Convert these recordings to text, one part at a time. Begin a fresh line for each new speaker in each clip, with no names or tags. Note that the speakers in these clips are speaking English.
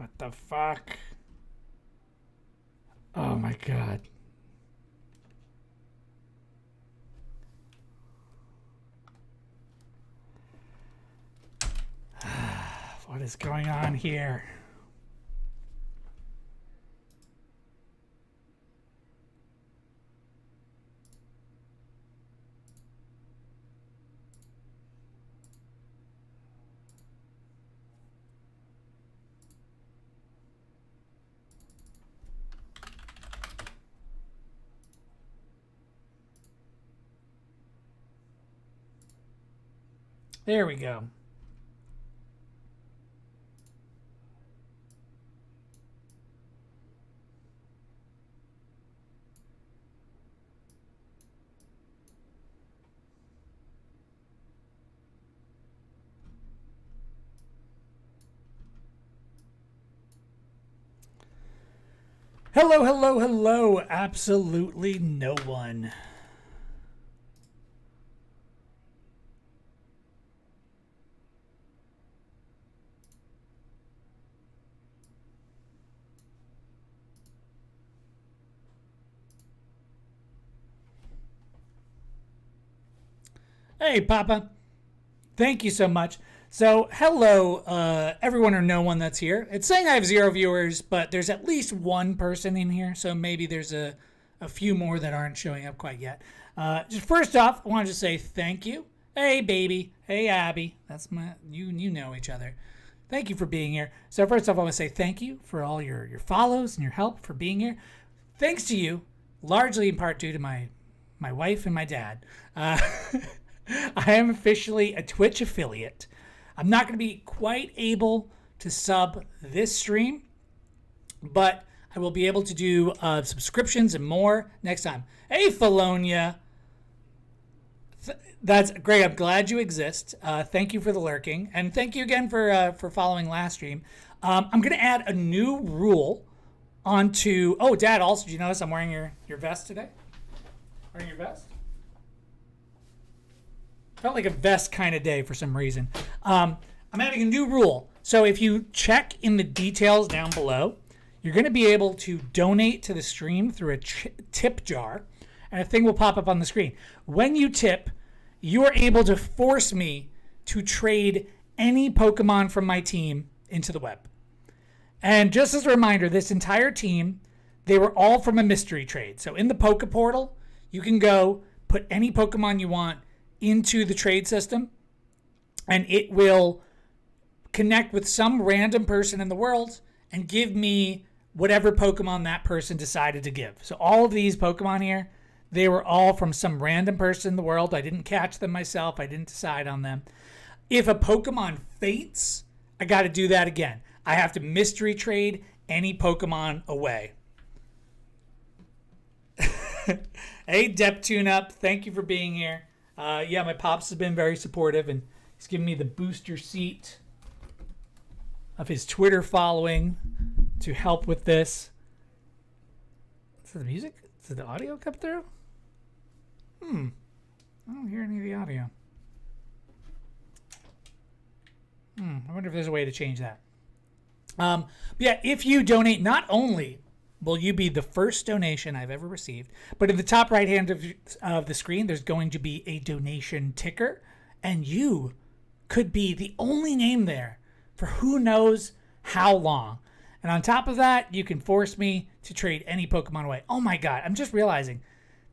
What the fuck? Oh my god. What is going on here? There we go. Hello, hello, hello. Absolutely no one. Hey, Papa. Thank you so much. So, hello, everyone or no one that's here. It's saying I have 0 viewers, but there's at least one person in here, so maybe there's a few more that aren't showing up quite yet. Just first off, I wanted to say thank you. Hey, baby. Hey, Abby. That's my you know each other. Thank you for being here. So first off, I want to say thank you for all your follows and your help for being here. Thanks to you, largely in part due to my wife and my dad. I am officially a Twitch affiliate. I'm not going to be quite able to sub this stream, but I will be able to do subscriptions and more next time. Hey, Felonia. That's great. I'm glad you exist. Thank you for the lurking. And thank you again for following last stream. I'm going to add a new rule onto... Oh, Dad, also, did you notice I'm wearing your vest today? Wearing your vest? Felt like a vest kind of day for some reason. I'm adding a new rule. So if you check in the details down below, you're going to be able to donate to the stream through a tip jar, and a thing will pop up on the screen. When you tip, you are able to force me to trade any Pokemon from my team into the web. And just as a reminder, this entire team, they were all from a mystery trade. So in the Poke Portal, you can go put any Pokemon you want into the trade system, and it will connect with some random person in the world and give me whatever Pokemon that person decided to give. So all of these Pokemon here, they were all from some random person in the world. I didn't catch them myself. I didn't decide on them. If a Pokemon faints, I got to do that again. I have to mystery trade any Pokemon away. Hey, Deptune Up, thank you for being here. Yeah, my pops has been very supportive, and he's given me the booster seat of his Twitter following to help with this. Is the music? Did the audio come through? I don't hear any of the audio. I wonder if there's a way to change that. But yeah, if you donate, not only will you be the first donation I've ever received, but in the top right hand of the screen, there's going to be a donation ticker, and you could be the only name there for who knows how long. And on top of that, you can force me to trade any Pokemon away. Oh my god, I'm just realizing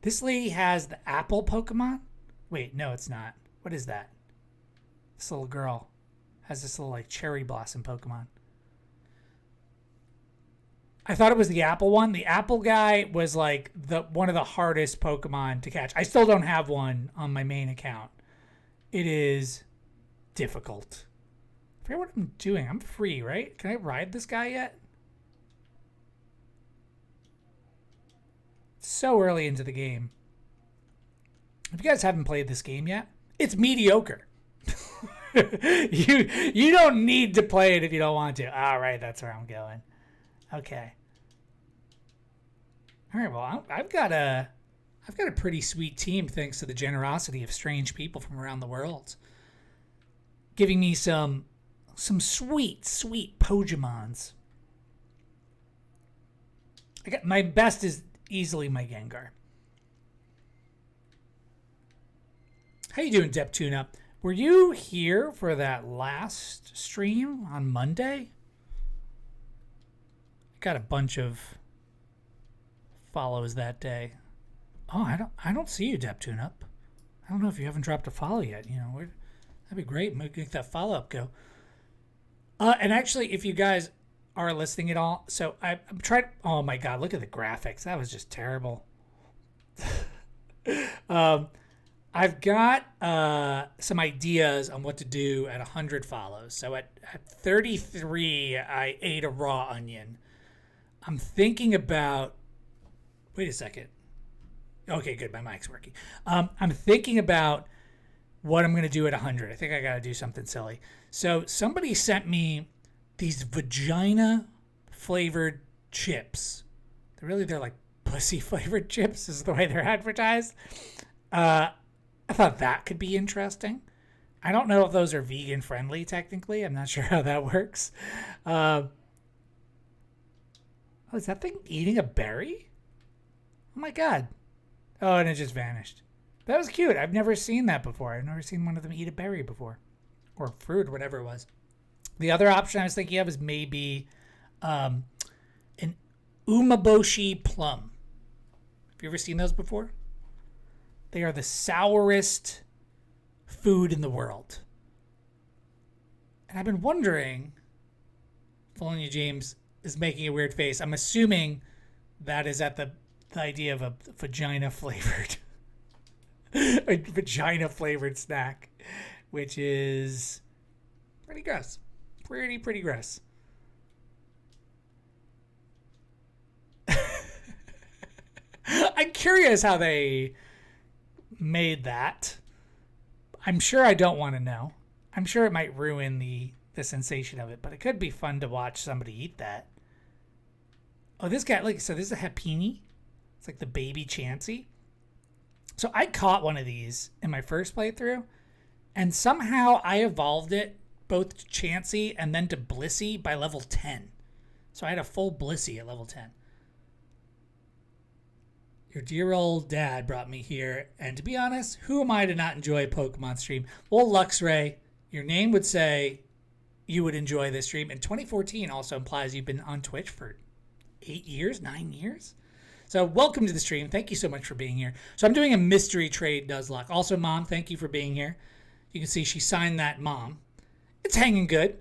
this lady has the apple Pokemon. Wait, no, it's not. What is that? This little girl has this little like cherry blossom Pokemon. I thought it was the apple one. The apple guy was like one of the hardest Pokemon to catch. I still don't have one on my main account. It is difficult. I forget what I'm doing. I'm free, right? Can I ride this guy yet? It's so early into the game. If you guys haven't played this game yet, it's mediocre. You don't need to play it if you don't want to. All right, that's where I'm going. Okay. All right, well, I've got a pretty sweet team thanks to the generosity of strange people from around the world, giving me some sweet Pokemons. My best is easily my Gengar. How you doing, Dep Tune Up? Were you here for that last stream on Monday? I got a bunch of follows that day. Oh, I don't see you, Dep Tune Up. I don't know if you haven't dropped a follow yet. That'd be great. Make that follow up go. And actually, if you guys are listening at all, so I'm trying. Oh my God, look at the graphics. That was just terrible. I've got some ideas on what to do at 100 follows. So at 33, I ate a raw onion. I'm thinking about. Wait a second. Okay, good. My mic's working. I'm thinking about what I'm going to do at 100. I think I got to do something silly. So somebody sent me these vagina flavored chips. They're like pussy flavored chips is the way they're advertised. I thought that could be interesting. I don't know if those are vegan friendly technically. I'm not sure how that works. Is that thing eating a berry? Oh my God. Oh, and it just vanished. That was cute. I've never seen that before. I've never seen one of them eat a berry before. Or fruit, or whatever it was. The other option I was thinking of is maybe an umeboshi plum. Have you ever seen those before? They are the sourest food in the world. And I've been wondering, Felonia James is making a weird face. I'm assuming that is at the idea of a vagina flavored a vagina flavored snack, which is pretty gross. Pretty gross. I'm curious how they made that. I'm sure I don't want to know. I'm sure it might ruin the sensation of it, but it could be fun to watch somebody eat that. Oh, this guy, so this is a Happini. It's like the baby Chansey. So I caught one of these in my first playthrough, and somehow I evolved it both to Chansey and then to Blissey by level 10. So I had a full Blissey at level 10. Your dear old dad brought me here, and to be honest, who am I to not enjoy a Pokemon stream? Well, Luxray, your name would say you would enjoy this stream, and 2014 also implies you've been on Twitch for 8 years, 9 years? So welcome to the stream. Thank you so much for being here. So I'm doing a mystery trade Nuzlocke. Also, Mom, thank you for being here. You can see she signed that, Mom. It's hanging good.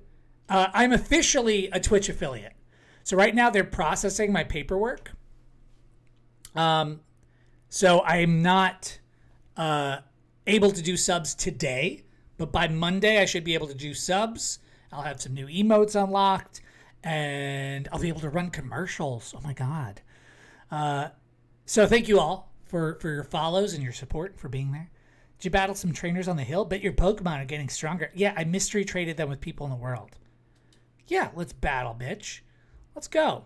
I'm officially a Twitch affiliate. So right now they're processing my paperwork. So I'm not able to do subs today, but by Monday I should be able to do subs. I'll have some new emotes unlocked, and I'll be able to run commercials. Oh my God. So thank you all for your follows and your support, for being there. Did you battle some trainers on the hill? Bet your Pokemon are getting stronger. Yeah, I mystery traded them with people in the world. Yeah, let's battle, bitch. Let's go.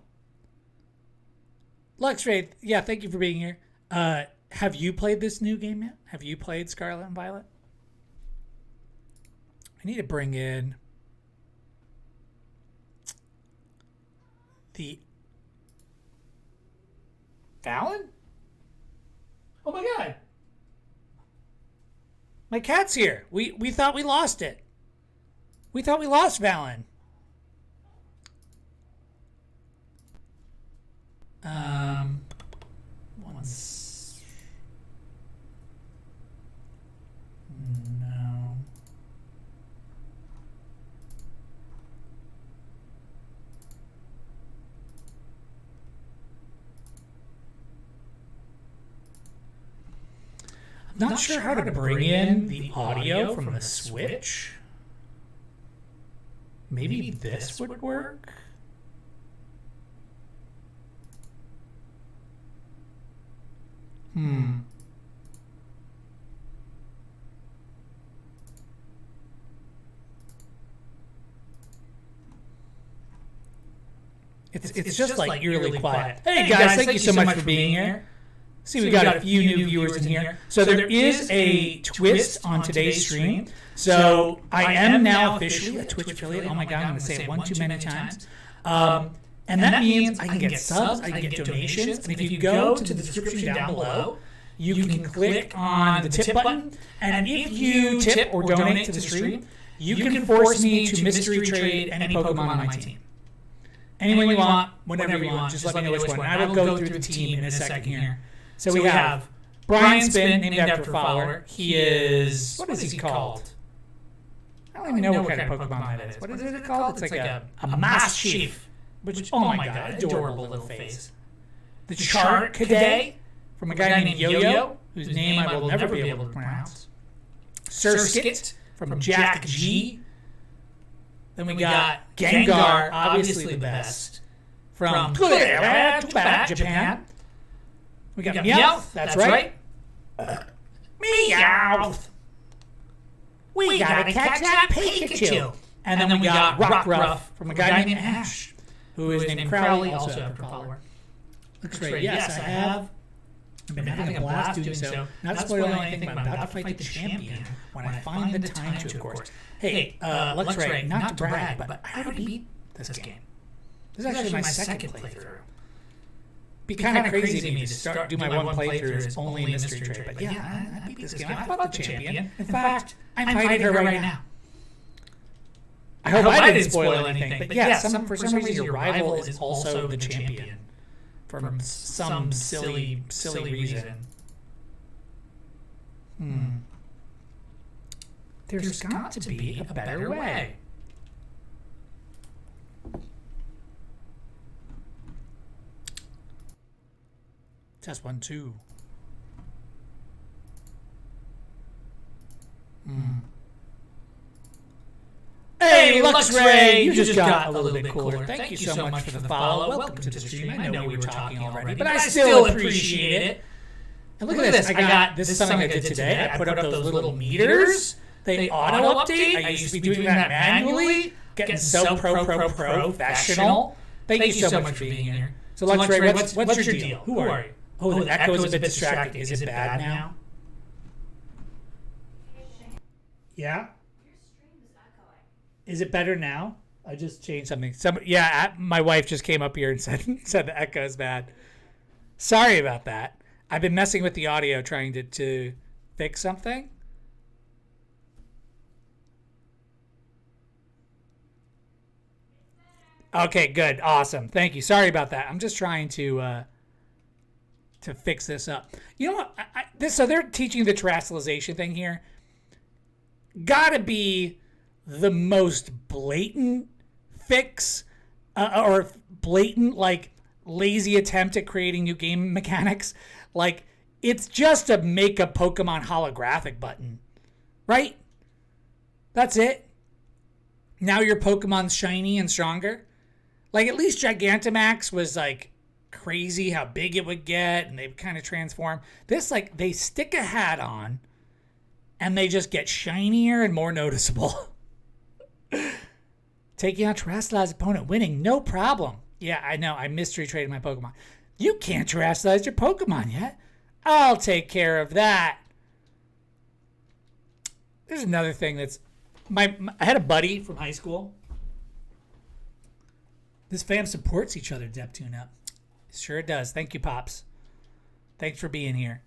Luxray, yeah, thank you for being here. Have you played this new game yet? Have you played Scarlet and Violet? I need to bring in the Fallon? Oh my God. My cat's here. We thought we lost it. We thought we lost Valen. Once. No. I'm not sure how to bring in the audio from the Switch. Maybe this would work? It's just like eerily quiet. Hey guys, thank you so much for being here. See, we got a few new viewers in here. So there is a twist on today's stream. So I am now officially a Twitch affiliate. Oh my God, I'm going to say it one too many times. And that means I can get subs, I can get donations. And if you go to the description down below, you can click on the tip button. And if you tip or donate to the stream, you can force me to mystery trade any Pokemon on my team. Anyone you want, whenever you want, just let me know which one. I will go through the team in a second here. So we have Brian Spin, named after a follower. He is, what is he called? I don't even know what kind of Pokemon that is. What is it called? It's like a Mastiff. Which, oh my god, adorable little face. The Charcadet, from a guy named Yo-Yo, whose name I will never be able to pronounce. Surskit, from Jack G. Then we got Gengar, obviously the best, from Japan. We got Meowth, that's right. Meowth. We gotta catch that Pikachu. And then we got Rockruff, from a guy named Ash, who is named Crowley, also after a follower. Looks great. Yes, I have. I've been having a blast doing so. Not spoiling anything, but I'm about to fight the champion when I find the time to, of course. Hey, Lux Ray, not to brag, but I already beat this game. This is actually my second playthrough. Be kind of crazy of me to do my one playthrough as only mystery trade, but yeah, I beat this game. I fought the champion. In fact, I'm fighting her right now. I hope I didn't spoil anything, but yeah, for some reason your rival is also the champion. From some silly reason. There's got to be a better way. Test 1, 2. Hey, Lux Ray, you just got a little bit cooler. Thank you so much for the follow. Welcome to the stream. I know we were talking already, but I still appreciate it. And look at this. This is something I did today. I put up those little meters. They auto-update. I used to be doing that manually. Getting so professional. Thank you so much for being here. So, Lux Ray, what's your deal? Who are you? Oh, the echo is a bit distracting. Is it bad now? Yeah? Is it better now? I just changed something. My wife just came up here and said the echo is bad. Sorry about that. I've been messing with the audio trying to fix something. Okay, good. Awesome. Thank you. Sorry about that. I'm just trying to fix this up. You know what? So they're teaching the terrestrialization thing here. Gotta be the most blatant fix or blatant lazy attempt at creating new game mechanics. It's just a make a Pokemon holographic button, right? That's it. Now your Pokemon's shiny and stronger. At least Gigantamax was crazy how big it would get, and they kind of transform. This they stick a hat on and they just get shinier and more noticeable. Taking out terrestrialized opponent, winning, no problem. Yeah, I know. I mystery traded my Pokemon. You can't terrestrialize your Pokemon yet. I'll take care of that. There's another thing that's... I had a buddy from high school. This fam supports each other, Deptune up. Sure it does. Thank you, Pops. Thanks for being here.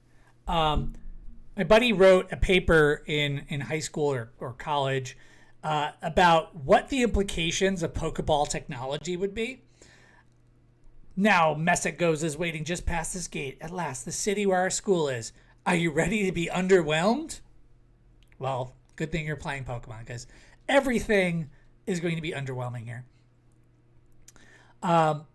My buddy wrote a paper in high school or college about what the implications of Pokeball technology would be. Now, Messick goes is waiting just past this gate. At last, the city where our school is. Are you ready to be underwhelmed? Well, good thing you're playing Pokemon, because everything is going to be underwhelming here. But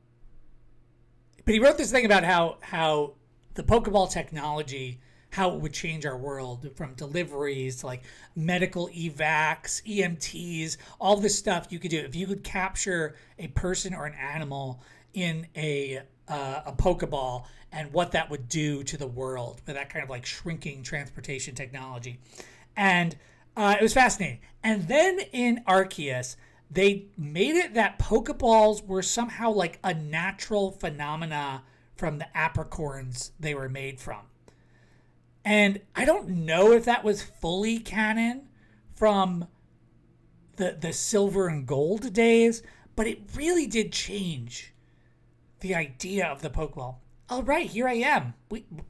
he wrote this thing about how the Pokeball technology, how it would change our world, from deliveries to medical evacs, EMTs, all this stuff you could do. If you could capture a person or an animal in a Pokeball, and what that would do to the world with that kind of shrinking transportation technology. And it was fascinating. And then in Arceus, they made it that Pokeballs were somehow a natural phenomena from the apricorns they were made from. And I don't know if that was fully canon from the silver and gold days, but it really did change The idea of the Pokeball. All right, here I am.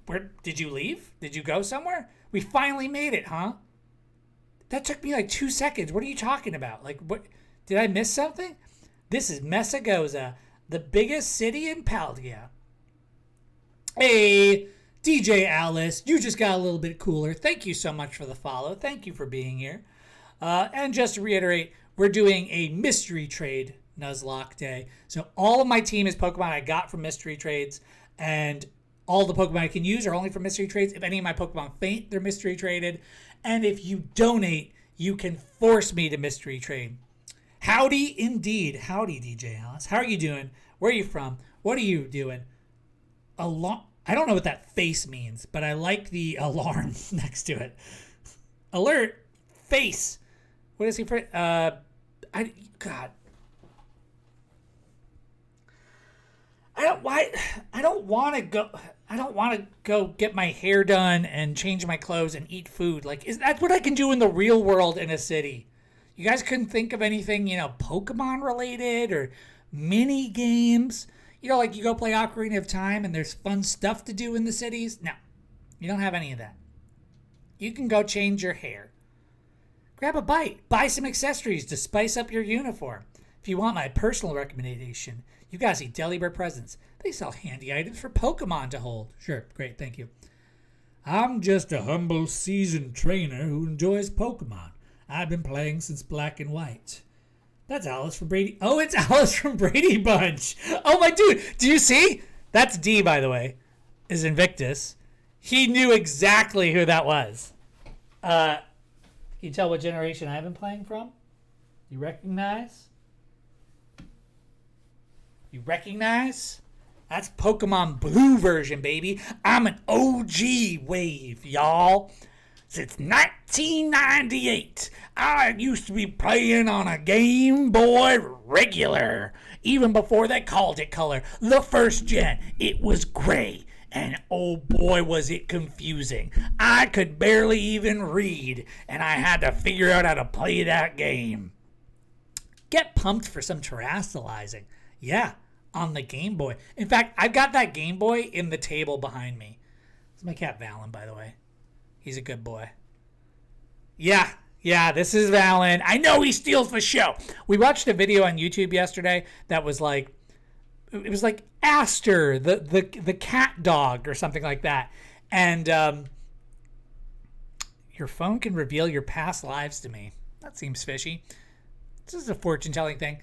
Where did you leave? Did you go somewhere? We finally made it, huh? That took me like 2 seconds. What are you talking about? Like, what? Did I miss something? This is Messagoza, the biggest city in Paldea. Hey, DJ Alice, you just got a little bit cooler. Thank you so much for the follow. Thank you for being here. And just to reiterate, we're doing a mystery trade Nuzlocke day. So all of my team is Pokemon I got from mystery trades, and all the Pokemon I can use are only from mystery trades. If any of my Pokemon faint, they're mystery traded. And if you donate, you can force me to mystery trade. Howdy indeed. Howdy, DJ Alice. How are you doing? Where are you from? What are you doing? I don't know what that face means, but I like the alarm next to it. Alert. Face. What is he for? God. I don't want to go get my hair done and change my clothes and eat food. Like, is that what I can do in the real world in a city? You guys couldn't think of anything, Pokemon related or mini games? Like you go play Ocarina of Time and there's fun stuff to do in the cities? No, you don't have any of that. You can go change your hair. Grab a bite. Buy some accessories to spice up your uniform. If you want my personal recommendation, you gotta see Delibird Presents. They sell handy items for Pokemon to hold. Sure, great, thank you. I'm just a humble seasoned trainer who enjoys Pokemon. I've been playing since Black and White. That's Alice from Brady. Oh, it's Alice from Brady Bunch. Oh, my dude. Do you see? That's D, by the way, is Invictus. He knew exactly who that was. Can you tell what generation I've been playing from? You recognize? You recognize? That's Pokemon Blue version, baby. I'm an OG wave, y'all. Since 1998, I used to be playing on a Game Boy regular. Even before they called it color. The first gen, it was gray. And oh boy, was it confusing. I could barely even read, and I had to figure out how to play that game. Get pumped for some terrestrializing. Yeah, on the Game Boy. In fact, I've got that Game Boy in the table behind me. It's my cat Valen, by the way. He's a good boy. Yeah, this is Valen. I know he steals the show. We watched a video on YouTube yesterday that was like, it was like Aster, the cat dog or something like that. And your phone can reveal your past lives to me. That seems fishy. This is a fortune-telling thing.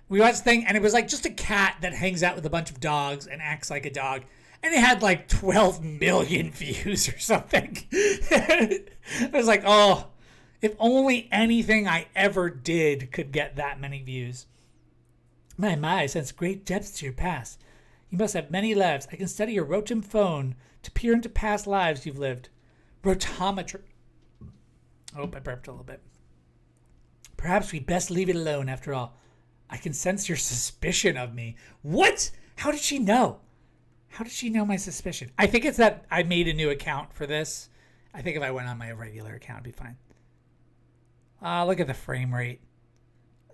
We watched the thing, and it was like just a cat that hangs out with a bunch of dogs and acts like a dog. And it had like 12 million views or something. I was like, oh, if only anything I ever did could get that many views. My, I sense great depth to your past. You must have many lives. I can study your Rotom phone to peer into past lives you've lived. Rotometry. Oh, I burped a little bit. Perhaps we best leave it alone after all. I can sense your suspicion of me. What? How did she know? How did she know my suspicion? I think it's that I made a new account for this. I think if I went on my regular account, it'd be fine. Look at the frame rate.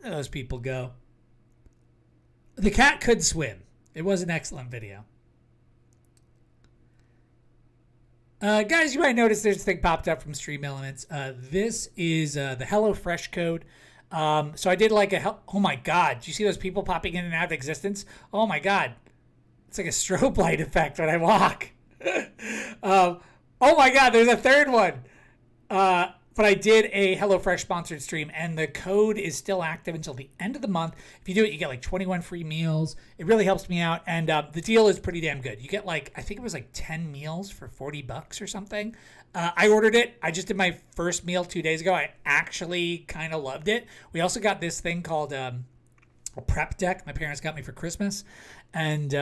Let those people go. The cat could swim. It was an excellent video. Guys, you might notice there's a thing popped up from Stream Elements. This is the HelloFresh code. So I did like oh my God. Do you see those people popping in and out of existence? Oh my God. It's like a strobe light effect when I walk. Oh my God, there's a third one. But I did a HelloFresh sponsored stream, and the code is still active until the end of the month. If you do it, you get like 21 free meals. It really helps me out, and the deal is pretty damn good. You get like, I think it was like 10 meals for $40 or something. I ordered it. I just did my first meal 2 days ago. I actually kind of loved it. We also got this thing called a prep deck my parents got me for Christmas. And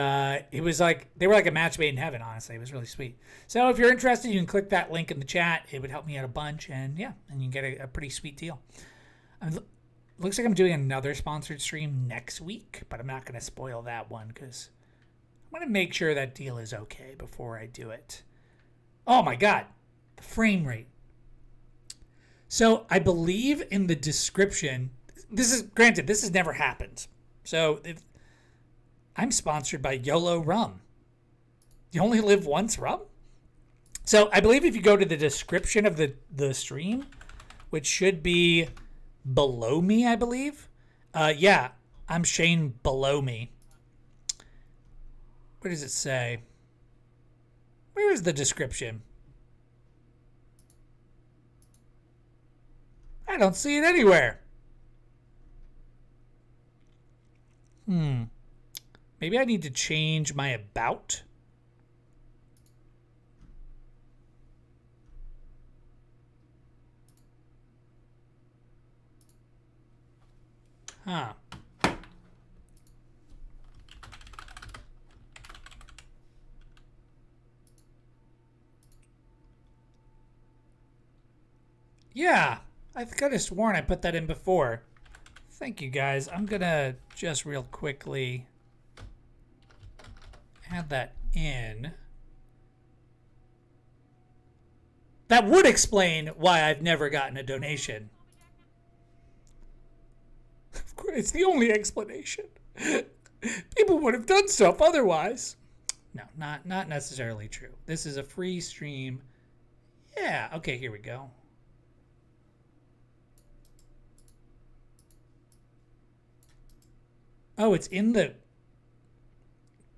it was like, they were like a match made in heaven, honestly. It was really sweet. So if you're interested, you can click that link in the chat. It would help me out a bunch. And yeah, and you can get a pretty sweet deal. Looks like I'm doing another sponsored stream next week, but I'm not going to spoil that one because I'm going to make sure that deal is okay before I do it. Oh my God, the frame rate. So I believe in the description, this is, granted, this has never happened. So I'm sponsored by YOLO Rum. You only live once, rum? So I believe if you go to the description of the stream, which should be below me, I believe. Yeah, I'm Shane below me. What does it say? Where is the description? I don't see it anywhere. Maybe I need to change my about. Huh. Yeah, I could have sworn I put that in before. Thank you, guys. I'm gonna just real quickly add that in. That would explain why I've never gotten a donation. Of course, it's the only explanation. People would have done stuff otherwise. No, not necessarily true. This is a free stream. Yeah, okay, here we go. Oh, it's in the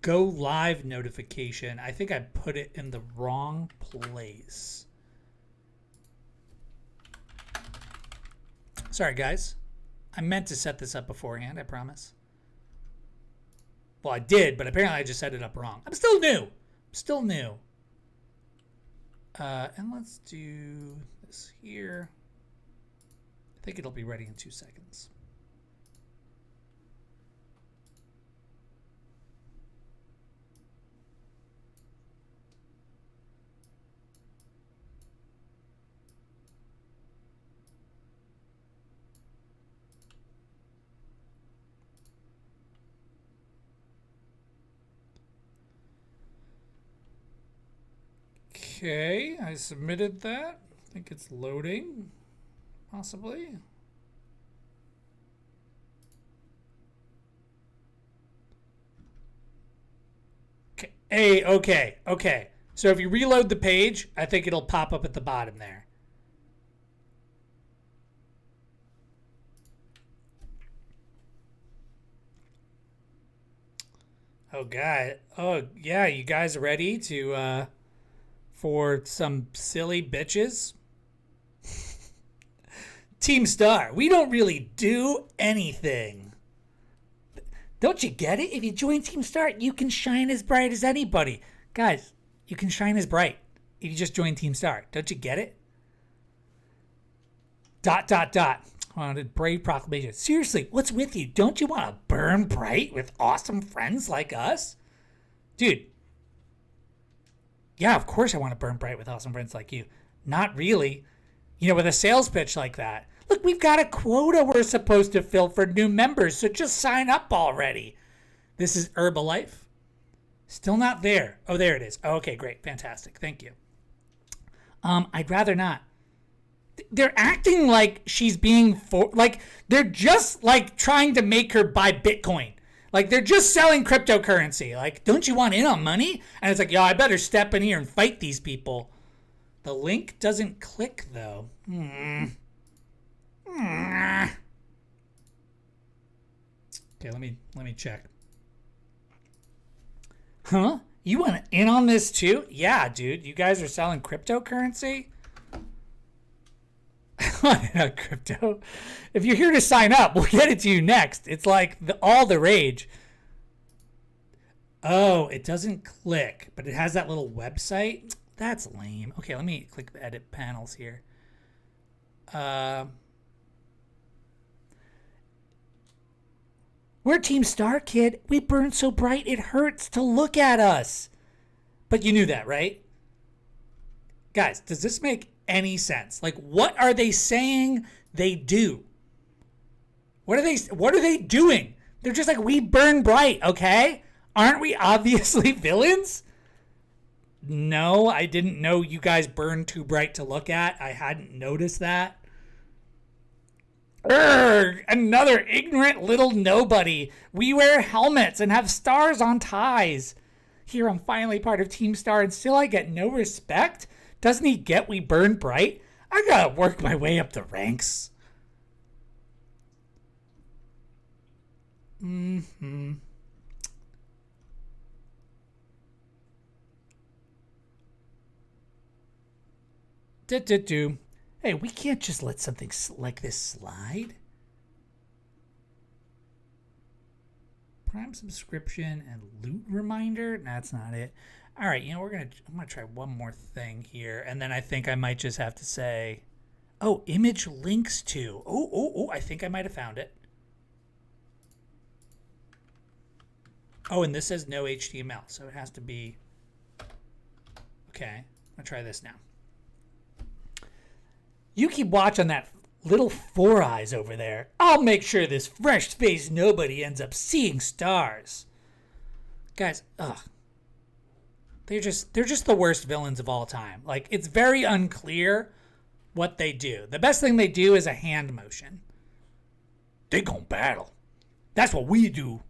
go live notification. I think I put it in the wrong place. Sorry, guys. I meant to set this up beforehand, I promise. Well, I did, but apparently I just set it up wrong. I'm still new. And let's do this here. I think it'll be ready in 2 seconds. Okay, I submitted that. I think it's loading, possibly. Okay. Hey, okay. So if you reload the page, I think it'll pop up at the bottom there. Oh, God. Oh, yeah, you guys ready to, for some silly bitches? Team Star, we don't really do anything. Don't you get it? If you join Team Star, you can shine as bright as anybody. Guys, you can shine as bright if you just join Team Star. Don't you get it? ... Wanted brave proclamation. Seriously, what's with you? Don't you want to burn bright with awesome friends like us? Dude. Yeah, of course I want to burn bright with awesome friends like you. Not really. You know, with a sales pitch like that. Look, we've got a quota we're supposed to fill for new members, so just sign up already. This is Herbalife. Still not there. Oh, there it is. Oh, okay, great. Fantastic. Thank you. I'd rather not. They're acting like she's being like they're just like trying to make her buy Bitcoin. Like they're just selling cryptocurrency. Like, don't you want in on money? And it's like, yeah, I better step in here and fight these people. The link doesn't click though. Okay, let me check. Huh? You want in on this too? Yeah, dude. You guys are selling cryptocurrency? Not crypto. If you're here to sign up, we'll get it to you next. It's like all the rage. Oh, it doesn't click, but it has that little website. That's lame. Okay, let me click the edit panels here. We're Team Star, kid. We burn so bright it hurts to look at us. But you knew that, right? Guys, does this make any sense? Like, what are they saying they do? What are they doing? They're just like, we burn bright, okay? Aren't we obviously villains? No, I didn't know you guys burn too bright to look at. I hadn't noticed that. Urgh, another ignorant little nobody. We wear helmets and have stars on ties. Here I'm finally part of Team Star and still I get no respect? Doesn't he get we burn bright? I gotta work my way up the ranks. Mm-hmm. Do. Hey, we can't just let something like this slide. Prime subscription and loot reminder? That's not it. All right, I'm gonna try one more thing here, and then I think I might just have to say, oh, image links to. Oh, I think I might have found it. Oh, and this says no HTML, so it has to be. Okay, I'm gonna try this now. You keep watching that little four eyes over there. I'll make sure this fresh-faced nobody ends up seeing stars. Guys, they're just the worst villains of all time. Like, it's very unclear what they do. The best thing they do is a hand motion. They gon' battle. That's what we do.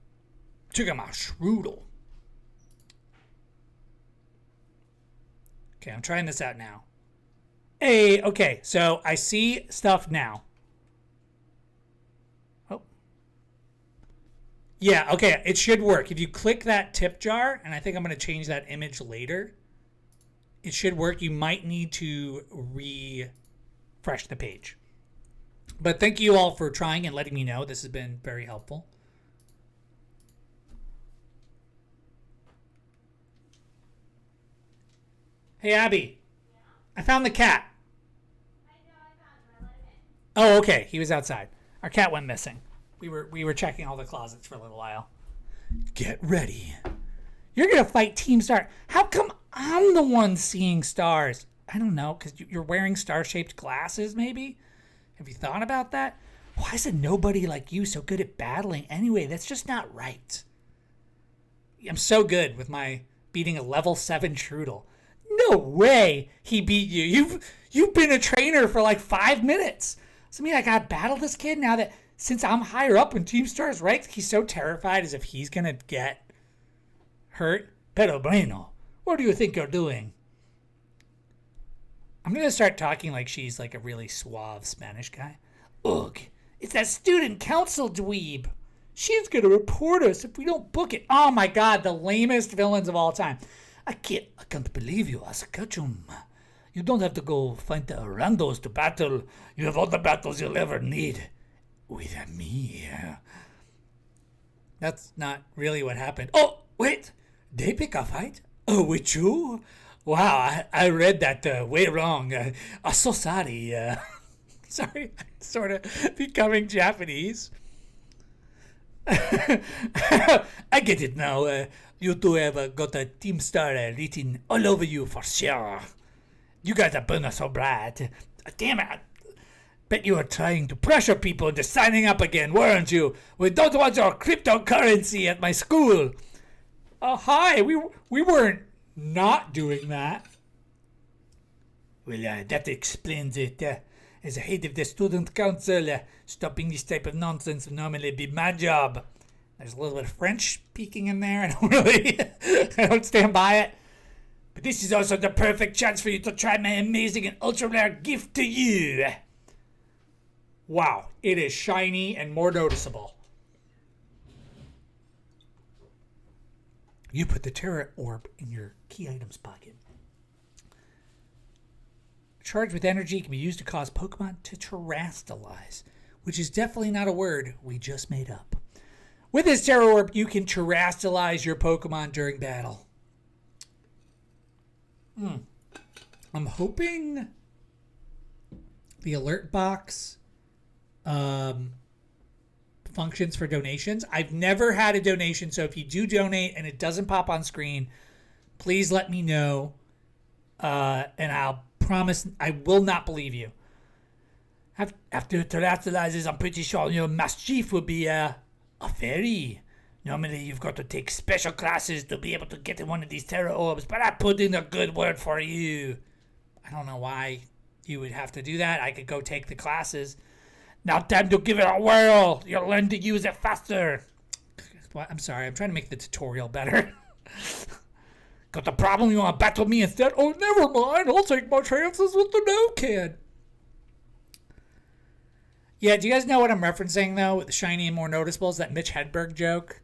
Check out my strudel. Okay, I'm trying this out now. Hey, okay, so I see stuff now. Oh. Yeah, okay, it should work. If you click that tip jar, and I think I'm going to change that image later, it should work. You might need to refresh the page. But thank you all for trying and letting me know. This has been very helpful. Hey, Abby. Yeah? I found the cat. Oh, okay. He was outside. Our cat went missing. We were checking all the closets for a little while. Get ready. You're gonna fight Team Star. How come I'm the one seeing stars? I don't know, because you're wearing star-shaped glasses, maybe? Have you thought about that? Why is it nobody like you so good at battling anyway? That's just not right. I'm so good with my beating a level 7 Trudel. No way he beat you. You've been a trainer for like 5 minutes. So I mean, I gotta battle this kid now that since I'm higher up in Team Star's ranks, he's so terrified as if he's gonna get hurt. Pero bueno, what do you think you're doing? I'm gonna start talking like she's like a really suave Spanish guy. Ugh, it's that student council dweeb. She's gonna report us if we don't book it. Oh my god, the lamest villains of all time. I can't believe you, Asakachum. You don't have to go find the randos to battle. You have all the battles you'll ever need. With me. That's not really what happened. Oh, wait. They pick a fight? Oh, with you? Wow, I read that way wrong. I'm so sorry. Sorry, I'm sort of becoming Japanese. I get it now. You two have got a Team Star written all over you for sure. You guys are burning so bright. Damn it. Bet you were trying to pressure people into signing up again, weren't you? We don't want your cryptocurrency at my school. Oh, hi. We weren't not doing that. Well, that explains it. As a head of the student council, stopping this type of nonsense would normally be my job. There's a little bit of French peeking in there. I don't stand by it. But this is also the perfect chance for you to try my amazing and ultra rare gift to you. Wow, it is shiny and more noticeable. You put the Terra Orb in your key items pocket. Charged with energy, can be used to cause Pokemon to terrastalize, which is definitely not a word we just made up. With this Terra Orb, you can terrastalize your Pokemon during battle. I'm hoping the alert box functions for donations. I've never had a donation, so if you do donate and it doesn't pop on screen, please let me know, and I'll promise I will not believe you. After it terrastalizes, I'm pretty sure your Mastiff will be a fairy. Normally, you've got to take special classes to be able to get in one of these Terra Orbs, but I put in a good word for you. I don't know why you would have to do that. I could go take the classes. Now time to give it a whirl. You'll learn to use it faster. I'm sorry. I'm trying to make the tutorial better. Got the problem? You want to battle me instead? Oh, never mind. I'll take my chances with the new kid. Yeah, do you guys know what I'm referencing, though, with the shiny and more noticeable? Is that Mitch Hedberg joke?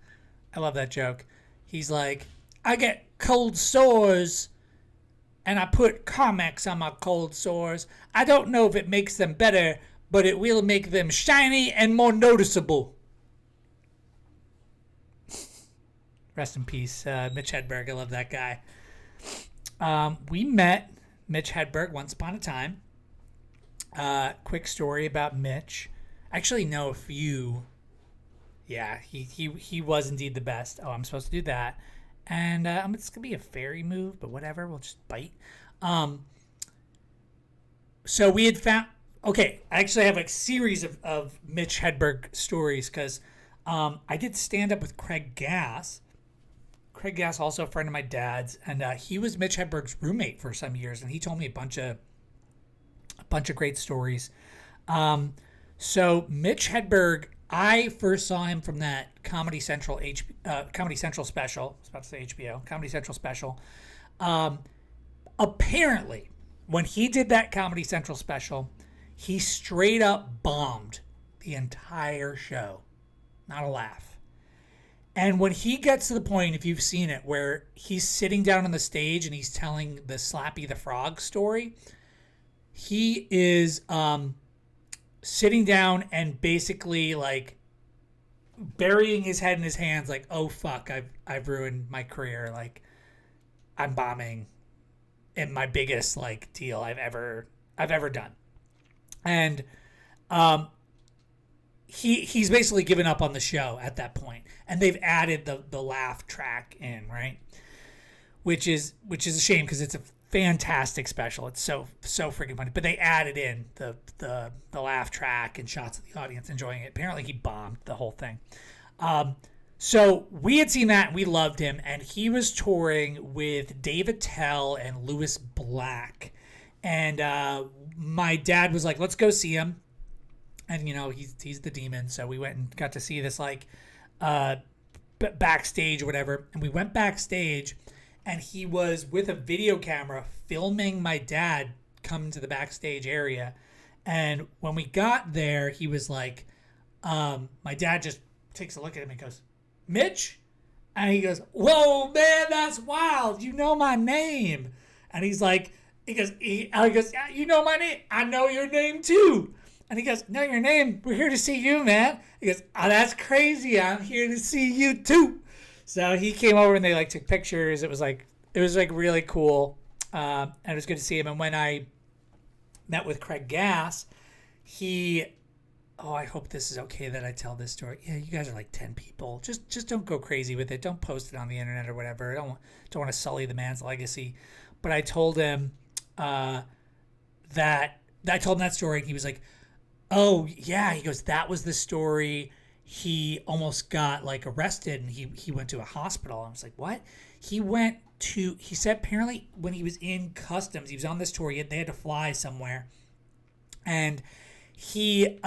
I love that joke. He's like, I get cold sores, and I put Carmex on my cold sores. I don't know if it makes them better, but it will make them shiny and more noticeable. Rest in peace, Mitch Hedberg. I love that guy. We met Mitch Hedberg once upon a time. Quick story about Mitch. I actually know a few. Yeah, he was indeed the best. Oh, I'm supposed to do that. And it's going to be a fairy move, but whatever. We'll just bite. So we had found... Okay, I actually have a series of Mitch Hedberg stories because I did stand up with Craig Gass. Craig Gass, also a friend of my dad's, and he was Mitch Hedberg's roommate for some years, and he told me a bunch of great stories. So Mitch Hedberg, I first saw him from that Comedy Central special. I was about to say HBO, Comedy Central special. Apparently, when he did that Comedy Central special, he straight up bombed the entire show. Not a laugh. And when he gets to the point, if you've seen it, where he's sitting down on the stage and he's telling the Slappy the Frog story, he is sitting down and basically like burying his head in his hands, like, oh fuck, I've ruined my career. Like, I'm bombing in my biggest like deal I've ever done. And he's basically given up on the show at that point. And they've added the laugh track in, right? Which is a shame because it's a fantastic special. It's so freaking funny. But they added in the laugh track and shots of the audience enjoying it. Apparently he bombed the whole thing. So we had seen that and we loved him, and he was touring with Dave Attell and Lewis Black. And my dad was like, let's go see him. And, you know, he's the demon. So we went and got to see this, like, backstage or whatever. And we went backstage, and he was with a video camera filming my dad come to the backstage area. And when we got there, he was like, my dad just takes a look at him and goes, Mitch? And he goes, whoa, man, that's wild. You know my name. And he goes, yeah, you know my name. I know your name, too. And he goes, know your name? We're here to see you, man. He goes, oh, that's crazy. I'm here to see you, too. So he came over and they, like, took pictures. It was really cool. And it was good to see him. And when I met with Craig Gass, I hope this is okay that I tell this story. Yeah, you guys are like 10 people. Just don't go crazy with it. Don't post it on the internet or whatever. Don't want to sully the man's legacy. But I told him that story, and he was like, oh, yeah. He goes, that was the story. He almost got, like, arrested, and he went to a hospital. I was like, what? He said apparently when he was in customs, he was on this tour, they had to fly somewhere. And he,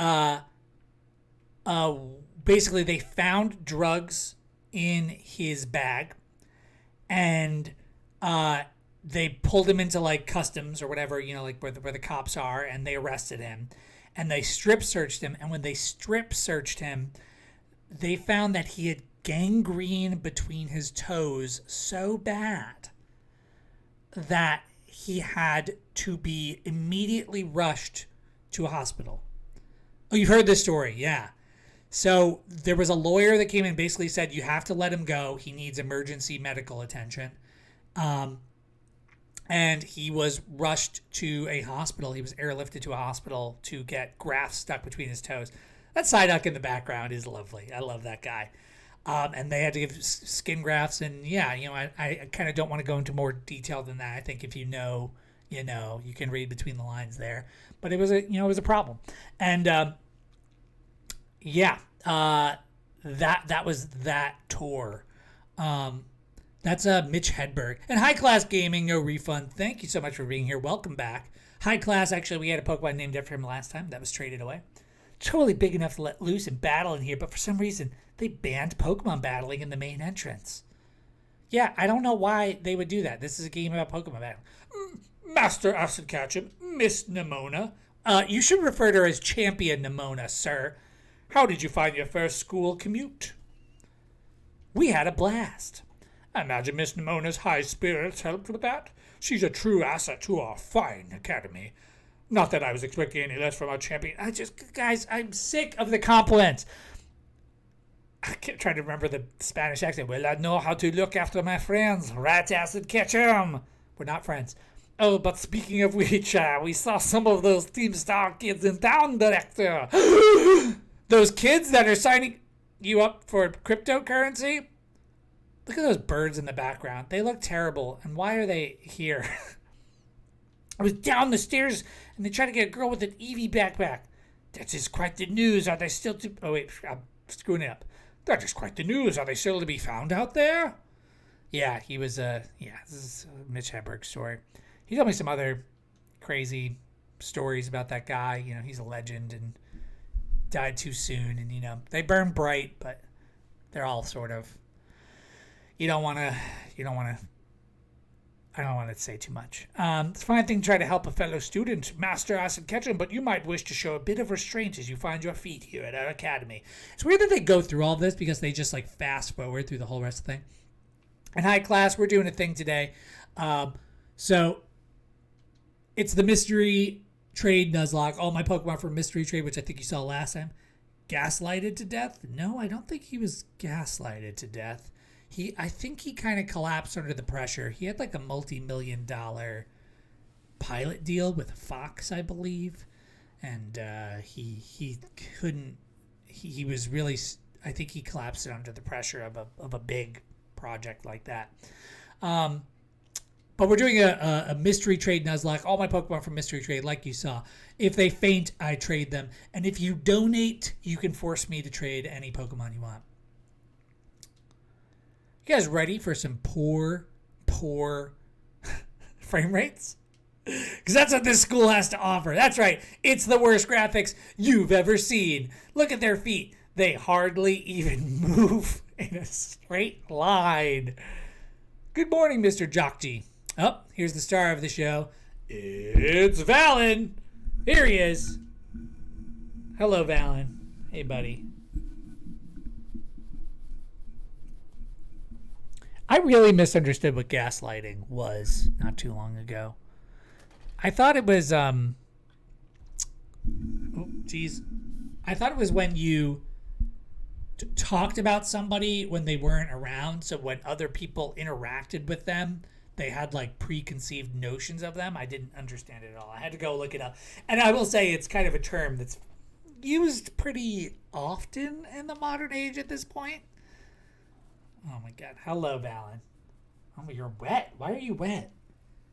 basically they found drugs in his bag, and they pulled him into, like, customs or whatever, you know, like where the cops are, and they arrested him. And they strip searched him. And when they strip searched him, they found that he had gangrene between his toes so bad that he had to be immediately rushed to a hospital. Oh, you've heard this story. Yeah. So there was a lawyer that came in and basically said, you have to let him go. He needs emergency medical attention. And he was rushed to a hospital. He was airlifted to a hospital to get grafts stuck between his toes. That Psyduck in the background is lovely. I love that guy. And they had to give skin grafts. And yeah, you know, I kind of don't want to go into more detail than that. I think if you know, you can read between the lines there. But it was a problem. And that was that tour. That's Mitch Hedberg. And High Class Gaming, no refund. Thank you so much for being here. Welcome back. High Class, actually, we had a Pokemon named after him last time. That was traded away. totally big enough to let loose and battle in here, but for some reason, they banned Pokemon battling in the main entrance. Yeah, I don't know why they would do that. This is a game about Pokemon battling. Master Acid Ketchum, Miss Nimona. You should refer to her as Champion Nimona, sir. How did you find your first school commute? We had a blast. I imagine Miss Nimona's high spirits helped with that. She's a true asset to our fine academy. Not that I was expecting any less from our champion. Guys, I'm sick of the compliments. I kept trying to remember the Spanish accent. Well, I know how to look after my friends. Rat Acid Ketchum. We're not friends. Oh, but speaking of which, we saw some of those Team Star kids in town, Director. Those kids that are signing you up for cryptocurrency? Look at those birds in the background. They look terrible. And why are they here? I was down the stairs and they tried to get a girl with an Eevee backpack. That is quite the news. Are they still to... Oh, wait. I'm screwing it up. That is quite the news. Are they still to be found out there? Yeah, he was... this is a Mitch Hedberg story. He told me some other crazy stories about that guy. You know, he's a legend and died too soon. And, you know, they burn bright, but they're all sort of... I don't want to say too much. It's a fine thing to try to help a fellow student, Master Acid Ketchum, but you might wish to show a bit of restraint as you find your feet here at our academy. It's weird that they go through all this because they just like fast forward through the whole rest of the thing. In high class, we're doing a thing today. So it's the mystery trade Nuzlocke. All my Pokemon for mystery trade, which I think you saw last time. Gaslighted to death? No, I don't think he was gaslighted to death. I think he kind of collapsed under the pressure. He had like a multi-million-dollar pilot deal with Fox, I believe, and he couldn't. He was really. I think he collapsed under the pressure of a big project like that. But we're doing a mystery trade Nuzlocke. All my Pokemon from mystery trade, like you saw. If they faint, I trade them, and if you donate, you can force me to trade any Pokemon you want. You guys ready for some poor frame rates? Because that's what this school has to offer. That's right. It's the worst graphics you've ever seen. Look at their feet. They hardly even move in a straight line. Good morning, Mr. Jockji. Oh, here's the star of the show. It's Valen. Here he is. Hello, Valen. Hey, buddy. I really misunderstood what gaslighting was not too long ago. I thought it was, I thought it was when you talked about somebody when they weren't around. So when other people interacted with them, they had like preconceived notions of them. I didn't understand it at all. I had to go look it up. And I will say it's kind of a term that's used pretty often in the modern age at this point. Oh my god. Hello, Valen. Oh, you're wet. Why are you wet?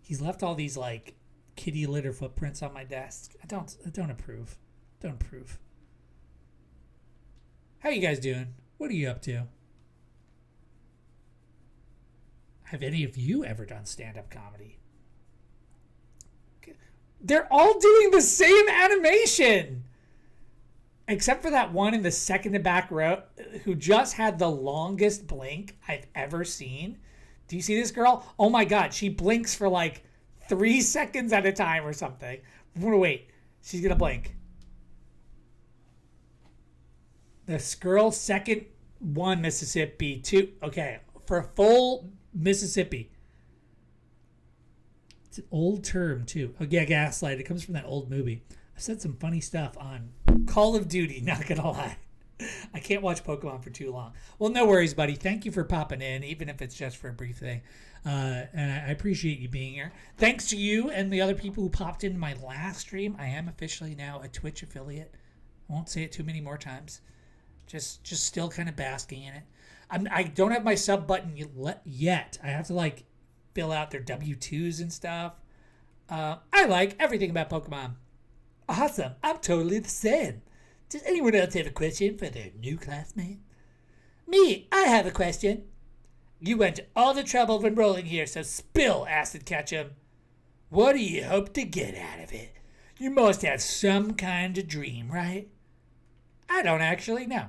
He's left all these like kitty litter footprints on my desk. I don't approve. Don't approve. How you guys doing? What are you up to? Have any of you ever done stand-up comedy? They're all doing the same animation. Except for that one in the second to back row who just had the longest blink I've ever seen. Do you see this girl? Oh my god, she blinks for like 3 seconds at a time or something. Wait, she's gonna blink. This girl, second one, Mississippi, two. Okay, for full Mississippi. It's an old term too. Oh yeah, gaslight. It comes from that old movie. I said some funny stuff on Call of Duty, not gonna lie. I can't watch Pokemon for too long. Well, no worries, buddy. Thank you for popping in, even if it's just for a brief thing. And I appreciate you being here. Thanks to you and the other people who popped in my last stream. I am officially now a Twitch affiliate. I won't say it too many more times. Just still kind of basking in it. I don't have my sub button yet. I have to like fill out their W-2s and stuff. I like everything about Pokemon. Awesome. I'm totally the same. Does anyone else have a question for their new classmate? Me, I have a question. You went to all the trouble of enrolling here, so spill, Acid Ketchum. What do you hope to get out of it? You must have some kind of dream, right? I don't actually know.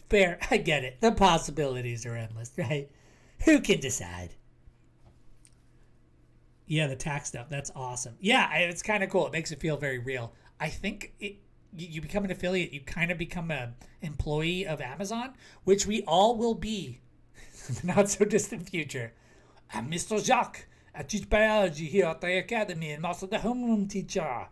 Fair, I get it. The possibilities are endless, right? Who can decide? Yeah, the tax stuff. That's awesome. Yeah, it's kind of cool. It makes it feel very real. I think you become an affiliate, you kind of become a employee of Amazon, which we all will be in the not so distant future. I'm Mr. Jacques. I teach biology here at the academy and I'm also the homeroom teacher.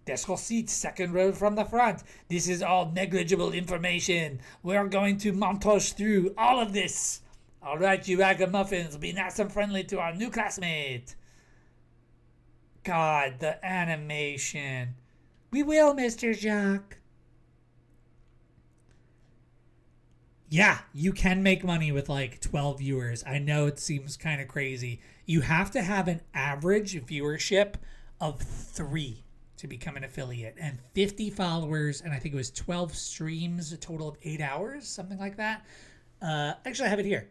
Desk or seat, second row from the front. This is all negligible information. We're going to montage through all of this. All right, you ragamuffins, be nice and friendly to our new classmate. God, the animation. We will, Mr. Jacques. Yeah, you can make money with like 12 viewers. I know it seems kind of crazy. You have to have an average viewership of 3 to become an affiliate and 50 followers, and I think it was 12 streams, a total of 8 hours, something like that. Actually, I have it here.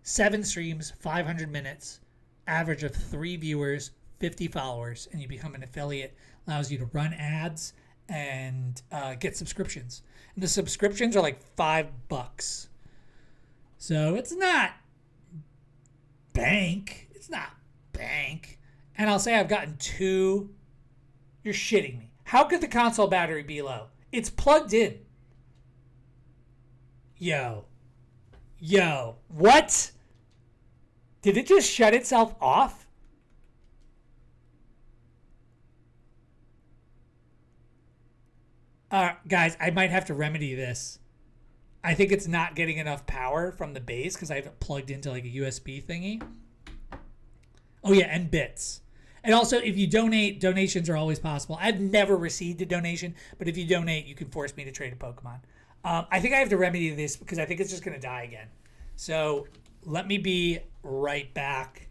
7 streams, 500 minutes, average of 3 viewers, 50 followers, and you become an affiliate. Allows you to run ads and get subscriptions. And the subscriptions are like $5. So it's not bank. It's not bank. And I'll say I've gotten 2. You're shitting me. How could the console battery be low? It's plugged in. Yo. What? Did it just shut itself off? Guys, I might have to remedy this. I think it's not getting enough power from the base because I have it plugged into like a USB thingy. Oh yeah, and bits. And also, if you donate, donations are always possible. I've never received a donation, but if you donate, you can force me to trade a Pokemon. I think I have to remedy this because I think it's just going to die again. So let me be right back.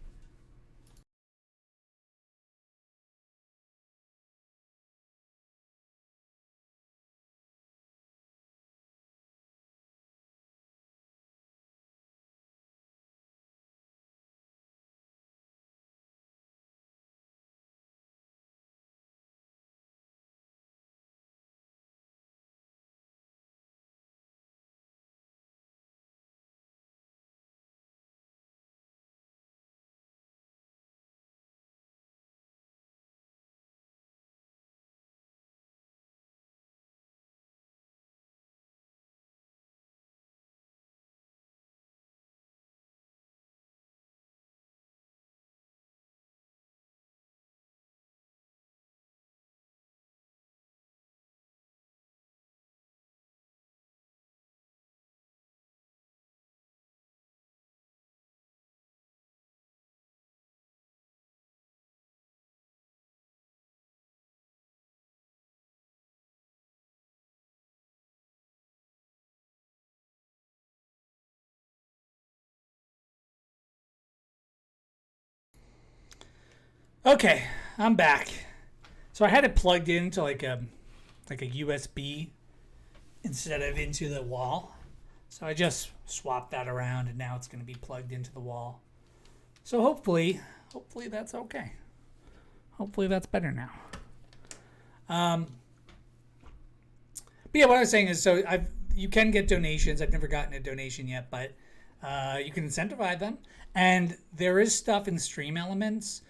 Okay, I'm back. So I had it plugged into like a USB instead of into the wall. So I just swapped that around and now it's going to be plugged into the wall. So hopefully that's okay. Hopefully that's better now. But yeah, what I was saying is, so you can get donations. I've never gotten a donation yet, but you can incentivize them. And there is stuff in Stream Elements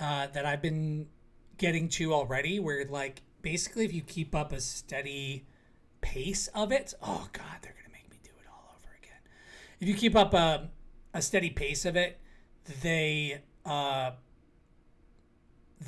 that I've been getting to already, where like basically if you keep up a steady pace of it, oh god, they're gonna make me do it all over again. If you keep up a steady pace of it, they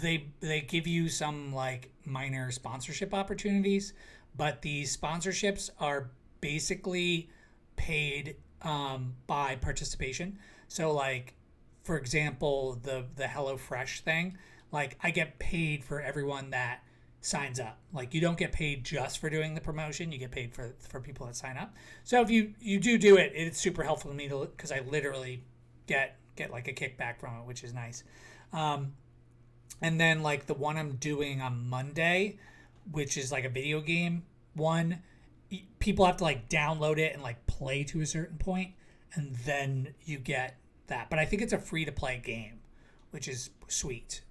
they give you some like minor sponsorship opportunities, but these sponsorships are basically paid by participation. So like for example, the HelloFresh thing, like I get paid for everyone that signs up. Like you don't get paid just for doing the promotion, you get paid for people that sign up. So if you do it, it's super helpful to me because I literally get like a kickback from it, which is nice. And then like the one I'm doing on Monday, which is like a video game one, people have to like download it and like play to a certain point, and then you get that. But I think it's a free to play game, which is sweet.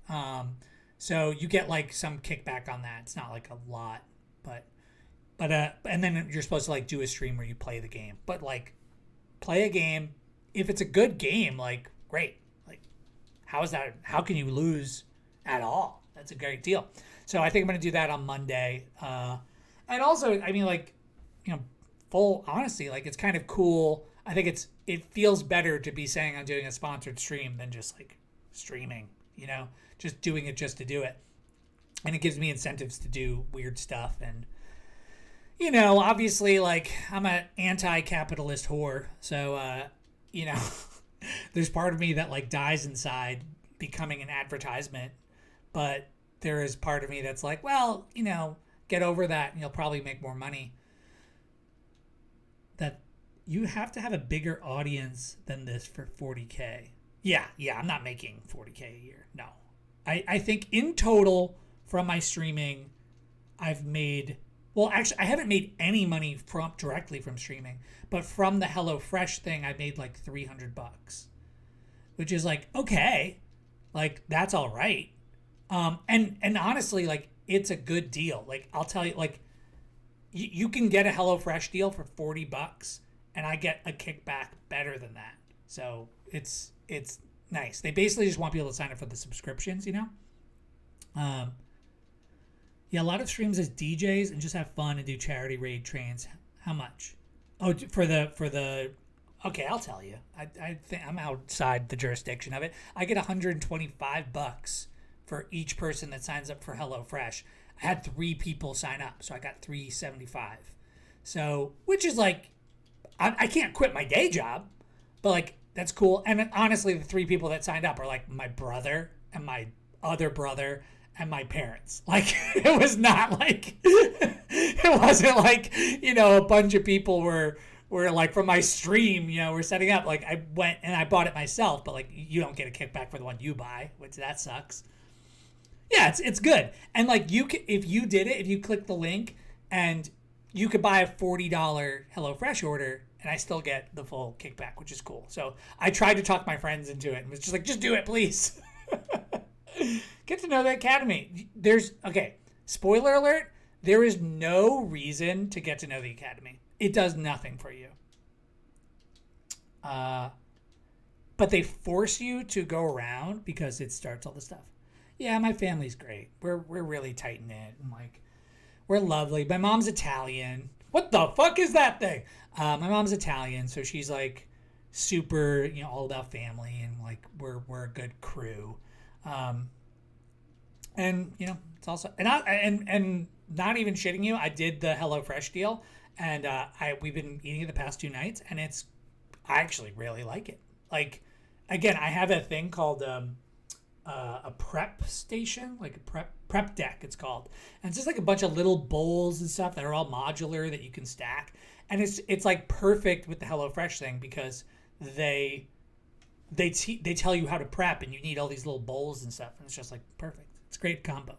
So you get like some kickback on that. It's not like a lot, but But and then you're supposed to like do a stream where you play the game. But like play a game. If it's a good game, like great. Like how is that? How can you lose at all? That's a great deal. So I think I'm gonna do that on Monday. And also, I mean, like, you know, full honesty, like it's kind of cool. I think it feels better to be saying I'm doing a sponsored stream than just like streaming. You know, just doing it just to do it, and it gives me incentives to do weird stuff. And you know, obviously, like I'm an anti-capitalist whore, so you know, there's part of me that like dies inside becoming an advertisement, but there is part of me that's like, well, you know, get over that and you'll probably make more money. That you have to have a bigger audience than this for 40K. Yeah, I'm not making 40K a year. No. I think in total from my streaming, I've made, well, actually, I haven't made any money from directly from streaming, but from the HelloFresh thing, I made like $300, which is like, okay, like that's all right. And honestly, like it's a good deal. Like I'll tell you, like you can get a HelloFresh deal for $40, and I get a kickback better than that. So it's nice. They basically just want people to sign up for the subscriptions, you know. Yeah, a lot of streams as DJs and just have fun and do charity raid trains. How much? Oh, for the. Okay, I'll tell you. I think I'm outside the jurisdiction of it. I get $125 for each person that signs up for HelloFresh. I had 3 people sign up, so I got $375. So, which is like, I can't quit my day job, but like that's cool. And honestly, the 3 people that signed up are like my brother and my other brother and my parents. Like it was not like it wasn't like, you know, a bunch of people were like from my stream, you know, we're setting up. Like I went and I bought it myself, but like you don't get a kickback for the one you buy, which that sucks. Yeah, it's good. And like you could, if you did it, if you click the link and you could buy a $40 HelloFresh order and I still get the full kickback, which is cool. So I tried to talk my friends into it and was just like, just do it, please. Get to know the Academy. Okay, spoiler alert, there is no reason to get to know the Academy. It does nothing for you. But they force you to go around because it starts all the stuff. Yeah, my family's great. We're really tight knit and like we're lovely. My mom's Italian. What the fuck is that thing? My mom's Italian, so she's like super, you know, all about family and like we're a good crew. And you know, it's also and not even shitting you, I did the HelloFresh deal and we've been eating it the past 2 nights and I actually really like it. Like again, I have a thing called a prep station, like a prep deck it's called, and it's just like a bunch of little bowls and stuff that are all modular that you can stack, and it's like perfect with the HelloFresh thing because they tell you how to prep and you need all these little bowls and stuff, and it's just like perfect. It's a great combo.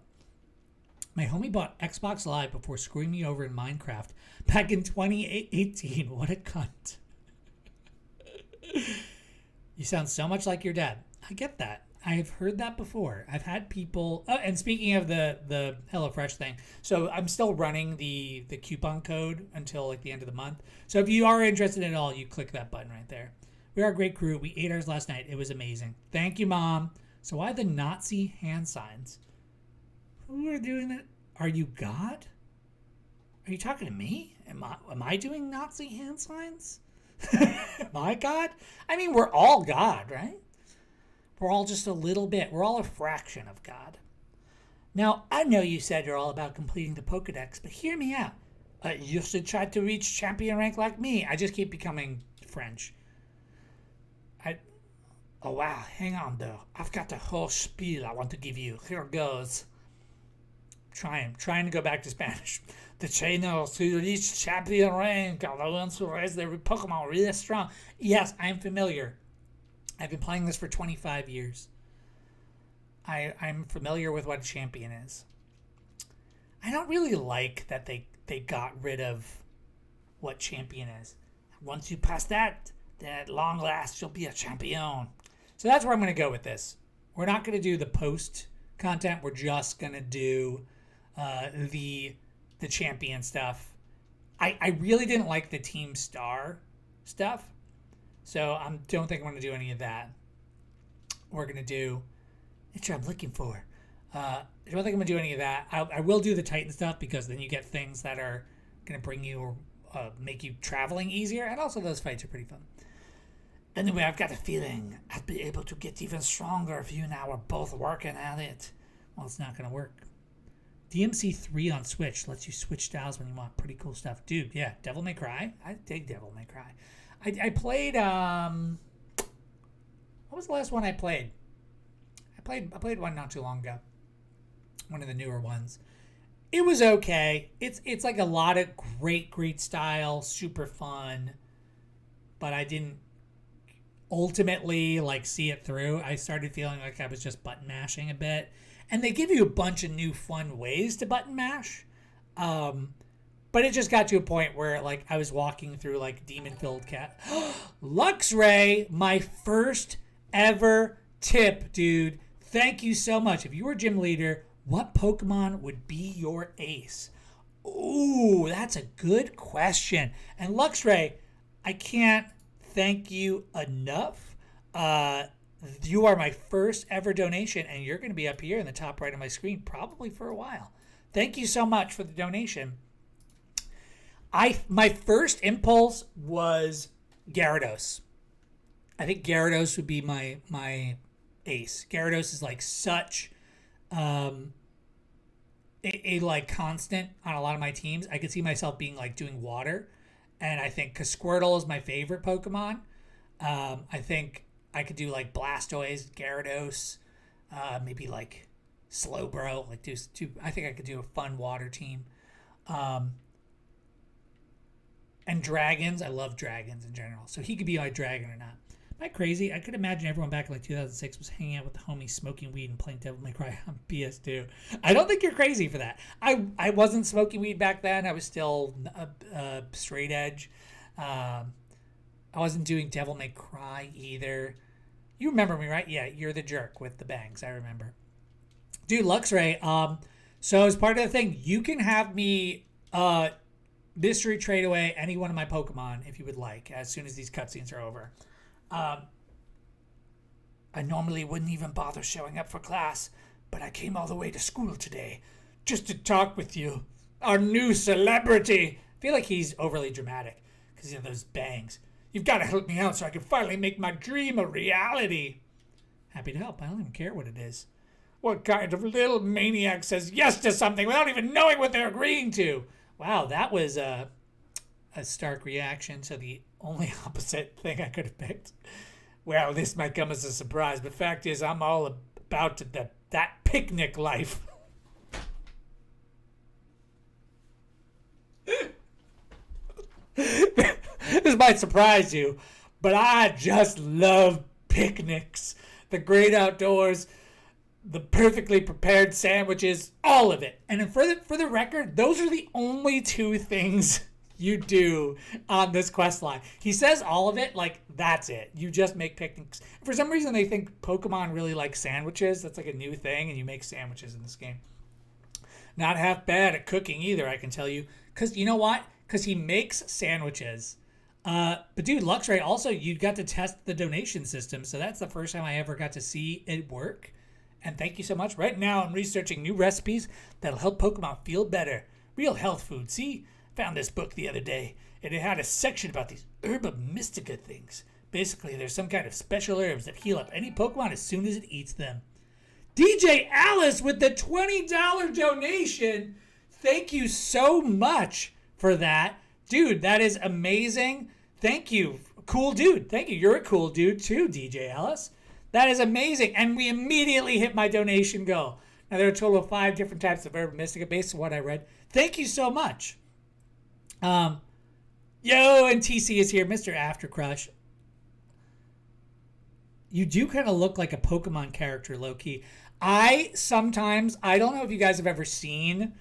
My homie bought Xbox Live before screwing me over in Minecraft back in 2018. What a cunt. You sound so much like your dad. I get that. I've heard that before. I've had people. Oh, and speaking of the HelloFresh thing, so I'm still running the coupon code until like the end of the month. So if you are interested at all, you click that button right there. We are a great crew. We ate ours last night. It was amazing. Thank you, Mom. So why the Nazi hand signs? Who are doing that? Are you God? Are you talking to me? Am I doing Nazi hand signs? Am I God? I mean, we're all God, right? We're all just a little bit. We're all a fraction of God. Now, I know you said you're all about completing the Pokedex, but hear me out. You should try to reach champion rank like me. I just keep becoming French. Oh, wow. Hang on, though. I've got a whole spiel I want to give you. Here goes. Trying to go back to Spanish. The trainers who reach champion rank are the ones who raise their Pokemon really strong. Yes, I'm familiar. I've been playing this for 25 years. I'm familiar with what a champion is. I don't really like that they got rid of what champion is. Once you pass that, then at long last you'll be a champion. So that's where I'm going to go with this. We're not going to do the post content. We're just going to do the champion stuff. I really didn't like the Team Star stuff, so I don't think I'm going to do any of that. We're going to do, that's what I'm looking for. I don't think I'm going to do any of that. I will do the Titan stuff because then you get things that are going to bring you or make you traveling easier, and also those fights are pretty fun. Anyway, I've got a feeling I'll be able to get even stronger if you and I are both working at it. Well, it's not going to work. DMC 3 on Switch lets you switch styles when you want pretty cool stuff. Dude, yeah, Devil May Cry. I dig Devil May Cry. I played, what was the last one I played? I played one not too long ago. One of the newer ones. It was okay. It's like a lot of great style, super fun, but I didn't ultimately like see it through. I started feeling like I was just button mashing a bit. And they give you a bunch of new fun ways to button mash. But it just got to a point where like I was walking through like demon-filled cat. Luxray, my first ever tip, dude. Thank you so much. If you were gym leader, what Pokemon would be your ace? Ooh, that's a good question. And Luxray, I can't thank you enough. You are my first ever donation, and you're going to be up here in the top right of my screen probably for a while. Thank you so much for the donation. My first impulse was Gyarados. I think Gyarados would be my ace. Gyarados is like such a like constant on a lot of my teams. I could see myself being like doing water, and I think because Squirtle is my favorite Pokemon. I think I could do like Blastoise, Gyarados, maybe like Slowbro. Like I think I could do a fun water team. And dragons, I love dragons in general. So he could be my dragon or not. Am I crazy? I could imagine everyone back in like 2006 was hanging out with the homies, smoking weed and playing Devil May Cry on PS2. I don't think you're crazy for that. I wasn't smoking weed back then. I was still straight edge. I wasn't doing Devil May Cry either. You remember me, right? Yeah, you're the jerk with the bangs. I remember. Dude, Luxray, so as part of the thing, you can have me mystery trade away any one of my Pokemon if you would like, as soon as these cutscenes are over. I normally wouldn't even bother showing up for class, but I came all the way to school today just to talk with you, our new celebrity. I feel like he's overly dramatic because of those bangs. You've got to help me out so I can finally make my dream a reality. Happy to help. I don't even care what it is. What kind of little maniac says yes to something without even knowing what they're agreeing to? Wow, that was a stark reaction to the only opposite thing I could have picked. Well, this might come as a surprise, but fact is I'm all about that picnic life. This might surprise you, but I just love picnics. The great outdoors, the perfectly prepared sandwiches, all of it. And for the record, those are the only two things you do on this quest line. He says all of it, like that's it. You just make picnics. For some reason, they think Pokemon really like sandwiches. That's like a new thing, and you make sandwiches in this game. Not half bad at cooking either, I can tell you. Because you know what? Because he makes sandwiches. But dude, Luxray, also, you got to test the donation system. So that's the first time I ever got to see it work. And thank you so much. Right now, I'm researching new recipes that'll help Pokemon feel better. Real health food. See? Found this book the other day. And it had a section about these Herba Mystica things. Basically, there's some kind of special herbs that heal up any Pokemon as soon as it eats them. DJ Alice with the $20 donation. Thank you so much for that. Dude, that is amazing. Thank you. Cool dude. Thank you. You're a cool dude too, DJ Alice. That is amazing. And we immediately hit my donation goal. Now, there are a total of 5 different types of Herba Mystica based on what I read. Thank you so much. Yo, and TC is here. Mr. After Crush. You do kind of look like a Pokemon character, low-key. I don't know if you guys have ever seen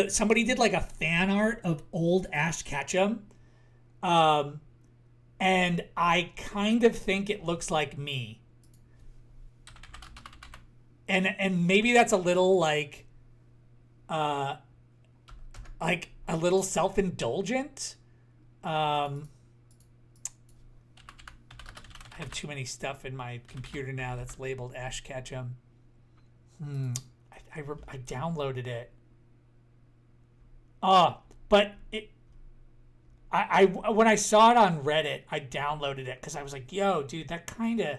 somebody did like a fan art of old Ash Ketchum. And I kind of think it looks like me. And maybe that's a little like a little self-indulgent. I have too many stuff in my computer now that's labeled Ash Ketchum. I downloaded it. But when I saw it on Reddit, I downloaded it because I was like, "Yo, dude, that kind of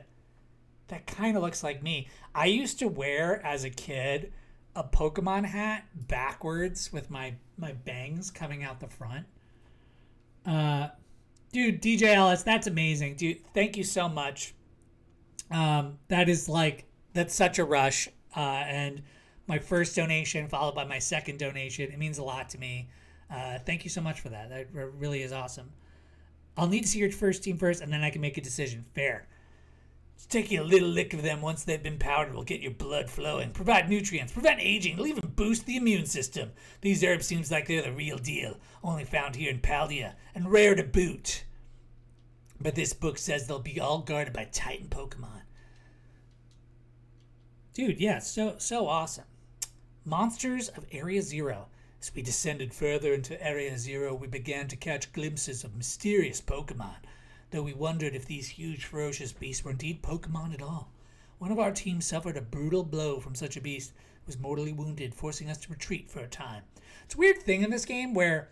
looks like me." I used to wear as a kid a Pokemon hat backwards with my bangs coming out the front. Dude, DJ Ellis, that's amazing, dude. Thank you so much. That's such a rush. And my first donation followed by my second donation. It means a lot to me. Thank you so much for that. That really is awesome. I'll need to see your first team first, and then I can make a decision. Fair. Just taking a little lick of them once they've been powdered will get your blood flowing, provide nutrients, prevent aging, it'll even boost the immune system. These herbs seems like they're the real deal, only found here in Paldea, and rare to boot. But this book says they'll be all guarded by Titan Pokemon. Dude, yeah, so awesome. Monsters of Area Zero. As we descended further into Area Zero, we began to catch glimpses of mysterious Pokemon, though we wondered if these huge, ferocious beasts were indeed Pokemon at all. One of our team suffered a brutal blow from such a beast, was mortally wounded, forcing us to retreat for a time. It's a weird thing in this game where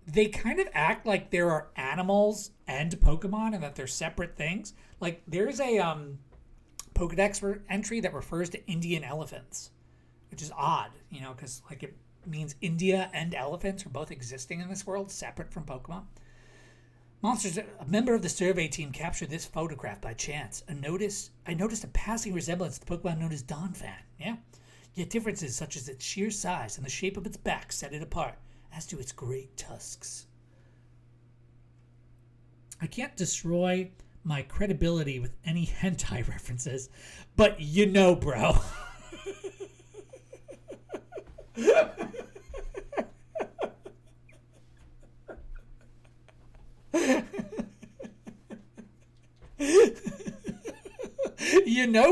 they kind of act like there are animals and Pokemon and that they're separate things. Like, there's a Pokedex entry that refers to Indian elephants, which is odd, because like it means India and elephants are both existing in this world, separate from Pokemon. Monsters, a member of the survey team captured this photograph by chance. I noticed a passing resemblance to the Pokemon known as Donphan. Yeah? Yet differences such as its sheer size and the shape of its back set it apart, as do its great tusks. I can't destroy my credibility with any hentai references, but bro.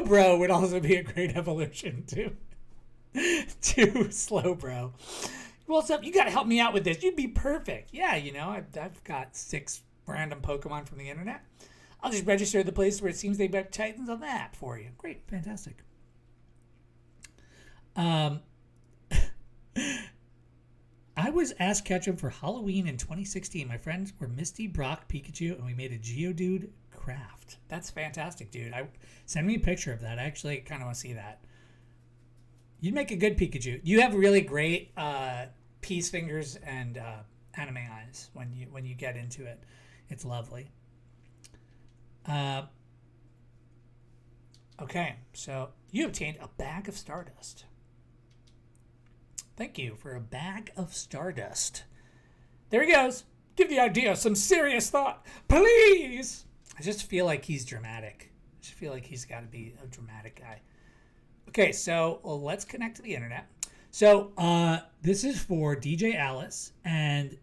Bro would also be a great evolution to slow bro. What's up? You got to help me out with this. You'd be perfect. Yeah, I've got 6 random Pokemon from the internet. I'll just register the place where it seems they've got Titans on the app for you. Great, fantastic. I was Ash Ketchum for Halloween in 2016. My friends were Misty, Brock, Pikachu, and we made a Geodude craft. That's fantastic, dude. Send me a picture of that. I actually kind of want to see that. You'd make a good Pikachu. You have really great peace fingers and anime eyes when you get into it. It's lovely. Okay, so you obtained a bag of Stardust. Thank you for a bag of Stardust. There he goes. Give the idea some serious thought, please. I just feel like he's dramatic. I just feel like he's got to be a dramatic guy. Okay, so let's connect to the internet. So this is for DJ Alice and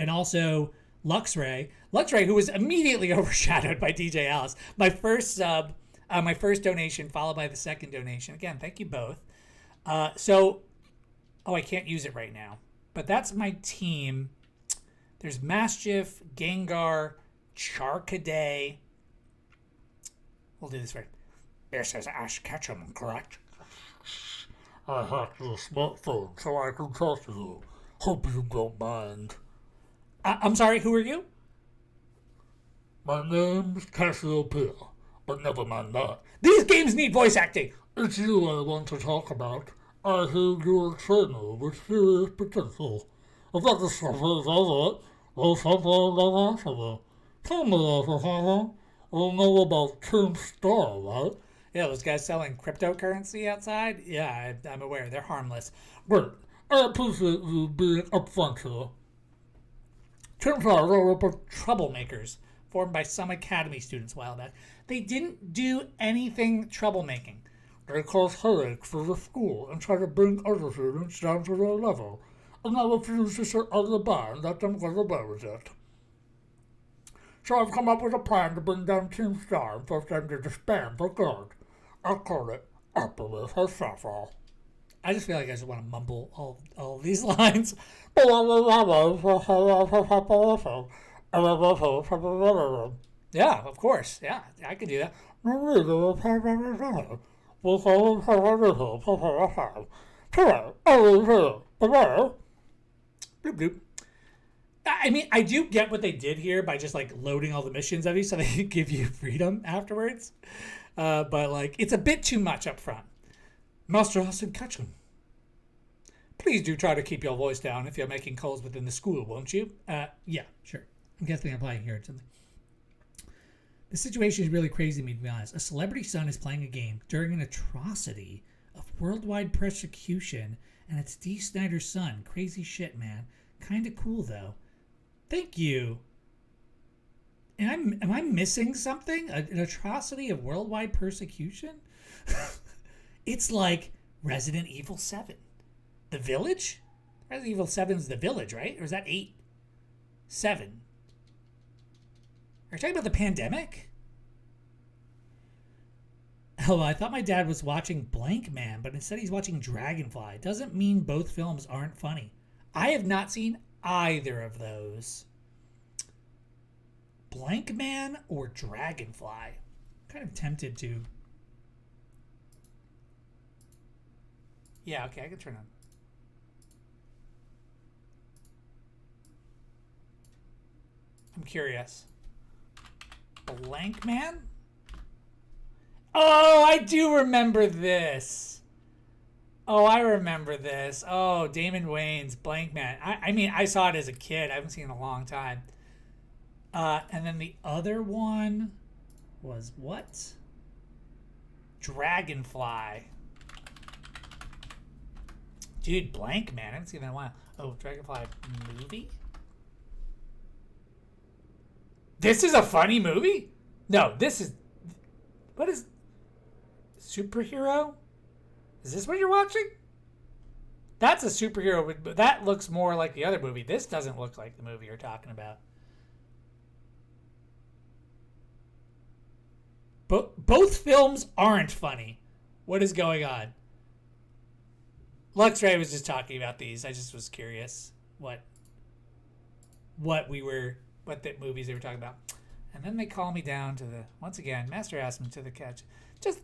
also Luxray. Luxray, who was immediately overshadowed by DJ Alice. My first sub, my first donation followed by the second donation. Again, thank you both. I can't use it right now, but that's my team. There's Maschiff, Gengar, Charcaday. We'll do this right. This is Ash Ketchum, correct?
I hacked your smartphone so I can talk to you. Hope you don't mind.
I'm sorry, who are you?
My name's Cassiopeia, but never mind that.
These games need voice acting.
It's you I want to talk about. I hear you're a trainer with serious potential. If that discovery is all right, there's something I'll answer you. Tell me everything. We'll know about Team Star, right?
Yeah, those guys selling cryptocurrency outside? Yeah, I'm aware. They're harmless.
Great. I appreciate you being upfront here. Team Star are up
troublemakers formed by some academy students a while back. They didn't do anything troublemaking.
They cause headaches for the school and try to bring other students down to their level, and I refuse to sit on the bar and let them get away with it. So I've come up with a plan to bring down Team Star and force them to disband for good. I call it Operative Shuffle.
I just feel like I just want to mumble all of these lines. Yeah, of course. Yeah, I can do that. Bloop, bloop. I mean, I do get what they did here by just like loading all the missions of you so they give you freedom afterwards. But like, it's a bit too much up front. Master Hassan Kachin, please do try to keep your voice down if you're making calls within the school, won't you? Yeah, sure. I'm guessing I'm playing here or something. The situation is really crazy to me, to be honest. A celebrity son is playing a game during an atrocity of worldwide persecution, and it's Dee Snider's son. Crazy shit, man. Kinda cool, though. Thank you. And am I missing something? An atrocity of worldwide persecution? It's like Resident Evil 7. The Village? Resident Evil 7 is The Village, right? Or is that 8? 7. Are you talking about the pandemic? Oh, I thought my dad was watching Blank Man, but instead he's watching Dragonfly. Doesn't mean both films aren't funny. I have not seen either of those. Blank Man or Dragonfly? I'm kind of tempted to. Yeah, okay, I can turn on. I'm curious. Blank Man? Oh, I do remember this. Oh, I remember this. Oh, Damon Wayans, Blank Man. I mean, I saw it as a kid. I haven't seen it in a long time. And then the other one was what? Dragonfly. Dude, Blank Man. I haven't seen that in a while. Oh, Dragonfly movie? This is a funny movie? No, this is... What is... Superhero? Is this what you're watching? That's a superhero. That looks more like the other movie. This doesn't look like the movie you're talking about. Both films aren't funny. What is going on? Luxray was just talking about these. I just was curious what the movies they were talking about. And then they call me down to the, once again, Master asked me to the catch. Just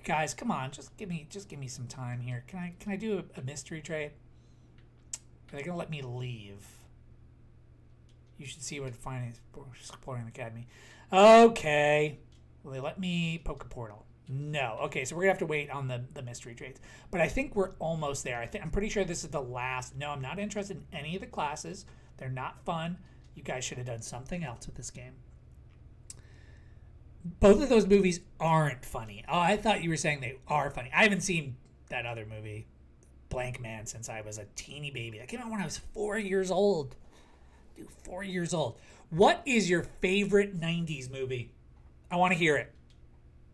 guys, come on, just give me some time here. Can I do a mystery trade? Are they gonna let me leave? You should see what finding exploring the academy. Okay. Will they let me poke a portal? No. Okay, so we're gonna have to wait on the mystery trades. But I think we're almost there. I'm pretty sure this is the last. No, I'm not interested in any of the classes. They're not fun. You guys should have done something else with this game. Both of those movies aren't funny. Oh, I thought you were saying they are funny. I haven't seen that other movie, Blank Man, since I was a teeny baby. That came out when I was 4 years old. Dude, 4 years old. What is your favorite 90s movie? I want to hear it.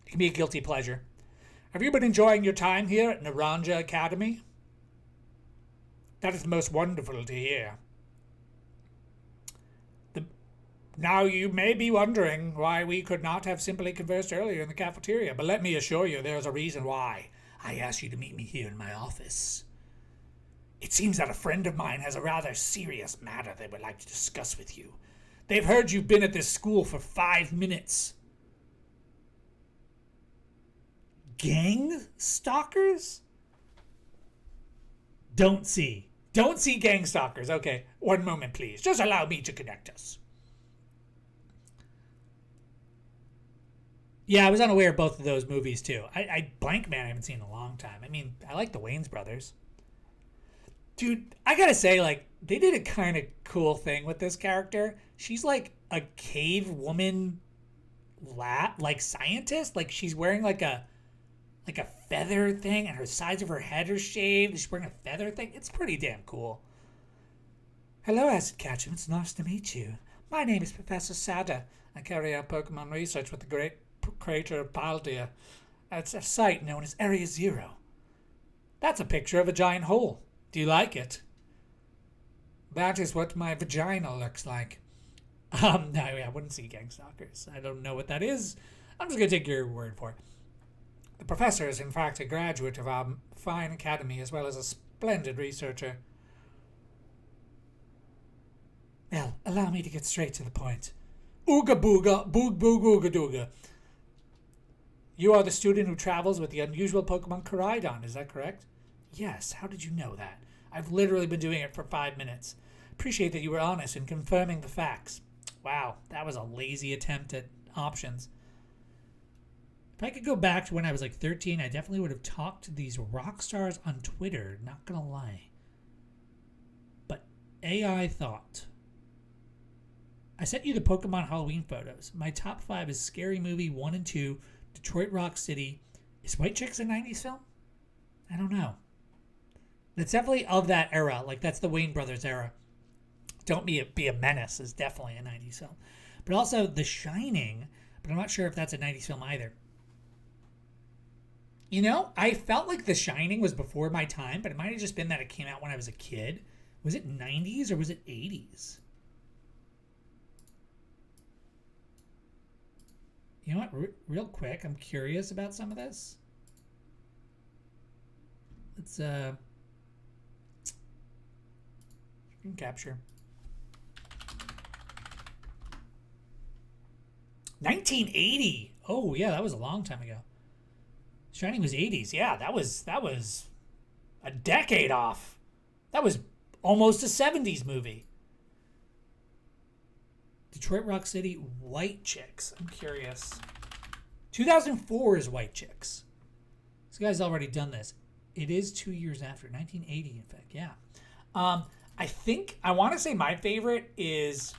It can be a guilty pleasure. Have you been enjoying your time here at Naranja Academy? That is most wonderful to hear. Now you may be wondering why we could not have simply conversed earlier in the cafeteria, but let me assure you there is a reason why I asked you to meet me here in my office. It seems that a friend of mine has a rather serious matter they would like to discuss with you. They've heard you've been at this school for 5 minutes. Gang stalkers? Don't see gang stalkers. Okay, one moment please. Just allow me to connect us. Yeah, I was unaware of both of those movies too. Blank Man I haven't seen in a long time. I mean, I like the Wayans brothers. Dude, I gotta say, like, they did a kind of cool thing with this character. She's like a cave woman like scientist. Like she's wearing like a feather thing and her sides of her head are shaved. She's wearing a feather thing. It's pretty damn cool. Hello, Acid Ketchum. It's nice to meet you. My name is Professor Sada. I carry out Pokemon research with the great crater of Paldea. It's a site known as Area Zero. That's a picture of a giant hole. Do you like it? That is what my vagina looks like. No, I wouldn't see gang stalkers. I don't know what that is. I'm just gonna take your word for it. The professor is, in fact, a graduate of our fine academy as well as a splendid researcher. Well, allow me to get straight to the point. Ooga booga, boog boog ooga dooga. You are the student who travels with the unusual Pokemon Koraidon, is that correct? Yes, how did you know that? I've literally been doing it for 5 minutes. Appreciate that you were honest in confirming the facts. Wow, that was a lazy attempt at options. If I could go back to when I was like 13, I definitely would have talked to these rock stars on Twitter, not gonna lie. But AI thought. I sent you the Pokemon Halloween photos. My top 5 is Scary Movie 1 and 2, Detroit Rock City. Is White Chicks a 90s film? I don't know. It's definitely of that era. Like, that's the Wayne Brothers era. Don't Be a Menace is definitely a 90s film. But also The Shining, but I'm not sure if that's a 90s film either. You know, I felt like The Shining was before my time, but it might have just been that it came out when I was a kid. Was it 90s or was it 80s? You know what? Real quick, I'm curious about some of this. Let's screen capture. 1980. Oh yeah, that was a long time ago. Shining was 80s. Yeah, that was a decade off. That was almost a 70s movie. Detroit Rock City, White Chicks. I'm curious. 2004 is White Chicks. This guy's already done this. It is 2 years after. 1980, in fact. Yeah. I want to say my favorite is...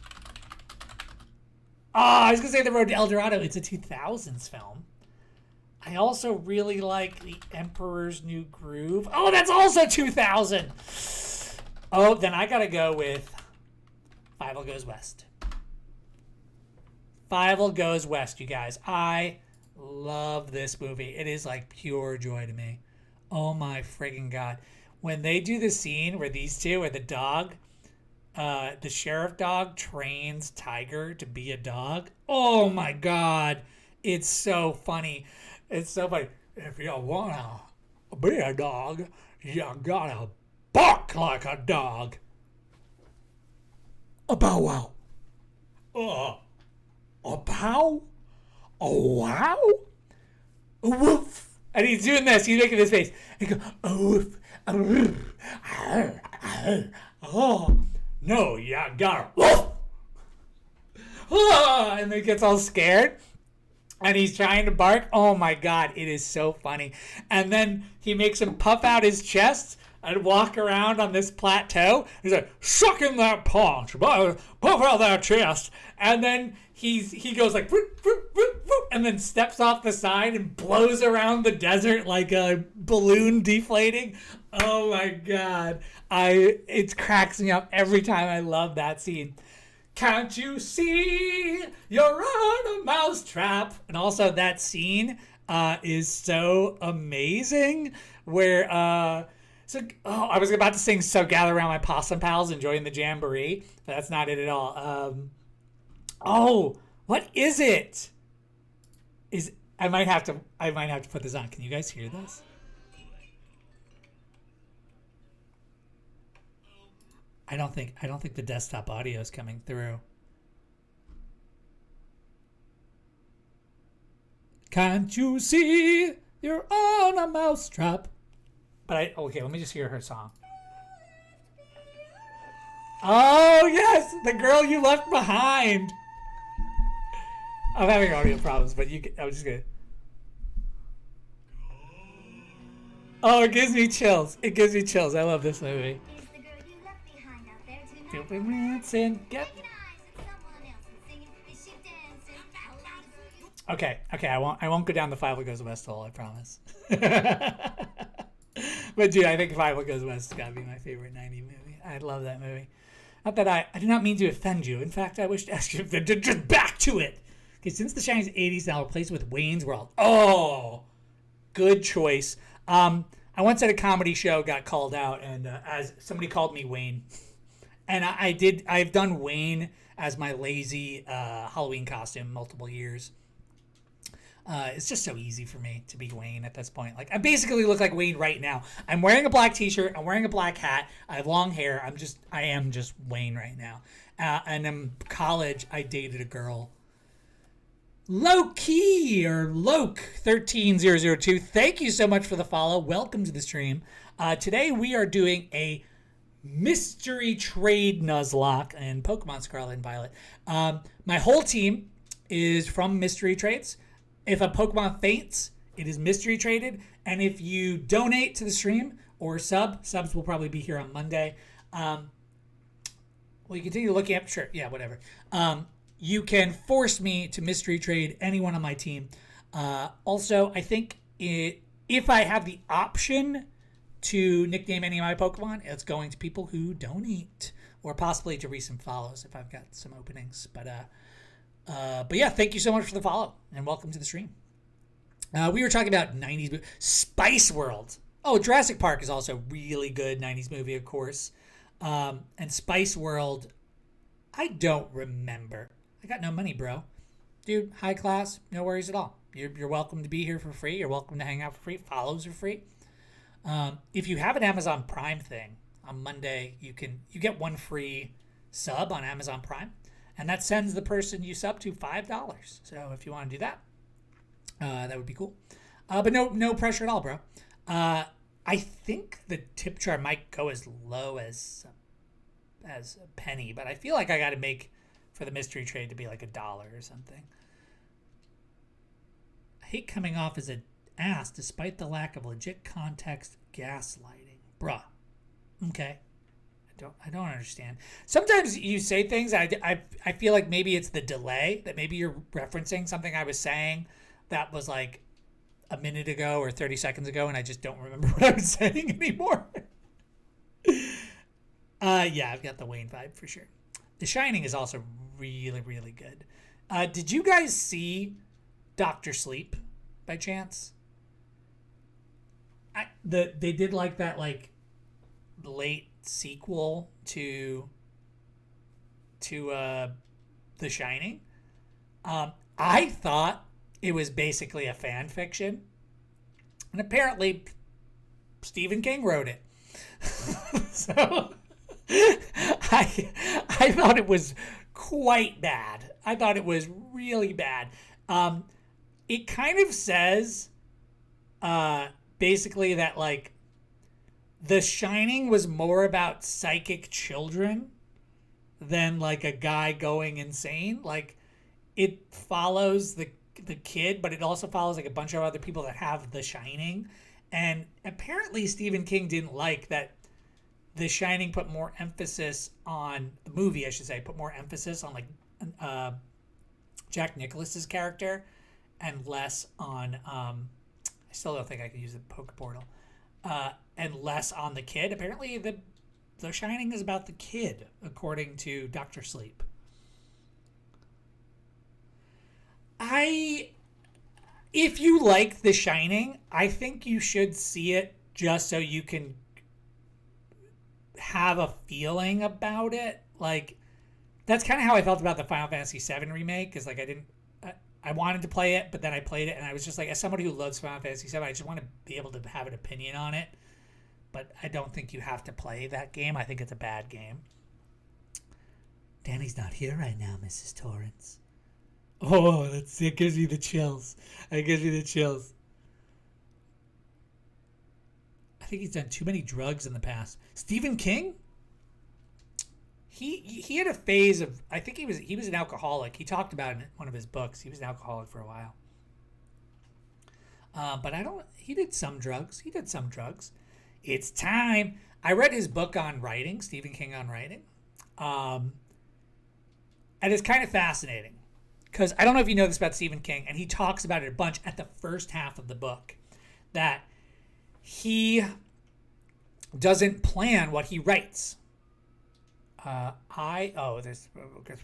I was going to say The Road to El Dorado. It's a 2000s film. I also really like The Emperor's New Groove. Oh, that's also 2000. Oh, then I got to go with Fievel Goes West. Fievel Goes West, you guys. I love this movie. It is like pure joy to me. Oh my friggin' God. When they do the scene where these two, where the dog, the sheriff dog trains Tiger to be a dog. Oh my God. It's so funny. It's so funny. If you wanna be a dog, you gotta bark like a dog. A bow wow. A pow? A wow? A woof. And he's doing this. He's making this face. And he goes, a woof. A woof. Oh, no, you gotta woof. And then he gets all scared. And he's trying to bark. Oh, my God. It is so funny. And then he makes him puff out his chest and walk around on this plateau. He's like, suck in that punch. Puff out that chest. And then he goes like, whoop, whoop, whoop, whoop, and then steps off the side and blows around the desert like a balloon deflating. Oh my God. It cracks me up every time. I love that scene. Can't you see you're on a mousetrap? And also that scene is so amazing where I was about to sing So Gather Around My Possum Pals Enjoying the Jamboree, but that's not it at all. What is it? I might have to put this on. Can you guys hear this? I don't think the desktop audio is coming through. Can't you see you're on a mousetrap? But let me just hear her song. Oh yes, The Girl You Left Behind. I'm having audio problems, but I'm just gonna. Oh, it gives me chills. It gives me chills. I love this movie. Okay. I won't go down the Fievel Goes West hole. I promise. But dude, I think Fievel Goes West has got to be my favorite 90s movie. I love that movie. Not that I do not mean to offend you. In fact, I wish to ask you to just back to it. Okay, since The Shining's 80s, now replace it with Wayne's World. Oh, good choice. I once at a comedy show got called out, and as somebody called me Wayne, and I've done Wayne as my lazy Halloween costume multiple years. It's just so easy for me to be Wayne at this point. Like I basically look like Wayne right now. I'm wearing a black t-shirt. I'm wearing a black hat. I have long hair. I am just Wayne right now. And in college, I dated a girl. Low-key or Loke13002. Thank you so much for the follow. Welcome to the stream. Today we are doing a mystery trade Nuzlocke and Pokemon Scarlet and Violet. My whole team is from mystery trades. If a Pokemon faints, it is mystery traded. And if you donate to the stream or subs will probably be here on Monday. Well, you continue looking up. Sure. Yeah, whatever. You can force me to mystery trade anyone on my team. Also, I think if I have the option to nickname any of my Pokemon, it's going to people who donate or possibly to recent follows if I've got some openings. But yeah, thank you so much for the follow and welcome to the stream. We were talking about 90s Spice World. Oh, Jurassic Park is also really good 90s movie, of course. And Spice World, I don't remember. I got no money, bro. Dude, high class, no worries at all. You're welcome to be here for free. You're welcome to hang out for free. Follows are free. If you have an Amazon Prime thing, on Monday you get one free sub on Amazon Prime. And that sends the person you sub to $5. So if you want to do that, that would be cool. But no pressure at all, bro. I think the tip jar might go as low as a penny, but I feel like I got to make for the mystery trade to be like $1 or something. I hate coming off as an ass despite the lack of legit context gaslighting. Bruh. Okay. I don't understand. Sometimes you say things, I feel like maybe it's the delay, that maybe you're referencing something I was saying that was like a minute ago or 30 seconds ago, and I just don't remember what I was saying anymore. Yeah, I've got the Wayne vibe for sure. The Shining is also really, really good. Did you guys see Dr. Sleep by chance? They did like that like late sequel to The Shining. I thought it was basically a fan fiction, and apparently Stephen King wrote it. So I thought it was quite bad. I thought it was really bad. It kind of says basically that like The Shining was more about psychic children than like a guy going insane. Like it follows the kid, but it also follows like a bunch of other people that have The Shining. And apparently Stephen King didn't like that The Shining put more emphasis on the movie, I should say, put more emphasis on like Jack Nicklaus's character and less on I still don't think I can use the poke portal. And less on the kid. Apparently, the Shining is about the kid, according to Dr. Sleep. If you like The Shining, I think you should see it just so you can have a feeling about it. Like, that's kind of how I felt about the Final Fantasy VII remake. Is like I wanted to play it, but then I played it, and I was just like, as somebody who loves Final Fantasy VII, I just want to be able to have an opinion on it. But I don't think you have to play that game. I think it's a bad game. Danny's not here right now, Mrs. Torrance. Oh, it gives me the chills. It gives me the chills. I think he's done too many drugs in the past. Stephen King? He had a phase of, I think he was an alcoholic. He talked about it in one of his books. He was an alcoholic for a while. But he did some drugs. It's time. I read his book on writing, Stephen King on writing. And it's kind of fascinating. Because I don't know if you know this about Stephen King, and he talks about it a bunch at the first half of the book. That he doesn't plan what he writes. We're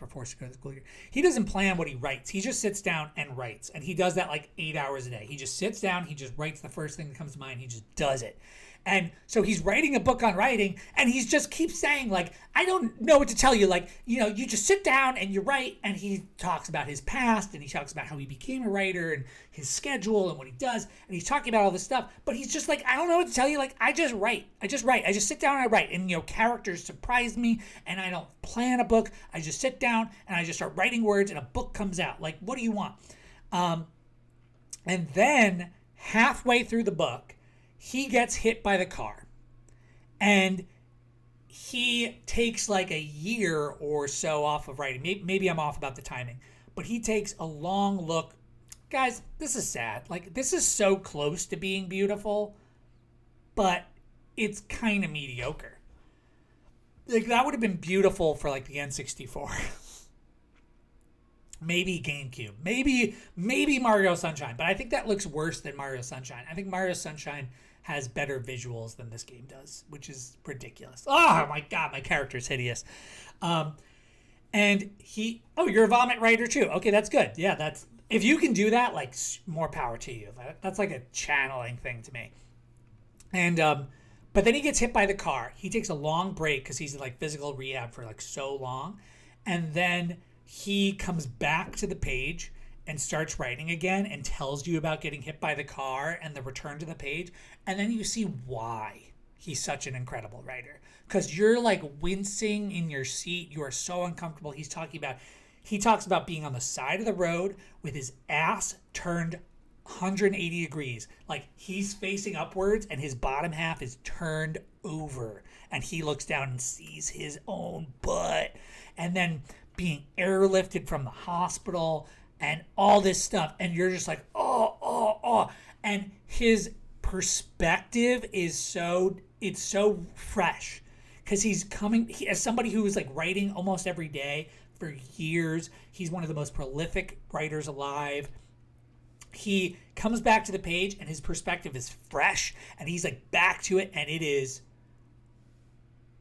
forced to go to school here. He doesn't plan what he writes. He just sits down and writes. And he does that like 8 hours a day. He just sits down. He just writes the first thing that comes to mind. He just does it. And so he's writing a book on writing, and he just keeps saying, like, I don't know what to tell you. Like, you just sit down and you write. And he talks about his past, and he talks about how he became a writer and his schedule and what he does. And he's talking about all this stuff. But he's just like, I don't know what to tell you. Like, I just write. I just sit down and I write. And, characters surprise me, and I don't plan a book. I just sit down and I just start writing words, and a book comes out. Like, what do you want? And then halfway through the book, he gets hit by the car, and he takes like a year or so off of writing. Maybe I'm off about the timing, but he takes a long look. Guys, this is sad. Like, this is so close to being beautiful, but it's kind of mediocre. Like, that would have been beautiful for like the N64. Maybe GameCube. Maybe Mario Sunshine. But I think that looks worse than Mario Sunshine. I think Mario Sunshine has better visuals than this game does, which is ridiculous. Oh my god, my character's hideous. And you're a vomit writer too. Okay, that's good. Yeah, that's, if you can do that, like, more power to you. That's like a channeling thing to me. And but then he gets hit by the car. He takes a long break because he's in like physical rehab for like so long, and then he comes back to the page and starts writing again and tells you about getting hit by the car and the return to the page. And then you see why he's such an incredible writer. Because you're like wincing in your seat. You are so uncomfortable. He talks about being on the side of the road with his ass turned 180 degrees. Like, he's facing upwards and his bottom half is turned over. And he looks down and sees his own butt. And then being airlifted from the hospital and all this stuff, and you're just like, oh. And his perspective is so fresh, because he's coming as somebody who is like writing almost every day for years. He's one of the most prolific writers alive. He comes back to the page and his perspective is fresh, and he's like back to it, and it is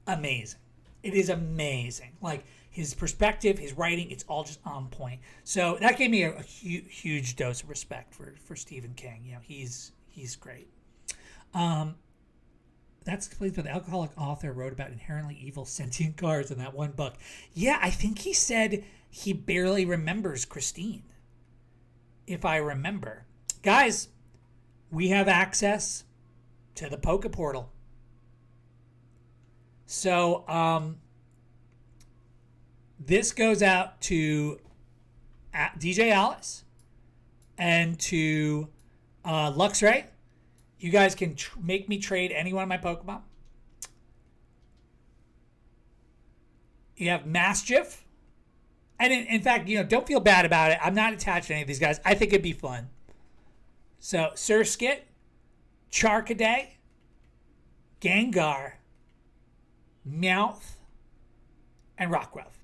amazing. It is amazing. Like, his perspective, his writing, it's all just on point. So that gave me a huge dose of respect for Stephen King. He's great. That's complete with the alcoholic author wrote about inherently evil sentient cars in that one book. Yeah, I think he said he barely remembers Christine, if I remember. Guys, we have access to the Poke Portal. So, this goes out to DJ Alice and to Luxray. You guys can make me trade any one of my Pokemon. You have Maschiff. And in fact, don't feel bad about it. I'm not attached to any of these guys. I think it'd be fun. So, Surskit, Charcaday, Gengar, Meowth, and Rockruff.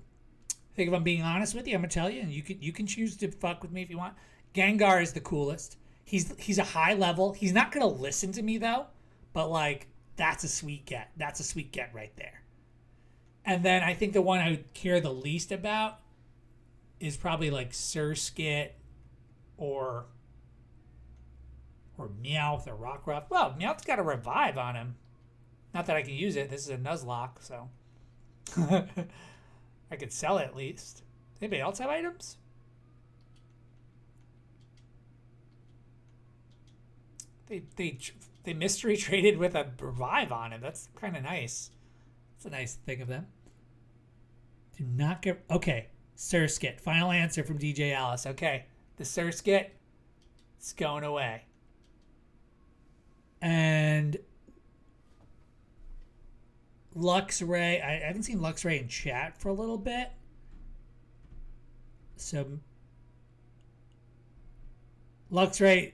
I think if I'm being honest with you, I'm gonna tell you, and you can choose to fuck with me if you want. Gengar is the coolest. He's a high level. He's not gonna listen to me though, but like, that's a sweet get. That's a sweet get right there. And then I think the one I would care the least about is probably like Surskit or Meowth or Rockruff. Well, Meowth's got a revive on him. Not that I can use it. This is a Nuzlocke, so I could sell it at least. Anybody else have items? They mystery traded with a revive on him. That's kind of nice. That's a nice thing of them. Do not get... Okay, Surskit. Final answer from DJ Alice. Okay, the Surskit, it's going away. And Luxray. I haven't seen Luxray in chat for a little bit. So Luxray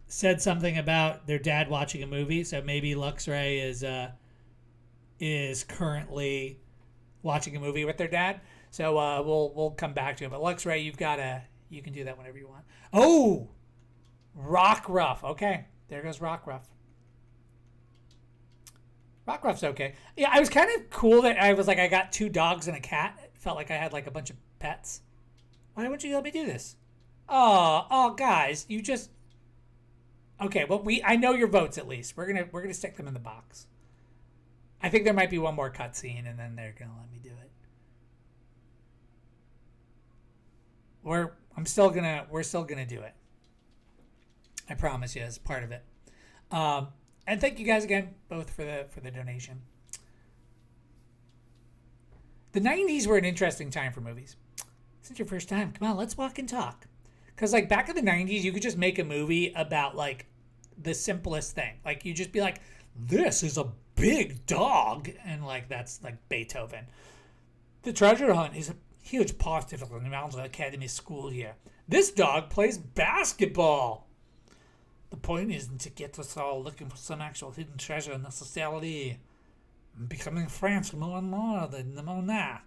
said something about their dad watching a movie, so maybe Luxray is currently watching a movie with their dad. So we'll come back to it. But Luxray, you can do that whenever you want. Oh, Rockruff. Okay, there goes Rockruff. Rockruff's okay. Yeah, I was kind of cool that I was like, I got 2 dogs and a cat. It felt like I had like a bunch of pets. Why wouldn't you let me do this? Oh, guys, you just... Okay, well I know your votes at least. We're gonna stick them in the box. I think there might be one more cutscene, and then they're gonna let me do it. We're still gonna do it. I promise you, as part of it. And thank you guys again, both for the donation. The '90s were an interesting time for movies. Since your first time, come on, let's walk and talk. Because like back in the '90s, you could just make a movie about like the simplest thing. Like you just be like, "This is a big dog," and like that's like Beethoven. The treasure hunt is a huge positive in the Mountain Academy school year. This dog plays basketball. The point isn't to get us all looking for some actual hidden treasure necessarily. Becoming friends more and more than the Mona.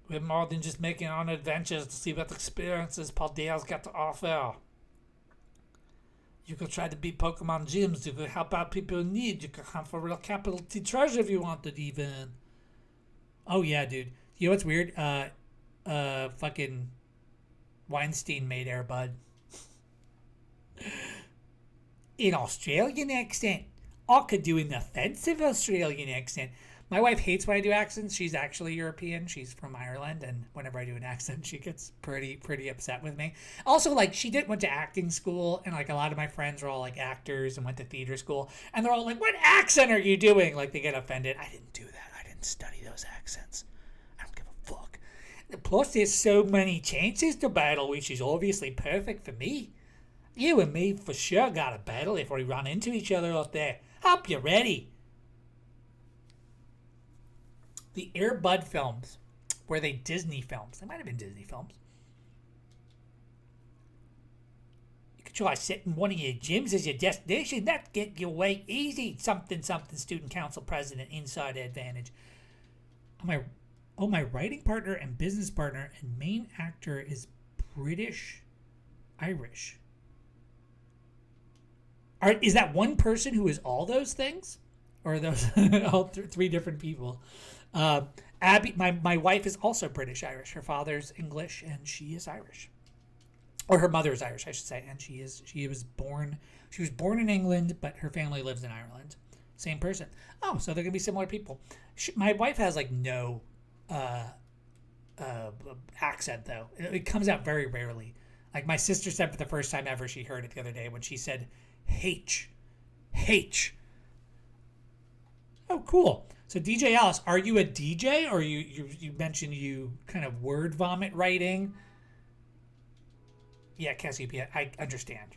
We're more than just making on adventures to see what experiences Paldea's got to offer. You could try to beat Pokemon gyms. You could help out people in need. You could hunt for real capital T treasure if you wanted, even. Oh yeah, dude. You know what's weird? Fucking Weinstein made Air Bud in Australian accent. I could do an offensive Australian accent. My wife hates when I do accents. She's actually European. She's from Ireland, and whenever I do an accent, she gets pretty upset with me. Also, like, she went to acting school, and like a lot of my friends are all like actors and went to theater school, and they're all like, "What accent are you doing?" Like they get offended. I didn't do that. I didn't study those accents. I don't give a fuck. Plus, there's so many chances to battle, which is obviously perfect for me. You and me for sure got a battle if we run into each other out there. Hope you're ready. The Air Bud films, were they Disney films? They might have been Disney films. You could try setting one of your gyms as your destination. That'd get you away easy. Something student council president inside advantage. My writing partner and business partner and main actor is British Irish. Is that one person who is all those things? Or are those all three different people? Abby, my wife is also British Irish. Her father's English and she is Irish. Or her mother is Irish, I should say. And she was born in England, but her family lives in Ireland. Same person. Oh, so they're going to be similar people. My wife has like no accent, though. It comes out very rarely. Like my sister said for the first time ever, she heard it the other day when she said H. Oh, cool. So DJ Alice, are you a DJ, or you mentioned you kind of word vomit writing? Yeah, Cassiopeia, I understand.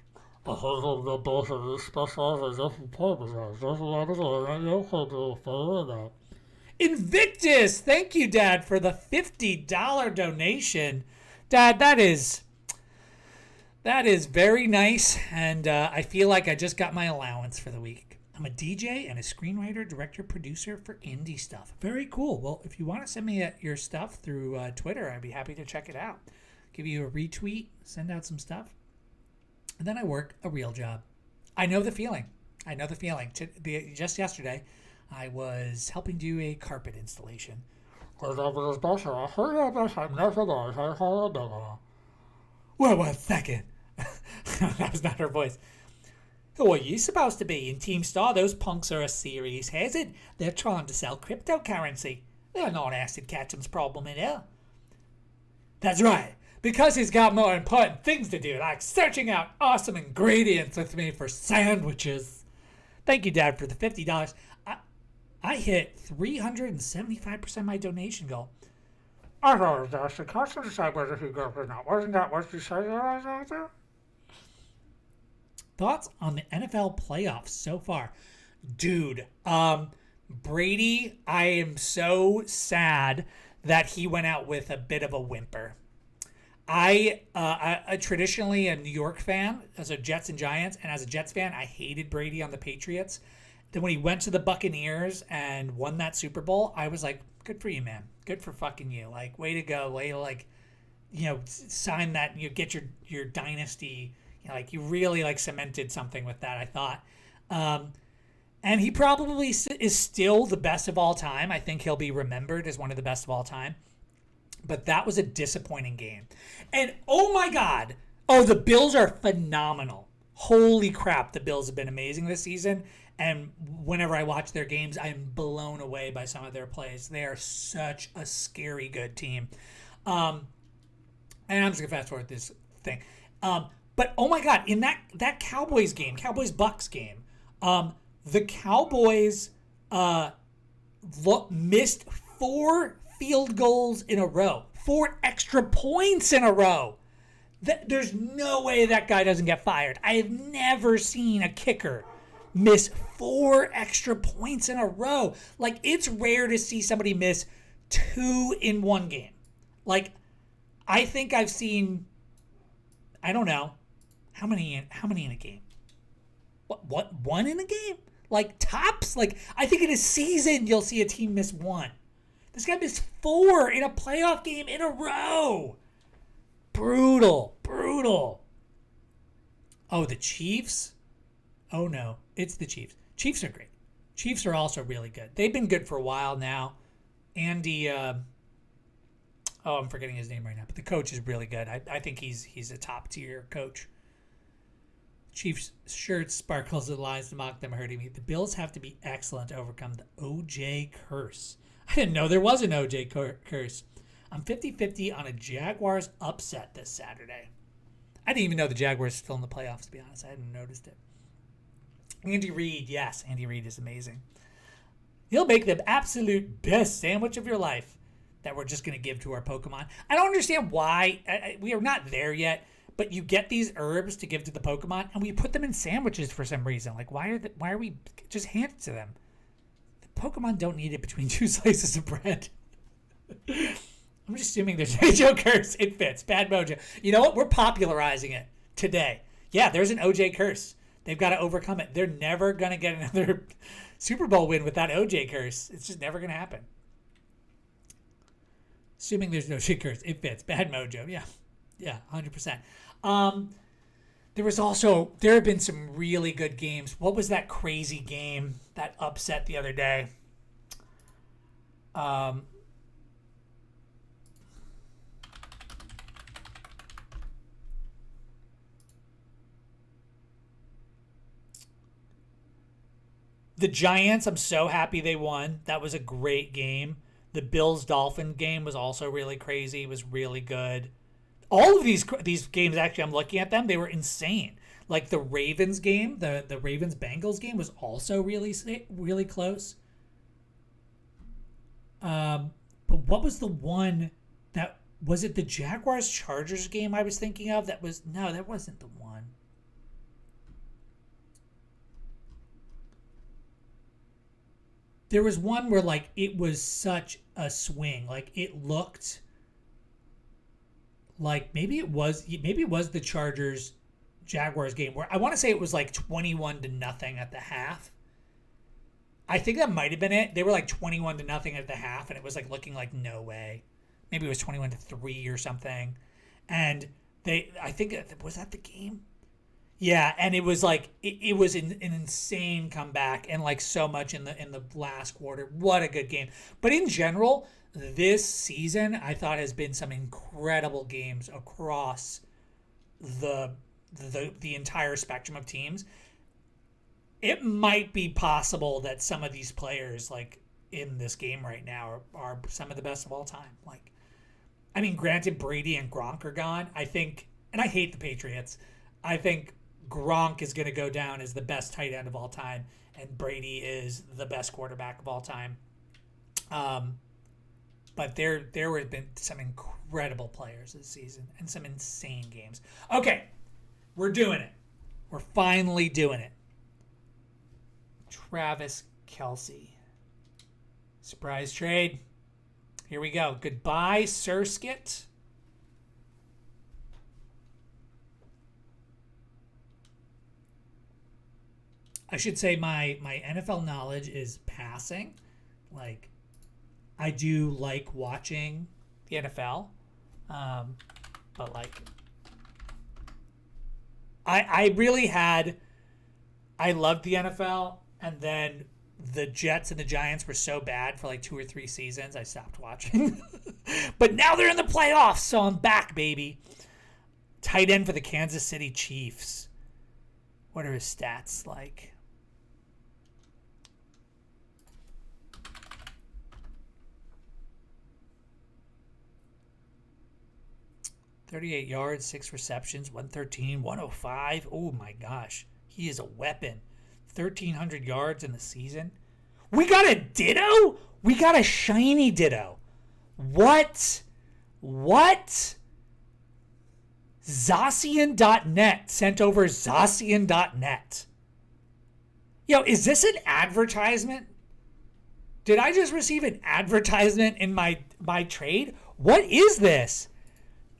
Invictus, thank you, Dad, for the $50 donation. Dad, that is very nice, and I feel like I just got my allowance for the week. I'm a DJ and a screenwriter, director, producer for indie stuff. Very cool. Well, if you want to send me your stuff through Twitter, I'd be happy to check it out. Give you a retweet, send out some stuff. And then I work a real job. I know the feeling. Just yesterday, I was helping do a carpet installation. Wait 1 second. That was not her voice. Who are you supposed to be? In Team Star, those punks are a serious hazard. They're trying to sell cryptocurrency. They're not Acid Ketchum's problem at all. That's right. Because he's got more important things to do, like searching out awesome ingredients with me for sandwiches. Thank you, Dad, for the $50. I hit 375% of my donation goal. I thought it was asked the question to decide whether he goes or not. Wasn't that what you said? Thoughts on the NFL playoffs so far? Dude, Brady, I am so sad that he went out with a bit of a whimper. I traditionally a New York fan, as a Jets and Giants, and as a Jets fan, I hated Brady on the Patriots. Then when he went to the Buccaneers and won that Super Bowl, I was like, good for you, man. Good for fucking you. Like, way to go. Way to, like, sign that, get your dynasty. Like, you really, like, cemented something with that, I thought. And he probably is still the best of all time. I think he'll be remembered as one of the best of all time. But that was a disappointing game. And, oh, my God. Oh, the Bills are phenomenal. Holy crap, the Bills have been amazing this season. And whenever I watch their games, I'm blown away by some of their plays. They are such a scary good team. And I'm just going to fast forward this thing. But oh my God, in that Cowboys game, Cowboys-Bucks game, the Cowboys missed 4 field goals in a row, 4 extra points in a row. There's no way that guy doesn't get fired. I have never seen a kicker miss 4 extra points in a row. Like, it's rare to see somebody miss 2 in one game. Like, I think I've seen, I don't know, how many in a game? What 1 in a game? Like, tops? Like, I think in a season you'll see a team miss 1. This guy missed 4 in a playoff game in a row. Brutal. Oh, the Chiefs? Oh no, it's the Chiefs. Chiefs are great. Chiefs are also really good. They've been good for a while now. Andy, I'm forgetting his name right now, but the coach is really good. I think he's a top tier coach. Chiefs shirt sparkles and lines to mock them hurting me. The Bills have to be excellent to overcome the OJ curse. I didn't know there was an OJ curse. I'm 50-50 on a Jaguars upset this Saturday. I didn't even know the Jaguars were still in the playoffs, to be honest. I hadn't noticed it. Andy Reid, yes, Andy Reid is amazing. He'll make the absolute best sandwich of your life that we're just going to give to our Pokemon. I don't understand why. We are not there yet, but you get these herbs to give to the Pokemon, and we put them in sandwiches for some reason. Like, why are we just hand it to them? The Pokemon don't need it between 2 slices of bread. I'm just assuming there's an OJ curse. It fits. Bad mojo. You know what? We're popularizing it today. Yeah, there's an OJ curse. They've got to overcome it. They're never going to get another Super Bowl win with that OJ curse. It's just never going to happen. Assuming there's no OJ curse. It fits. Bad mojo. Yeah, 100%. There have been some really good games. What was that crazy game that upset the other day? The Giants, I'm so happy they won. That was a great game. The Bills-Dolphins game was also really crazy. It was really good. All of these games, actually, I'm looking at them, they were insane. Like the Ravens game, the Ravens-Bengals game was also really close. But what was the one that, was it the Jaguars-Chargers game I was thinking of? That wasn't the one. There was one where, like, it was such a swing. Like, it looked like maybe it was the Chargers Jaguars game where I want to say it was like 21-0 at the half. I think that might have been it. They were like 21-0 at the half, and it was like looking like no way. Maybe it was 21-3 or something. And I think, was that the game? Yeah, and it was like it was an insane comeback and like so much in the last quarter. What a good game! But in general, this season I thought has been some incredible games across the entire spectrum of teams. It might be possible that some of these players like in this game right now are some of the best of all time. Like, I mean, granted, Brady and Gronk are gone. I think, and I hate the Patriots. I think Gronk is going to go down as the best tight end of all time, and Brady is the best quarterback of all time. But there have been some incredible players this season and some insane games. Okay, we're doing it. We're finally doing it. Travis Kelce. Surprise trade. Here we go. Goodbye, Surskit. I should say my NFL knowledge is passing. Like, I do like watching the NFL, but like, I loved the NFL, and then the Jets and the Giants were so bad for like 2 or 3 seasons, I stopped watching. But now they're in the playoffs, so I'm back, baby. Tight end for the Kansas City Chiefs. What are his stats like? .38 yards, 6 receptions, 113, 105. Oh my gosh. He is a weapon. 1,300 yards in the season. We got a Ditto? We got a shiny Ditto. What? What? Zacian.net sent over Zacian.net. Yo, is this an advertisement? Did I just receive an advertisement in my trade? What is this?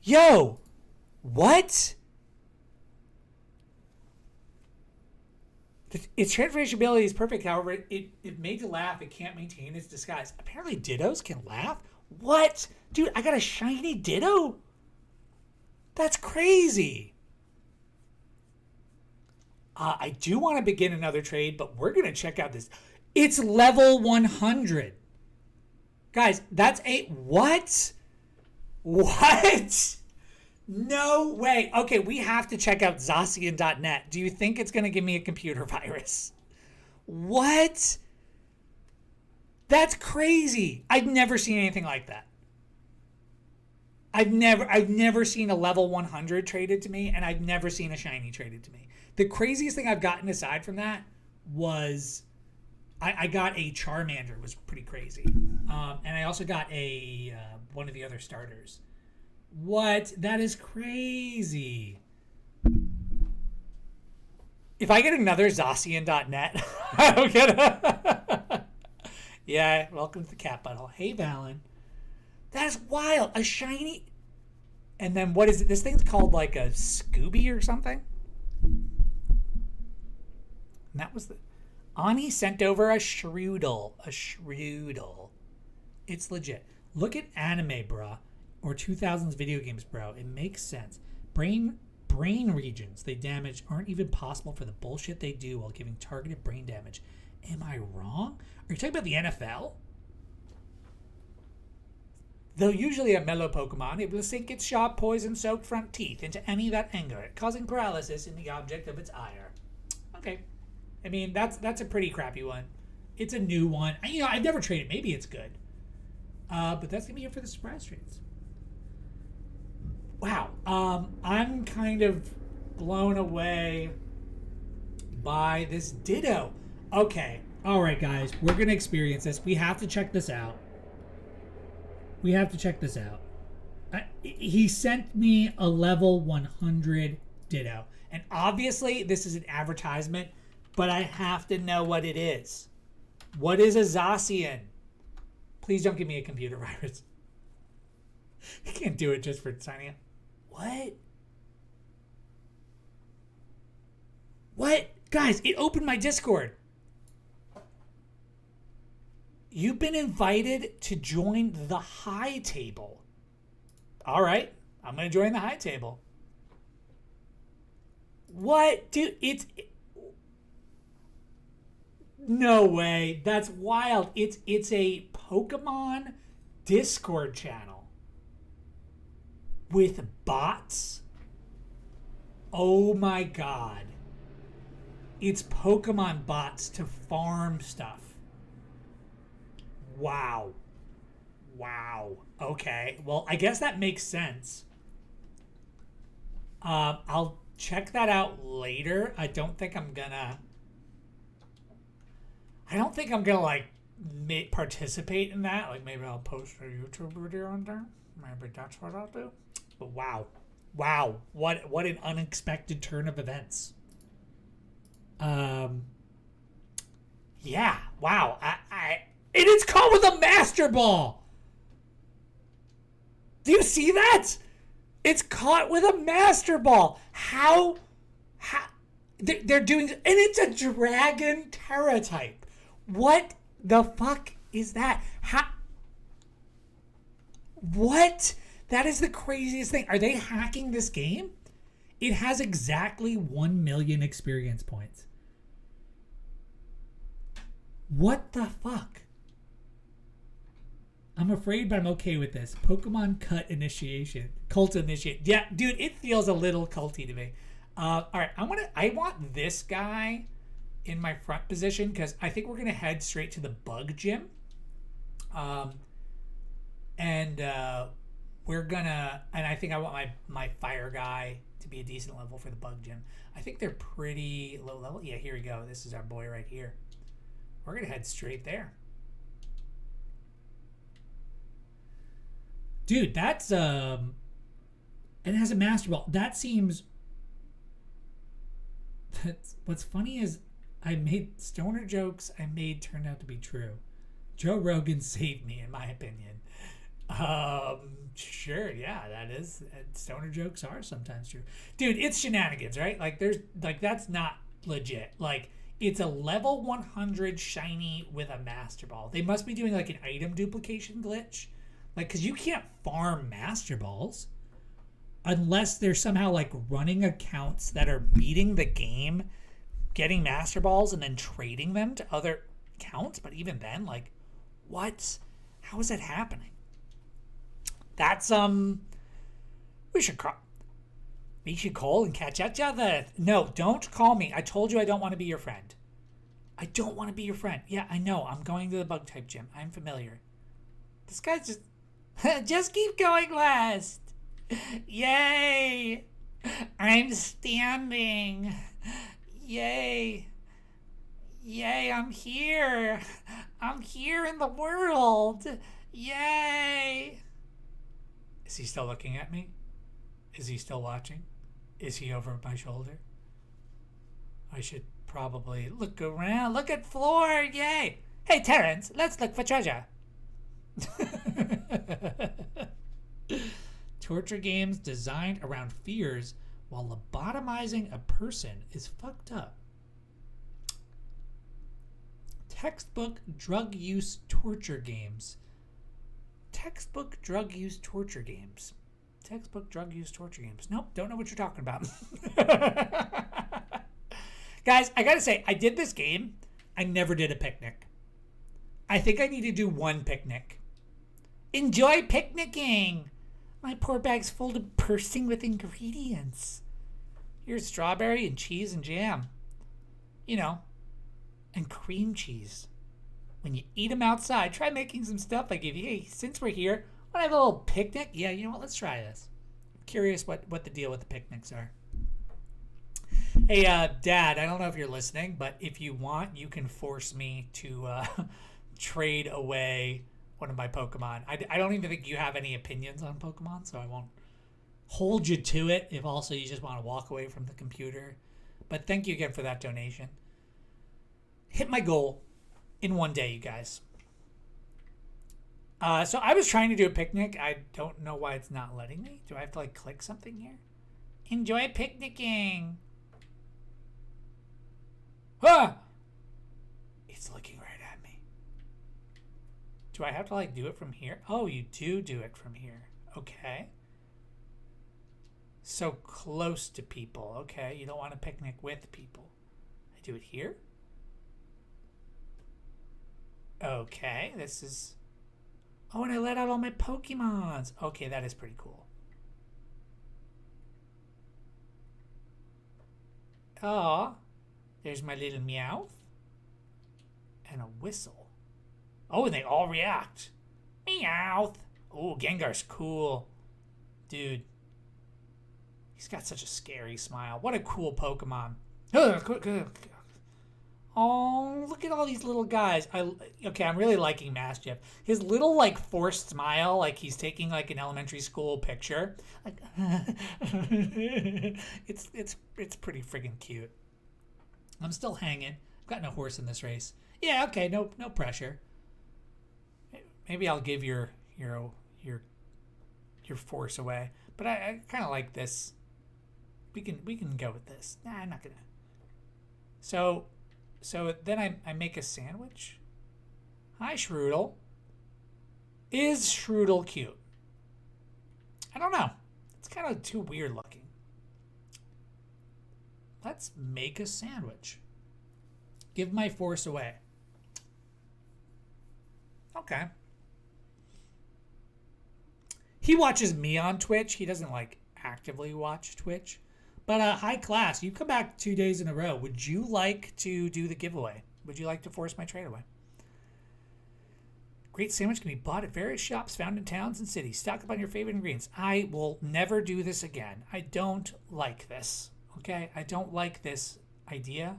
Yo, what? Its transformation ability is perfect. However, it made you laugh. It can't maintain its disguise. Apparently, Dittos can laugh? What? Dude, I got a shiny Ditto? That's crazy. I do want to begin another trade, but we're going to check out this. It's level 100. Guys, that's a... What? What? No way. Okay, we have to check out Zacian.net. Do you think it's going to give me a computer virus? What? That's crazy. I've never seen anything like that. I've never seen a level 100 traded to me, and I've never seen a shiny traded to me. The craziest thing I've gotten aside from that was I got a Charmander. It was pretty crazy. And I also got a one of the other starters. What? That is crazy. If I get another Zacian.net, I'll get a... Yeah, welcome to the cat butthole. Hey, Valen. That is wild. A shiny... And then what is it? This thing's called like a Scooby or something? And that was the... Ani sent over a Shroodle. A Shroodle. It's legit. Look at anime, bruh. Or 2000s video games, bro. It makes sense. Brain regions they damage aren't even possible for the bullshit they do while giving targeted brain damage. Am I wrong? Are you talking about the NFL? Though usually a mellow Pokemon, it will sink its sharp poison-soaked front teeth into any that anger it, causing paralysis in the object of its ire. Okay. I mean, that's a pretty crappy one. It's a new one. You know, I've never traded. Maybe it's good. But that's going to be it for the surprise trades. Wow. I'm kind of blown away by this Ditto. Okay. All right, guys. We're going to experience this. We have to check this out. He sent me a level 100 Ditto. And obviously, this is an advertisement, but I have to know what it is. What is a Zacian? Please don't give me a computer virus. You can't do it just for signing up. What? Guys, it opened my Discord. You've been invited to join the high table. All right, I'm going to join the high table. What? Dude, no way. That's wild. It's a Pokemon Discord channel. With bots? Oh my god. It's Pokemon bots to farm stuff. Wow. Okay. Well, I guess that makes sense. I'll check that out later. I don't think I'm gonna like participate in that. Like maybe I'll post a YouTube video on there. Maybe that's what I'll do. But wow, what an unexpected turn of events. Yeah, wow. And it's caught with a Master Ball. Do you see that? It's caught with a Master Ball. How they're doing, and it's a Dragon Terra type. What the fuck is that? What? That is the craziest thing. Are they hacking this game? It has exactly 1 million experience points. What the fuck? I'm afraid, but I'm okay with this. Pokemon cult initiation. Yeah, dude, it feels a little culty to me. All right, I want this guy in my front position because I think we're gonna head straight to the bug gym. Um, and we're gonna, and I think I want my fire guy to be a decent level for the bug gym. I think they're pretty low level. Yeah, here we go. This is our boy right here. We're gonna head straight there. Dude, that's and it has a master ball. That seems what's funny is I made stoner jokes I made turned out to be true. Joe Rogan saved me, in my opinion. Sure, yeah, that is. Stoner jokes are sometimes true, dude. It's shenanigans, right? Like, there's like that's not legit. Like, it's a level 100 shiny with a master ball. They must be doing like an item duplication glitch, like because you can't farm master balls unless they're somehow like running accounts that are beating the game, getting master balls and then trading them to other accounts. But even then, like, what? How is that happening? That's we should call and catch each other. No, don't call me. I told you I don't want to be your friend. I don't want to be your friend. Yeah, I know. I'm going to the bug type gym. I'm familiar. This guy's just just keep going west. Yay! I'm standing. Yay. Yay, I'm here. I'm here in the world. Yay. Is he still looking at me? Is he still watching? Is he over my shoulder? I should probably look around. Look at floor. Yay. Hey, Terrence, let's look for treasure. Torture games designed around fears while lobotomizing a person is fucked up. Textbook drug use torture games. Textbook drug use torture games. Textbook drug use torture games. Nope, don't know what you're talking about. Guys, I gotta say, I did this game. I never did a picnic. I think I need to do one picnic. Enjoy picnicking. My poor bag's full to bursting with ingredients. Here's strawberry and cheese and jam. You know, and cream cheese. When you eat them outside, try making some stuff I give you. Hey, since we're here, want to have a little picnic? Yeah, you know what? Let's try this. I'm curious what the deal with the picnics are. Hey, Dad, I don't know if you're listening, but if you want, you can force me to trade away one of my Pokemon. I don't even think you have any opinions on Pokemon, so I won't hold you to it if also you just want to walk away from the computer. But thank you again for that donation. Hit my goal in one day, you guys. So I was trying to do a picnic. I don't know why it's not letting me. Do I have to like click something here? Enjoy picnicking. Ah! It's looking right at me. Do I have to like do it from here? Oh, you do it from here. Okay. So close to people. Okay, you don't want to picnic with people. I do it here. Okay, this is... Oh, and I let out all my Pokemons. Okay, that is pretty cool. Aw, there's my little Meowth. And a whistle. Oh, and they all react. Meowth. Oh, Gengar's cool. Dude. He's got such a scary smile. What a cool Pokemon. Oh, look at all these little guys. Okay, I'm really liking Mastiff. His little like forced smile, like he's taking like an elementary school picture. Like it's pretty friggin' cute. I'm still hanging. I've got no horse in this race. Yeah, okay, no pressure. Maybe I'll give your force away. But I kind of like this. We can go with this. Nah, I'm not gonna. So then I make a sandwich. Hi, Shroodle. Is Shroodle cute? I don't know. It's kind of too weird looking. Let's make a sandwich. Give my force away. Okay. He watches me on Twitch. He doesn't like actively watch Twitch, But high class, you come back 2 days in a row. Would you like to do the giveaway? Would you like to force my trade away? Great sandwich can be bought at various shops found in towns and cities. Stock up on your favorite ingredients. I will never do this again. I don't like this. Okay? I don't like this idea.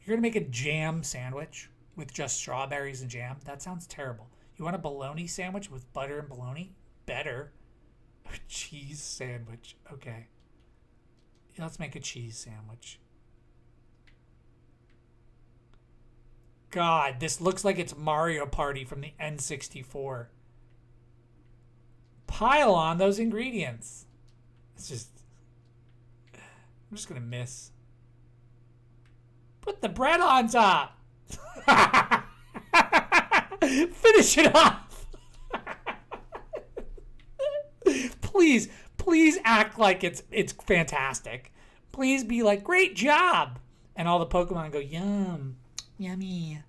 You're going to make a jam sandwich with just strawberries and jam? That sounds terrible. You want a bologna sandwich with butter and bologna? Better. A cheese sandwich. Okay. Let's make a cheese sandwich. God, this looks like it's Mario Party from the N64. Pile on those ingredients. It's just... I'm just going to miss. Put the bread on top. Finish it off. Please act like it's fantastic. Please be like, great job. And all the Pokemon go, yum. Yummy.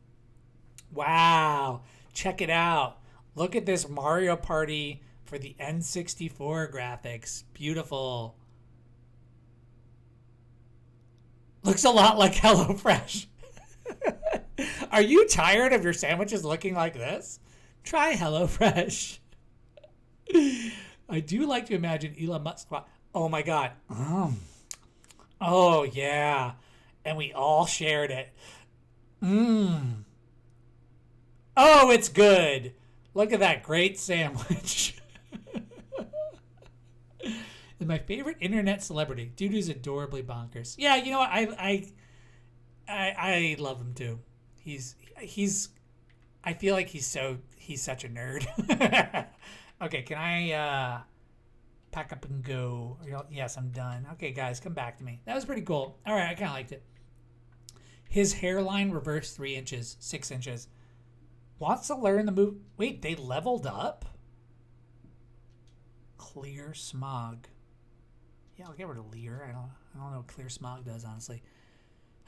Wow. Check it out. Look at this Mario Party for the N64 graphics. Beautiful. Looks a lot like HelloFresh. Are you tired of your sandwiches looking like this? Try HelloFresh. I do like to imagine Elon Musk. Oh my God. Oh yeah. And we all shared it. Oh, it's good. Look at that great sandwich. And my favorite internet celebrity. Dude who's adorably bonkers. Yeah, you know what? I love him too. He's I feel like he's such a nerd. Okay, can I pack up and go? Yes, I'm done. Okay, guys, come back to me. That was pretty cool. All right, I kind of liked it. His hairline reversed 3 inches, 6 inches. Wants to learn the move. Wait, they leveled up? Clear smog. Yeah, I'll get rid of Lear. I don't know what clear smog does, honestly.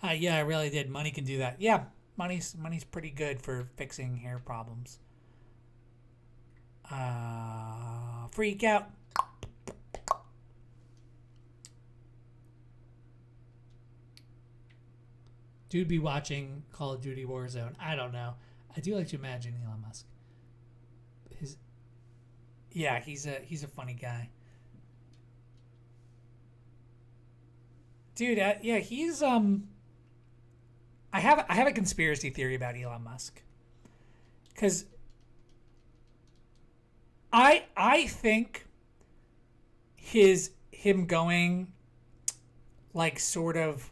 Yeah, I really did. Money can do that. Yeah, money's pretty good for fixing hair problems. Freak out. Dude be watching Call of Duty Warzone. I don't know. I do like to imagine Elon Musk. Yeah, he's a funny guy. Dude, yeah, he's I have a conspiracy theory about Elon Musk. Cuz I think him going like sort of,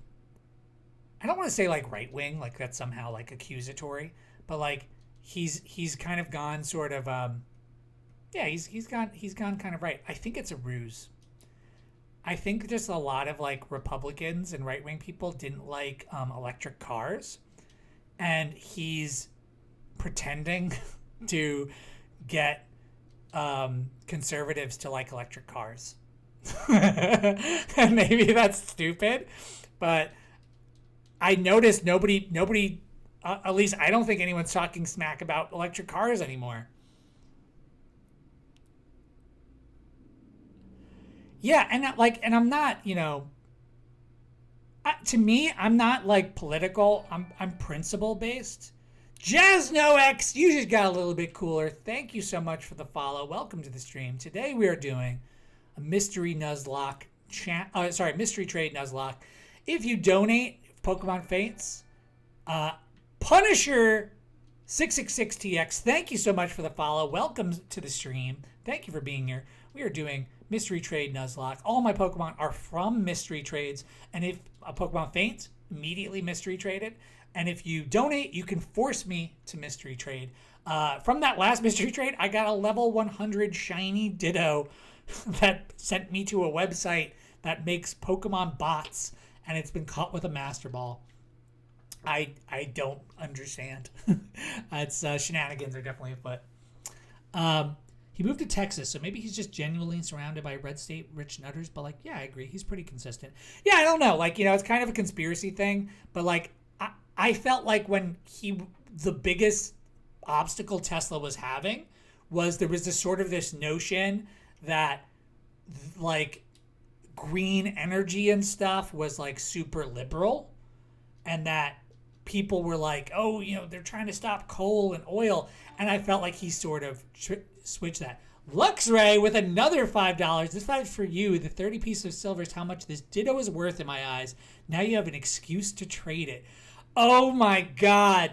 I don't want to say like right wing, like that's somehow like accusatory, but like he's kind of gone sort of yeah, he's gone kind of right. I think it's a ruse. I think just a lot of like Republicans and right wing people didn't like electric cars, and he's pretending to get conservatives to like electric cars. And maybe that's stupid, but I noticed nobody, at least I don't think anyone's talking smack about electric cars anymore. Yeah, and I'm not, to me, I'm not like political. I'm principle based. JazzNoX, you just got a little bit cooler. Thank you so much for the follow. Welcome to the stream. Today we are doing a mystery Nuzlocke mystery trade Nuzlocke. If you donate Pokemon Faints, Punisher 666TX, thank you so much for the follow. Welcome to the stream. Thank you for being here. We are doing mystery trade Nuzlocke. All my Pokemon are from mystery trades, and if a Pokemon faints, immediately mystery traded. And if you donate, you can force me to mystery trade. From that last mystery trade, I got a level 100 shiny Ditto that sent me to a website that makes Pokemon bots, and it's been caught with a Master Ball. I don't understand. It's shenanigans are definitely afoot. He moved to Texas, so maybe he's just genuinely surrounded by red state rich nutters. But like, yeah, I agree. He's pretty consistent. Yeah, I don't know. Like, it's kind of a conspiracy thing. But like, I felt like when the biggest obstacle Tesla was having was there was this sort of this notion that like green energy and stuff was like super liberal, and that people were like, oh, they're trying to stop coal and oil. And I felt like he sort of switched that. Luxray with another $5. This $5 is for you. The 30 pieces of silver is how much this Ditto is worth in my eyes. Now you have an excuse to trade it. Oh my God.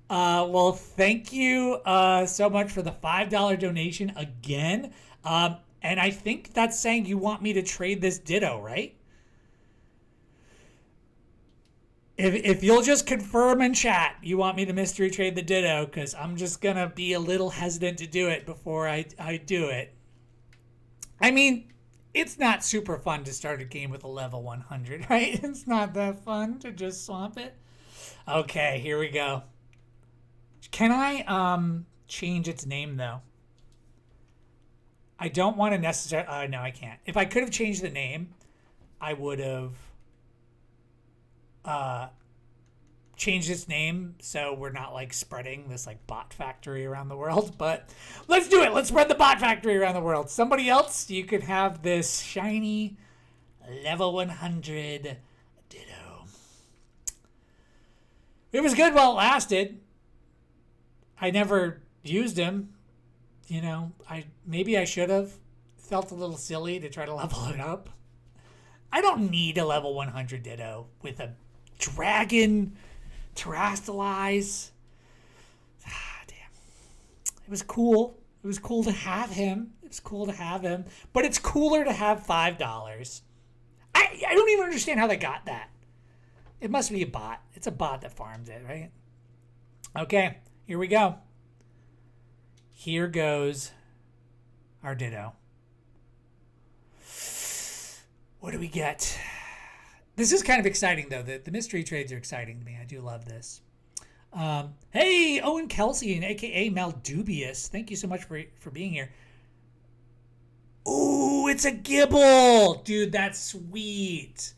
Well, thank you so much for the $5 donation again. And I think that's saying you want me to trade this Ditto, right? If you'll just confirm in chat you want me to mystery trade the Ditto, because I'm just going to be a little hesitant to do it before I do it. I mean, it's not super fun to start a game with a level 100, right? It's not that fun to just swamp it. Okay, here we go. Can I change its name, though? I don't want to necessarily... no, I can't. If I could have changed the name, I would have... change its name so we're not like spreading this like bot factory around the world. But let's do it. Let's spread the bot factory around the world. Somebody else, you could have this shiny level 100 Ditto. It was good while it lasted. I never used him. Maybe I should have. Felt a little silly to try to level it up. I don't need a level 100 Ditto with a dragon terrestrialize. Damn. It was cool. It was cool to have him. But it's cooler to have $5. I don't even understand how they got that. It must be a bot. It's a bot that farms it, right? Okay, here we go. Here goes our Ditto. What do we get? This is kind of exciting, though. The mystery trades are exciting to me. I do love this. Hey, Owen Kelsey, and a.k.a. Maldubious. Thank you so much for being here. Ooh, it's a Gibble. Dude, that's sweet.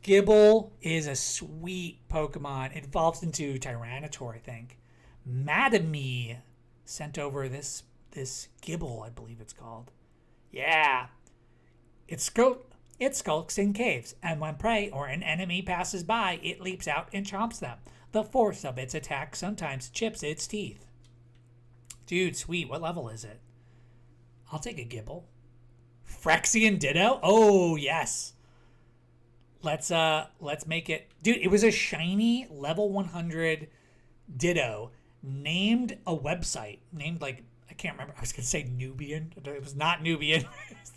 Gibble is a sweet Pokemon. It evolves into Tyranitar, I think. Madame sent over this Gibble, I believe it's called. Yeah. It skulks in caves, and when prey or an enemy passes by, it leaps out and chomps them. The force of its attack sometimes chips its teeth. Dude, sweet. What level is it? I'll take a Gibble. Phyrexian Ditto? Oh, yes. Let's make it. Dude, it was a shiny level 100 Ditto named a website. Named like, I can't remember. I was going to say Nubian. It was not Nubian.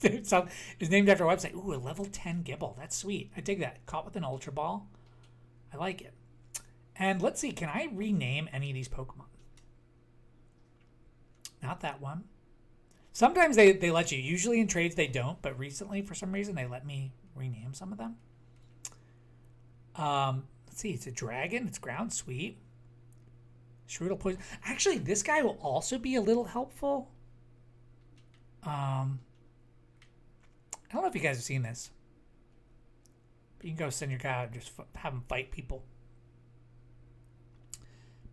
It was named after a website. Ooh, a level 10 Gibble. That's sweet. I dig that. Caught with an Ultra Ball. I like it. And let's see. Can I rename any of these Pokemon? Not that one. Sometimes they let you. Usually in trades they don't. But recently, for some reason, they let me rename some of them. Let's see. It's a dragon. It's ground. Sweet. Shroodle Poison. Actually, this guy will also be a little helpful. I don't know if you guys have seen this. But you can go send your guy out and just have him fight people.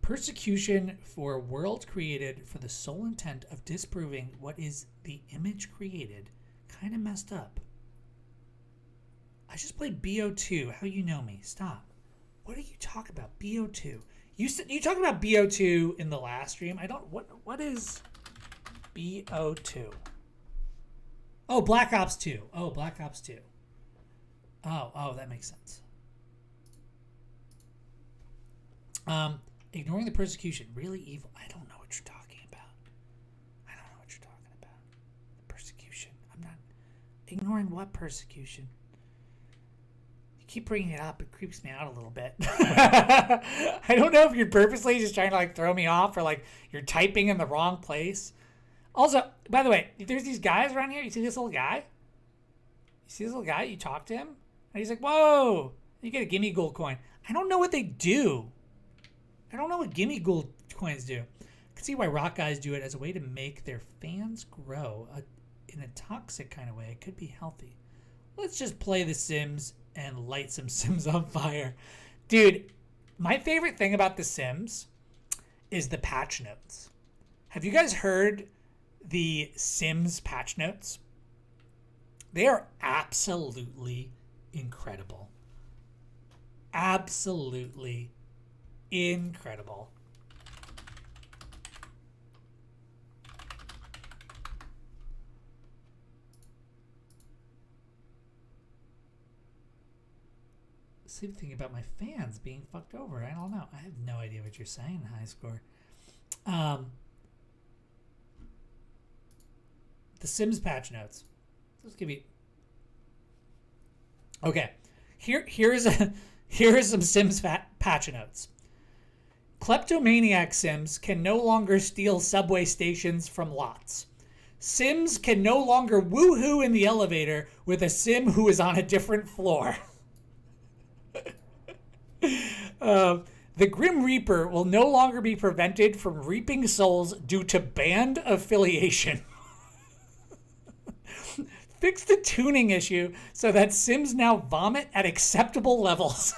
Persecution for a world created for the sole intent of disproving what is the image created. Kind of messed up. I just played BO2. How you know me? Stop. What are you talking about? BO2. You talked about BO2 in the last stream. I don't. What is BO2? Oh, Black Ops 2. Oh, Black Ops 2. Oh, that makes sense. Ignoring the persecution. Really evil. I don't know what you're talking about. The persecution. I'm not ignoring what persecution? You keep bringing it up. It creeps me out a little bit. I don't know if you're purposely just trying to like throw me off or like you're typing in the wrong place. Also, by the way, there's these guys around here. You see this little guy? You talk to him, and he's like, whoa, you get a gimme gold coin. I don't know what they do. I don't know what gimme gold coins do. I can see why rock guys do it as a way to make their fans grow in a toxic kind of way. It could be healthy. Let's just play The Sims and light some Sims on fire. Dude, my favorite thing about The Sims is the patch notes. Have you guys heard the Sims patch notes? They are absolutely incredible. Absolutely incredible. Same thing about my fans being fucked over. I don't know. I have no idea what you're saying, high score. The Sims patch notes. Let's give you. Okay, here's some Sims patch notes. Kleptomaniac Sims can no longer steal subway stations from lots. Sims can no longer woohoo in the elevator with a Sim who is on a different floor. The Grim Reaper will no longer be prevented from reaping souls due to band affiliation. Fix the tuning issue so that Sims now vomit at acceptable levels.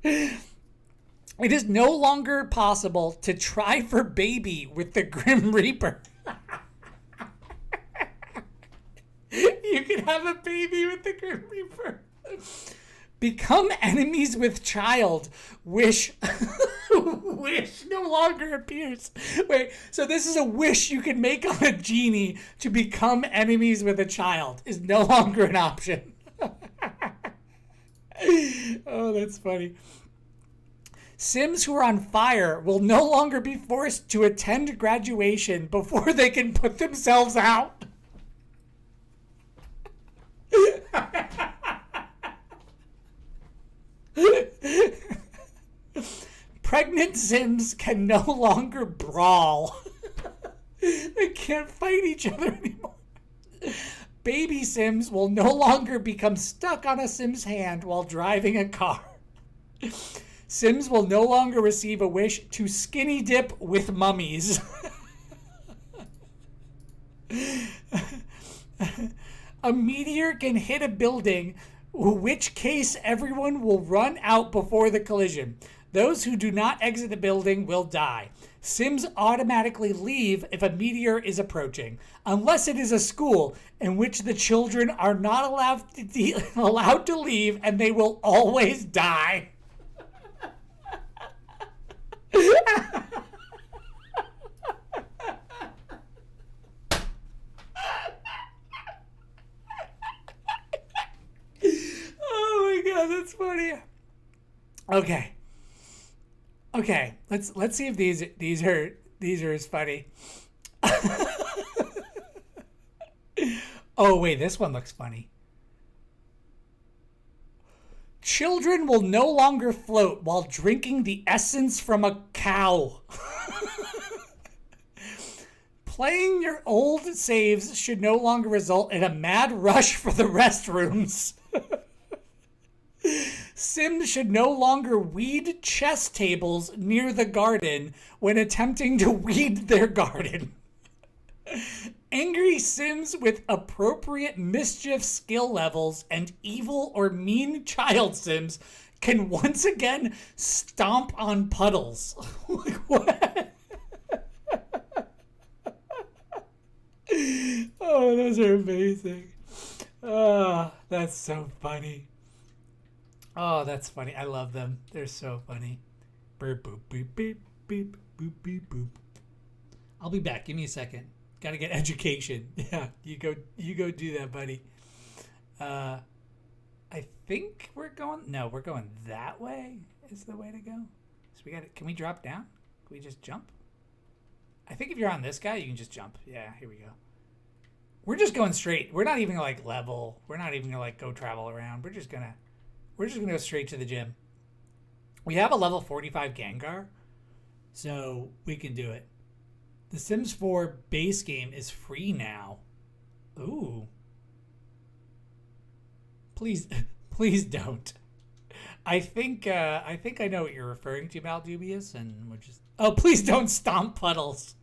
It is no longer possible to try for baby with the Grim Reaper. You can have a baby with the Grim Reaper. Become enemies with child. Wish no longer appears. Wait, so this is a wish you can make on a genie to become enemies with a child is no longer an option. Oh, that's funny. Sims who are on fire will no longer be forced to attend graduation before they can put themselves out. Pregnant Sims can no longer brawl. They can't fight each other anymore. Baby Sims will no longer become stuck on a Sim's hand while driving a car. Sims will no longer receive a wish to skinny dip with mummies. A meteor can hit a building, in which case everyone will run out before the collision. Those who do not exit the building will die. Sims automatically leave if a meteor is approaching, unless it is a school in which the children are not allowed to leave and they will always die. Oh my god, that's funny. Okay, let's see if these are as funny. Oh wait, this one looks funny. Children will no longer float while drinking the essence from a cow. Playing your old saves should no longer result in a mad rush for the restrooms. Sims should no longer weed chess tables near the garden when attempting to weed their garden. Angry Sims with appropriate mischief skill levels and evil or mean child Sims can once again stomp on puddles. Like, what? Oh, those are amazing. Oh, that's so funny. Oh, that's funny. I love them. They're so funny. Beep, boop, beep, beep, beep, boop, beep, boop. I'll be back. Give me a second. Got to get education. Yeah, you go do that, buddy. I think we're going. No, we're going that way. Is the way to go. So we got it. Can we drop down? Can we just jump? I think if you're on this guy, you can just jump. Yeah, here we go. We're just going straight. We're not even gonna like level. We're not even gonna like go travel around. We're just gonna go straight to the gym. We have a level 45 Gengar, so we can do it. The Sims 4 base game is free now. Ooh. Please don't. I think I know what you're referring to, Maldubious, and we're just. Oh, please don't stomp puddles.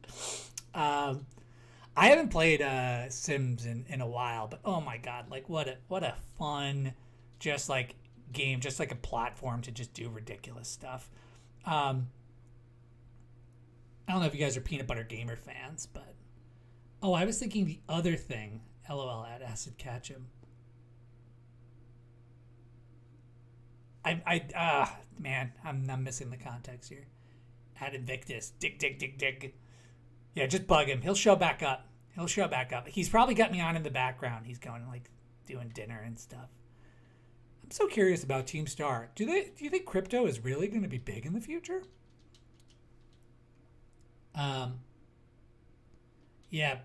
I haven't played Sims in a while, but oh my god, like what a fun, just like game, just like a platform to just do ridiculous stuff. I don't know if you guys are Peanut Butter Gamer fans, but Oh, I was thinking the other thing. LOL at Acid Ketchum. Man, I'm missing the context here. At Invictus. Dig. Yeah, just bug him. He'll show back up. He'll show back up. He's probably got me on in the background. He's going like doing dinner and stuff. I'm so curious about Team Star. Do you think crypto is really going to be big in the future? Yeah.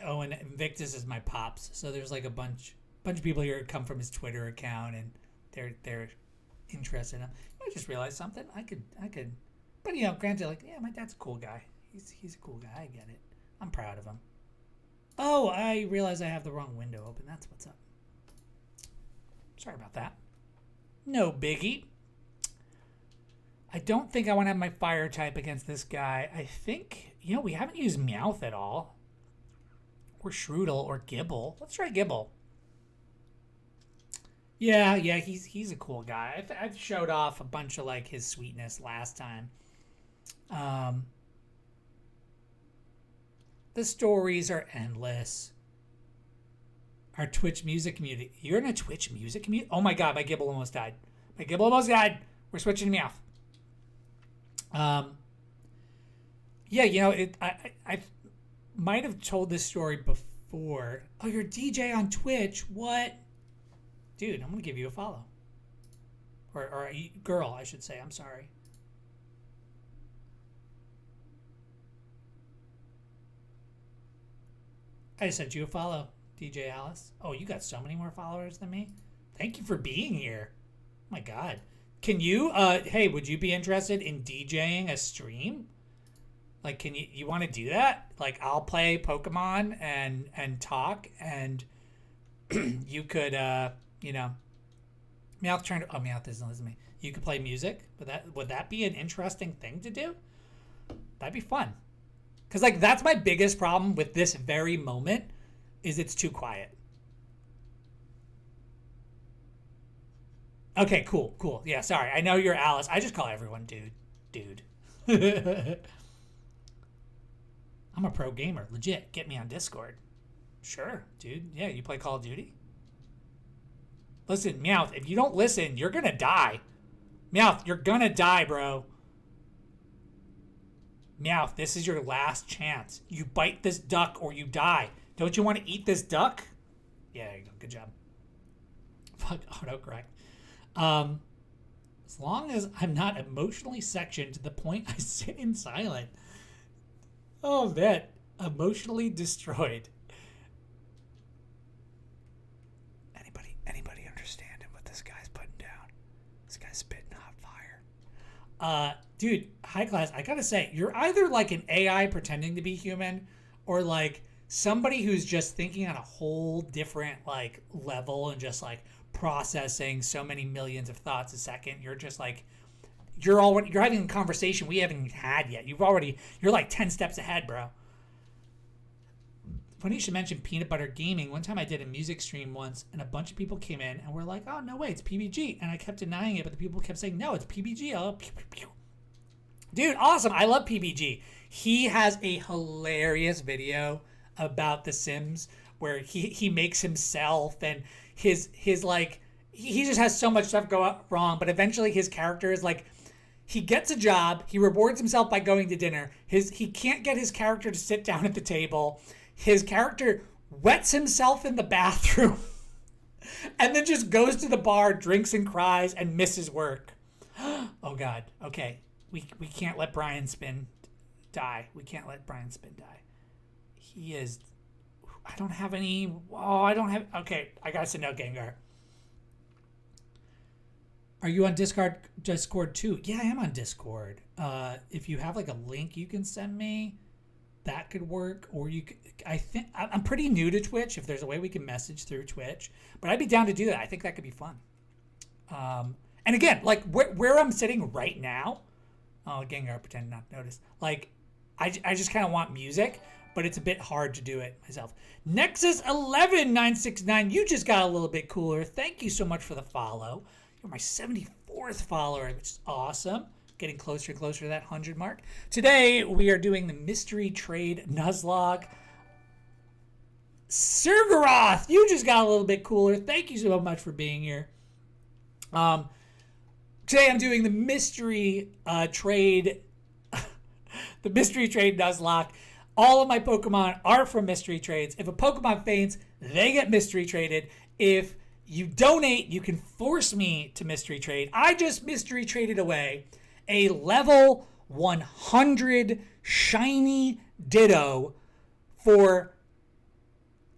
Oh, and Invictus is my pops. So there's like a bunch of people here who come from his Twitter account, and they're interested in him. I just realized something. I could. But granted, like, yeah, my dad's a cool guy. He's a cool guy. I get it. I'm proud of him. Oh, I realize I have the wrong window open. That's what's up. Sorry about that. No biggie. I don't think I want to have my fire type against this guy. I think, we haven't used Meowth at all. Or Shroodle or Gibble. Let's try Gibble. Yeah, he's a cool guy. I've showed off a bunch of like his sweetness last time. The stories are endless. Our Twitch music community. You're in a Twitch music community? Oh my god, my Gibble almost died. We're switching to Meowth. I might have told this story before. Oh, you're a DJ on Twitch. What? Dude, I'm going to give you a follow. Or a girl, I should say. I'm sorry. I sent you a follow, DJ Alice. Oh, you got so many more followers than me. Thank you for being here. Oh my god. Can you, hey, would you be interested in DJing a stream? Like, can you want to do that? Like, I'll play Pokemon and talk, and you could, Meowth Meowth doesn't listen to me. You could play music. Would that be an interesting thing to do? That'd be fun. Because, like, that's my biggest problem with this very moment is it's too quiet. Okay, cool. Yeah, sorry. I know you're Alice. I just call everyone dude. I'm a pro gamer. Legit. Get me on Discord. Sure, dude. Yeah, you play Call of Duty? Listen, Meowth, if you don't listen, you're going to die. Meowth, you're going to die, bro. Meowth, this is your last chance. You bite this duck or you die. Don't you want to eat this duck? Yeah, there you go. Good job. Fuck, autocorrect. As long as I'm not emotionally sectioned to the point I sit in silent. Oh, that. Emotionally destroyed. Anybody understanding what this guy's putting down? This guy's spitting hot fire. Dude, high class, I gotta say, you're either like an AI pretending to be human or like somebody who's just thinking on a whole different like level and just like processing so many millions of thoughts a second. You're just like, you're having a conversation we haven't even had yet. You're like 10 steps ahead, bro. Funny you should mention peanut butter gaming. One time I did a music stream once and a bunch of people came in and were like, oh, no way, it's PBG. And I kept denying it, but the people kept saying, no, it's PBG. Oh, pew, pew, pew. Dude, awesome. I love PBG. He has a hilarious video about The Sims where he makes himself and his like, he just has so much stuff go wrong, but eventually his character is like, he gets a job, he rewards himself by going to dinner. He can't get his character to sit down at the table. His character wets himself in the bathroom and then just goes to the bar, drinks and cries, and misses work. Oh, God. Okay. We can't let Brian Spin die. He is... I don't have any... Oh, I don't have... Okay, I gotta send out Gengar. Are you on Discord too? Yeah, I am on Discord. If you have like a link you can send me, that could work. Or you could, I think I'm pretty new to Twitch. If there's a way we can message through Twitch, but I'd be down to do that. I think that could be fun. And again, like where I'm sitting right now, oh, Gengar pretend not to notice. Like, I just kind of want music, but it's a bit hard to do it myself. Nexus 11969, you just got a little bit cooler. Thank you so much for the follow. You're my 74th follower, which is awesome. Getting closer and closer to that 100 mark. Today, we are doing the mystery trade Nuzlocke. Surgaroth, you just got a little bit cooler. Thank you so much for being here. Today I'm doing the mystery trade, the mystery trade Nuzlocke. All of my Pokemon are from mystery trades. If a Pokemon faints, they get mystery traded. If you donate, you can force me to mystery trade. I just mystery traded away a level 100 shiny Ditto for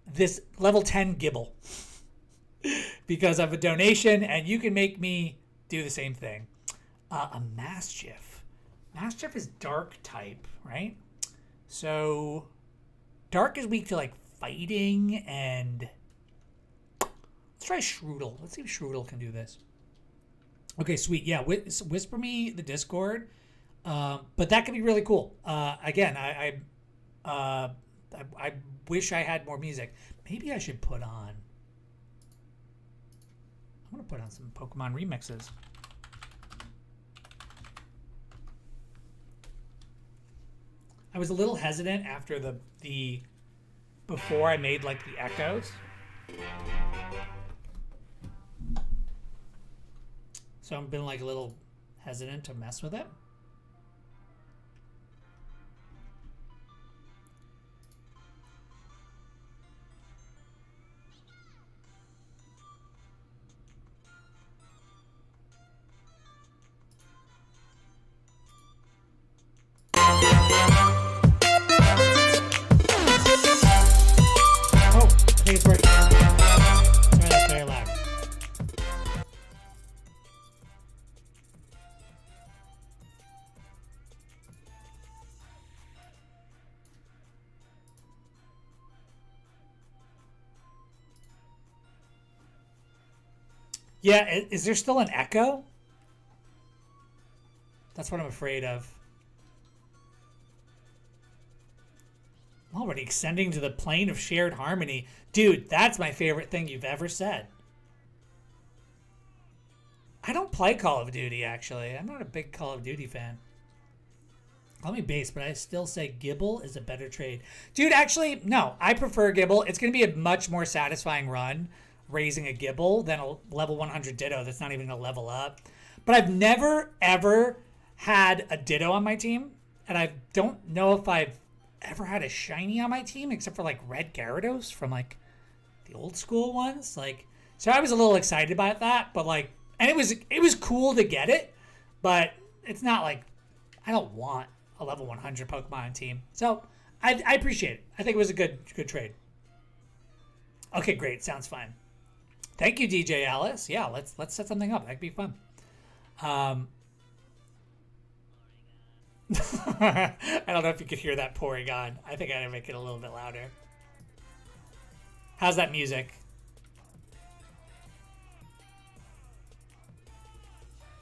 this level 10 Gibble because of a donation, and you can make me do the same thing. A Mastiff. Mastiff is dark type, right? So dark is weak to like fighting, and let's try Shroodle. Let's see if Shroodle can do this. Okay, sweet. Yeah, whisper me the Discord. But that could be really cool. Again, I wish I had more music. Maybe I should put on. I'm gonna put on some Pokemon remixes. I was a little hesitant after the before I made like the echoes. So I've been like a little hesitant to mess with it. Oh, I think it's working. Sorry, that's very loud. Yeah, is there still an echo? That's what I'm afraid of. I'm already extending to the plane of shared harmony. Dude, that's my favorite thing you've ever said. I don't play Call of Duty, actually. I'm not a big Call of Duty fan. Call me base, but I still say Gibble is a better trade. Dude, actually, no. I prefer Gibble. It's going to be a much more satisfying run raising a Gibble than a level 100 Ditto that's not even going to level up. But I've never, ever had a Ditto on my team. And I don't know if I've ever had a shiny on my team except for like red Gyarados from like the old school ones. Like, so I was a little excited about that, but like, and it was cool to get it, but it's not like I don't want a level 100 Pokemon team. So I appreciate it. I think it was a good trade. Okay, great. Sounds fine. Thank you, DJ Alice. Yeah, let's set something up. That'd be fun. I don't know if you could hear that Porygon. I think I gotta make it a little bit louder. How's that music?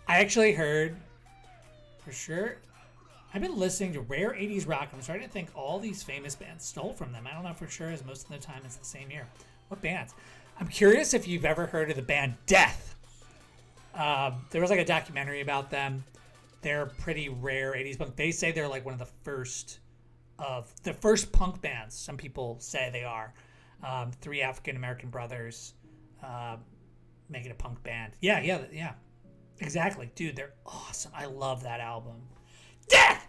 I actually heard, for sure, I've been listening to rare 80s rock. I'm starting to think all these famous bands stole from them. I don't know for sure, as most of the time it's the same year. What bands? I'm curious if you've ever heard of the band Death. There was like a documentary about them. They're pretty rare 80s punk. They say they're like one of the first punk bands. Some people say they are. Three African-American brothers making a punk band. Yeah. Exactly. Dude, they're awesome. I love that album. Death!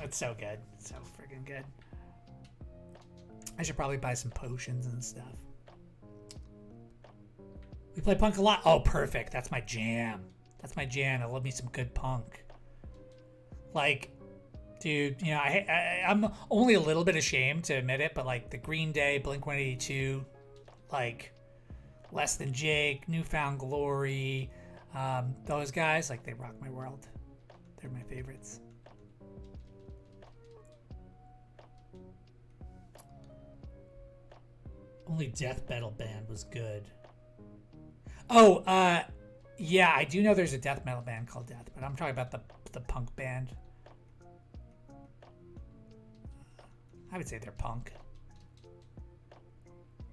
It's so good. It's so freaking good. I should probably buy some potions and stuff. We play punk a lot. Oh, perfect. That's my jam. I love me some good punk. Like, dude, you know, I'm only a little bit ashamed to admit it, but like the Green Day, Blink-182, like Less Than Jake, Newfound Glory, those guys, like they rock my world. They're my favorites. Only Death Metal band was good. Oh, yeah, I do know there's a death metal band called Death, but I'm talking about the punk band. I would say they're punk.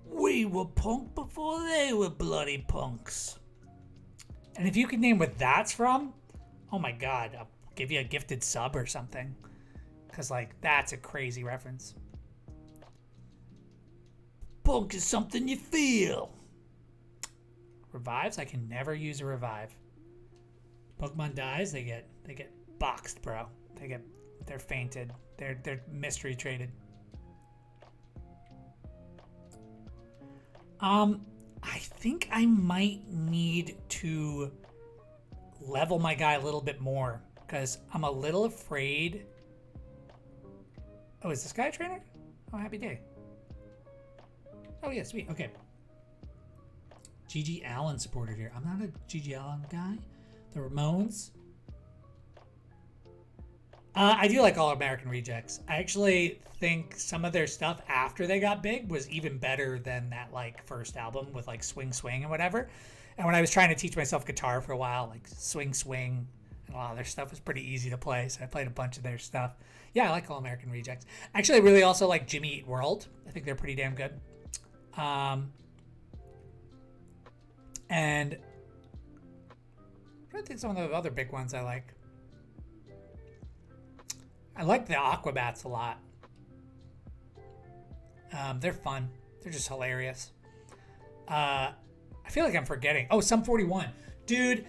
We were punk before they were bloody punks. And if you can name what that's from, oh my god, I'll give you a gifted sub or something. Because, like, that's a crazy reference. Punk is something you feel. Revives? I can never use a revive. Pokemon dies, they get boxed, bro. They're fainted. They're mystery traded. I think I might need to level my guy a little bit more because I'm a little afraid. Oh, is this guy a trainer? Oh, happy day. Oh yeah, sweet. Okay. G.G. Allen supported here. I'm not a G.G. Allen guy. The Ramones. I do like All American Rejects. I actually think some of their stuff after they got big was even better than that like first album with like Swing Swing and whatever. And when I was trying to teach myself guitar for a while, like Swing Swing and a lot of their stuff was pretty easy to play, so I played a bunch of their stuff. Yeah, I like All American Rejects. Actually, I really also like Jimmy Eat World. I think they're pretty damn good. And I think some of the other big ones I like. I like the Aquabats a lot. They're fun. They're just hilarious. I feel like I'm forgetting. Oh, Sum 41. Dude,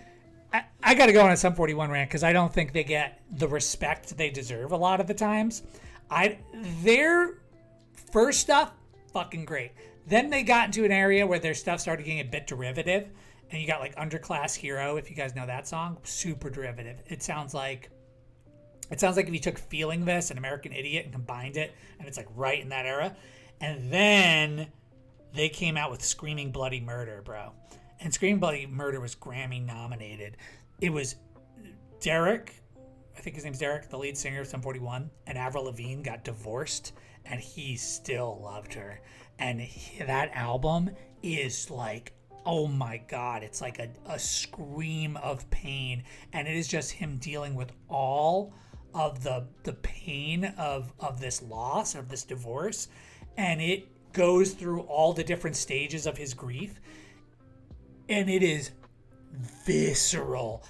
I got to go on a Sum 41 rant because I don't think they get the respect they deserve a lot of the times. Their first stuff, fucking great. Then they got into an area where their stuff started getting a bit derivative. And you got like Underclass Hero, if you guys know that song. Super derivative. It sounds like if you took Feeling This and American Idiot and combined it, and it's like right in that era. And then they came out with Screaming Bloody Murder, bro. And Screaming Bloody Murder was Grammy nominated. It was Derek, I think his name's Derek, the lead singer of Sum 41, and Avril Lavigne got divorced, and he still loved her. And that album is like, oh my God, it's like a scream of pain. And it is just him dealing with all of the pain of this loss, of this divorce. And it goes through all the different stages of his grief. And it is visceral.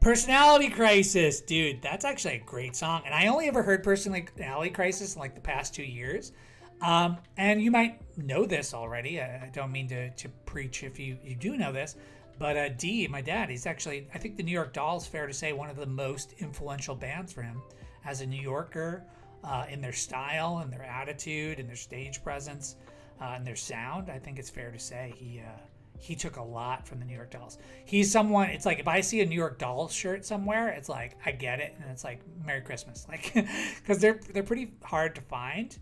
Personality Crisis, dude, that's actually a great song. And I only ever heard Personality Crisis in like the past 2 years. And you might know this already. I don't mean to preach if you do know this. But D, my dad, he's actually, I think the New York Dolls, fair to say, one of the most influential bands for him as a New Yorker, in their style and their attitude and their stage presence, and their sound. I think it's fair to say he took a lot from the New York Dolls. He's someone, it's like if I see a New York Dolls shirt somewhere, it's like I get it, and it's like Merry Christmas, like because they're pretty hard to find,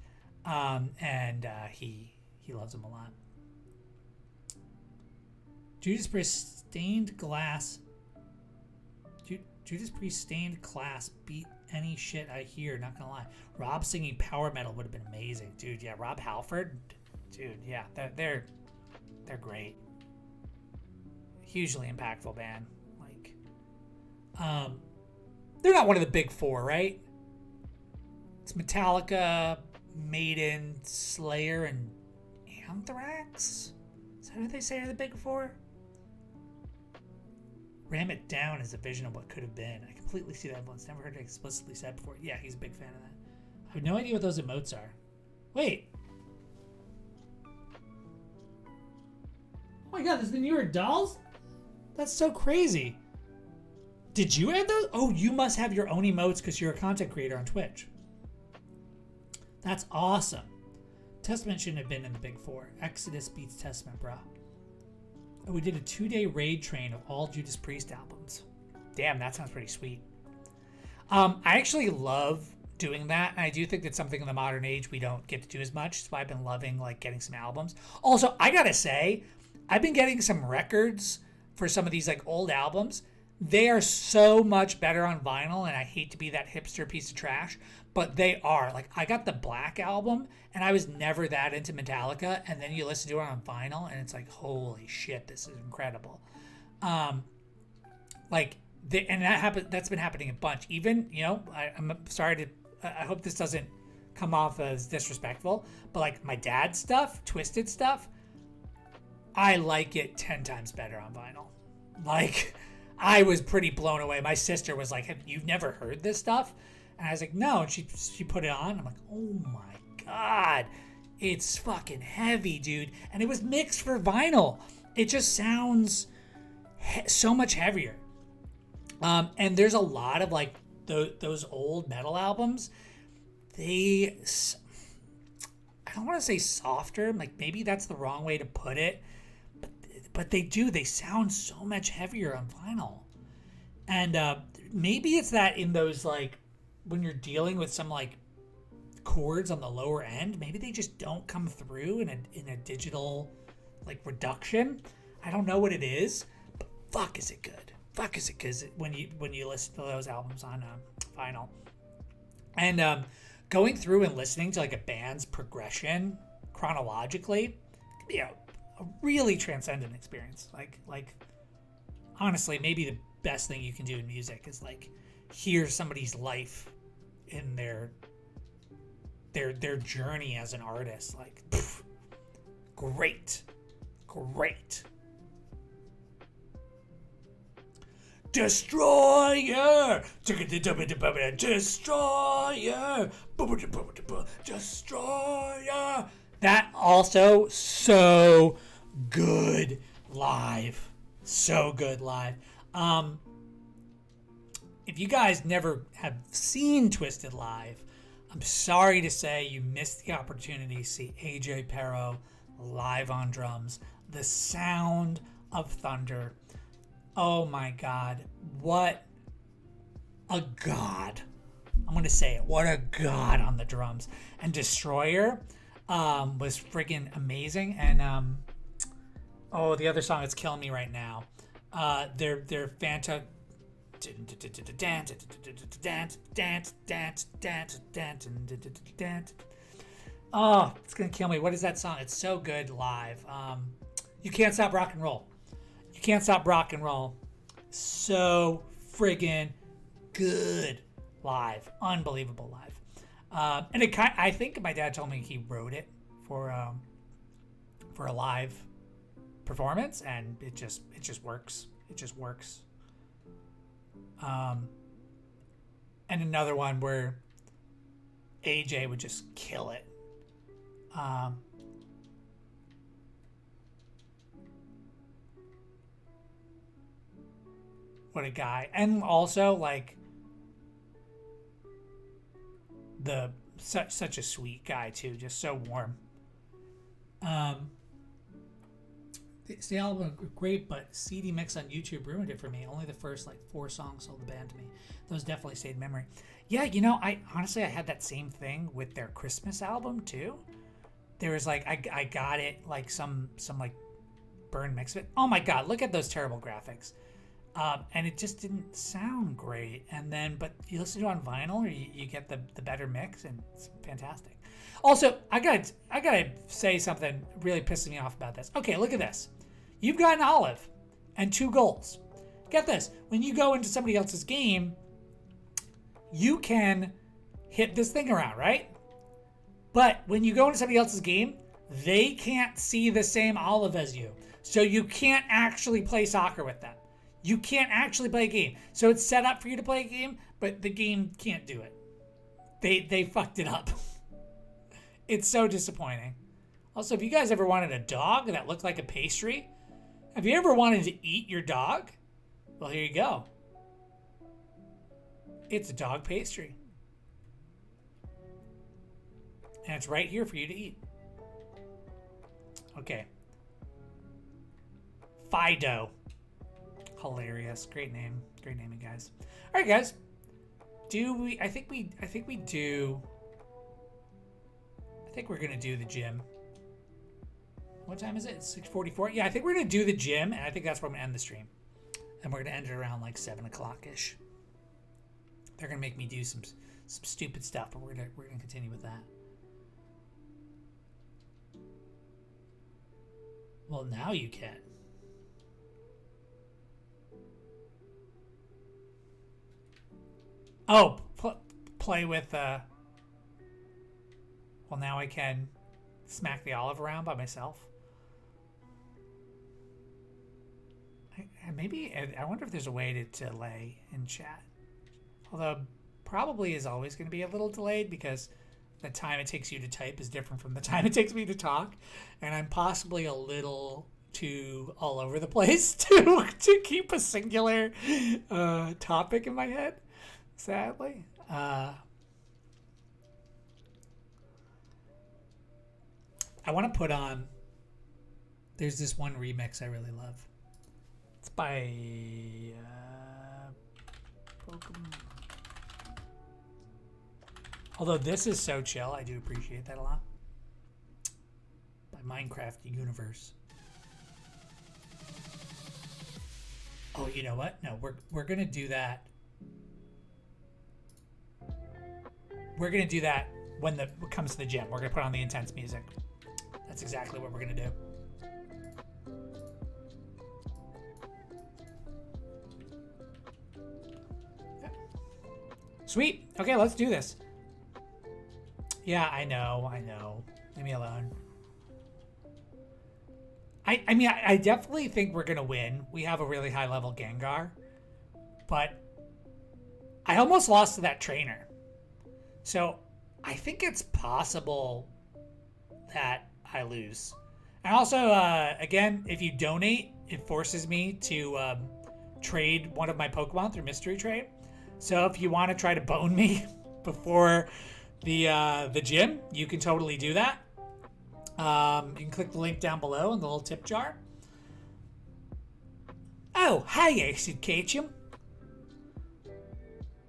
and he loves them a lot. Judas Priest stained glass. Judas Priest stained glass beat any shit I hear. Not gonna lie. Rob singing power metal would have been amazing, dude. Yeah, Rob Halford, dude. Yeah, they're great. Hugely impactful band. Like, they're not one of the big four, right? It's Metallica, Maiden, Slayer, and Anthrax. Is that what they say are the big four? Ram It Down is a vision of what could have been. I completely see that once. Never heard it explicitly said before. Yeah, he's a big fan of that. I have no idea what those emotes are. Wait. Oh my God, this is the New York Dolls? That's so crazy. Did you add those? Oh, you must have your own emotes because you're a content creator on Twitch. That's awesome. Testament shouldn't have been in the big four. Exodus beats Testament, bro. Oh, we did a 2-day raid train of all Judas Priest albums. Damn, that sounds pretty sweet. I actually love doing that. And I do think that's something in the modern age we don't get to do as much. So I've been loving like getting some albums. Also, I gotta say, I've been getting some records for some of these like old albums. They are so much better on vinyl, and I hate to be that hipster piece of trash, but they are. Like, I got the Black Album, and I was never that into Metallica, and then you listen to it on vinyl, and it's like, holy shit, this is incredible. And that's been happening a bunch. Even, I'm sorry to, I hope this doesn't come off as disrespectful, but like my dad's stuff, Twisted stuff, I like it 10 times better on vinyl. Like, I was pretty blown away. My sister was like, you've never heard this stuff? And I was like, no. And she put it on. I'm like, oh my God. It's fucking heavy, dude. And it was mixed for vinyl. It just sounds so much heavier. And there's a lot of like those old metal albums. I don't want to say softer. Like maybe that's the wrong way to put it. But they sound so much heavier on vinyl. And maybe it's that in those like when you're dealing with some like chords on the lower end, maybe they just don't come through in a digital like reduction. I don't know what it is, but fuck is it good. Fuck is it good when you listen to those albums on vinyl. And going through and listening to like a band's progression chronologically, you know, a really transcendent experience. Like honestly, maybe the best thing you can do in music is like hear somebody's life in their journey as an artist. Like pff, great Destroyer, Destroyer, Destroyer. That also so good live. So good live. If you guys never have seen Twisted live, I'm sorry to say you missed the opportunity to see AJ Pero live on drums. The sound of thunder. Oh my God. What a god. I'm going to say it. What a god on the drums. And Destroyer was friggin' amazing. And the other song that's killing me right now. Their Fanta. Oh, it's gonna kill me. What is that song? It's so good live. You Can't Stop Rock and Roll. You Can't Stop Rock and Roll. So friggin' good live. Unbelievable live. And I think my dad told me he wrote it for a live performance, and it just works. It just works. And another one where AJ would just kill it. What a guy. And also like such a sweet guy too, just so warm. It's the album great, but CD mix on YouTube ruined it for me. Only the first like 4 songs sold the band to me. Those definitely stayed in memory. Yeah, you know, I had that same thing with their Christmas album too. There was like I got it like some like burn mix of it. Oh my God, look at those terrible graphics. And it just didn't sound great. And then, but you listen to it on vinyl, or you get the better mix, and it's fantastic. Also, I gotta say something really pissing me off about this. Okay, look at this. You've got an olive and 2 goals. Get this. When you go into somebody else's game, you can hit this thing around, right? But when you go into somebody else's game, they can't see the same olive as you. So you can't actually play soccer with them. You can't actually play a game. So it's set up for you to play a game, but the game can't do it. They fucked it up. It's so disappointing. Also, if you guys ever wanted a dog that looked like a pastry, have you ever wanted to eat your dog? Well, here you go. It's a dog pastry. And it's right here for you to eat. Okay. Fido. Hilarious. Great name. Great naming, guys. All right, guys. I think we're going to do the gym. What time is it? It's 6:44. Yeah, I think we're going to do the gym, and I think that's where I'm going to end the stream. And we're going to end it around like 7 o'clock-ish. They're going to make me do some stupid stuff, but we're going to continue with that. Well, now you can. Oh, play with, well, now I can smack the olive around by myself. I wonder if there's a way to lay in chat. Although, probably is always going to be a little delayed because the time it takes you to type is different from the time it takes me to talk. And I'm possibly a little too all over the place to keep a singular topic in my head, sadly. I want to put on, there's this one remix I really love. It's by Pokemon. Although this is so chill, I do appreciate that a lot. By Minecraft Universe. Oh, you know what? No, we're gonna do that. We're gonna do that when it comes to the gym. We're gonna put on the intense music. That's exactly what we're gonna do. Yeah. Sweet. Okay, let's do this. Yeah, I know. Leave me alone. I mean, I definitely think we're going to win. We have a really high level Gengar. But I almost lost to that trainer. So I think it's possible that I lose. And also, again, if you donate, it forces me to trade one of my Pokemon through Mystery Trade. So if you want to try to bone me before the gym, you can totally do that. You can click the link down below in the little tip jar. Oh, hey, Acid Ketchum.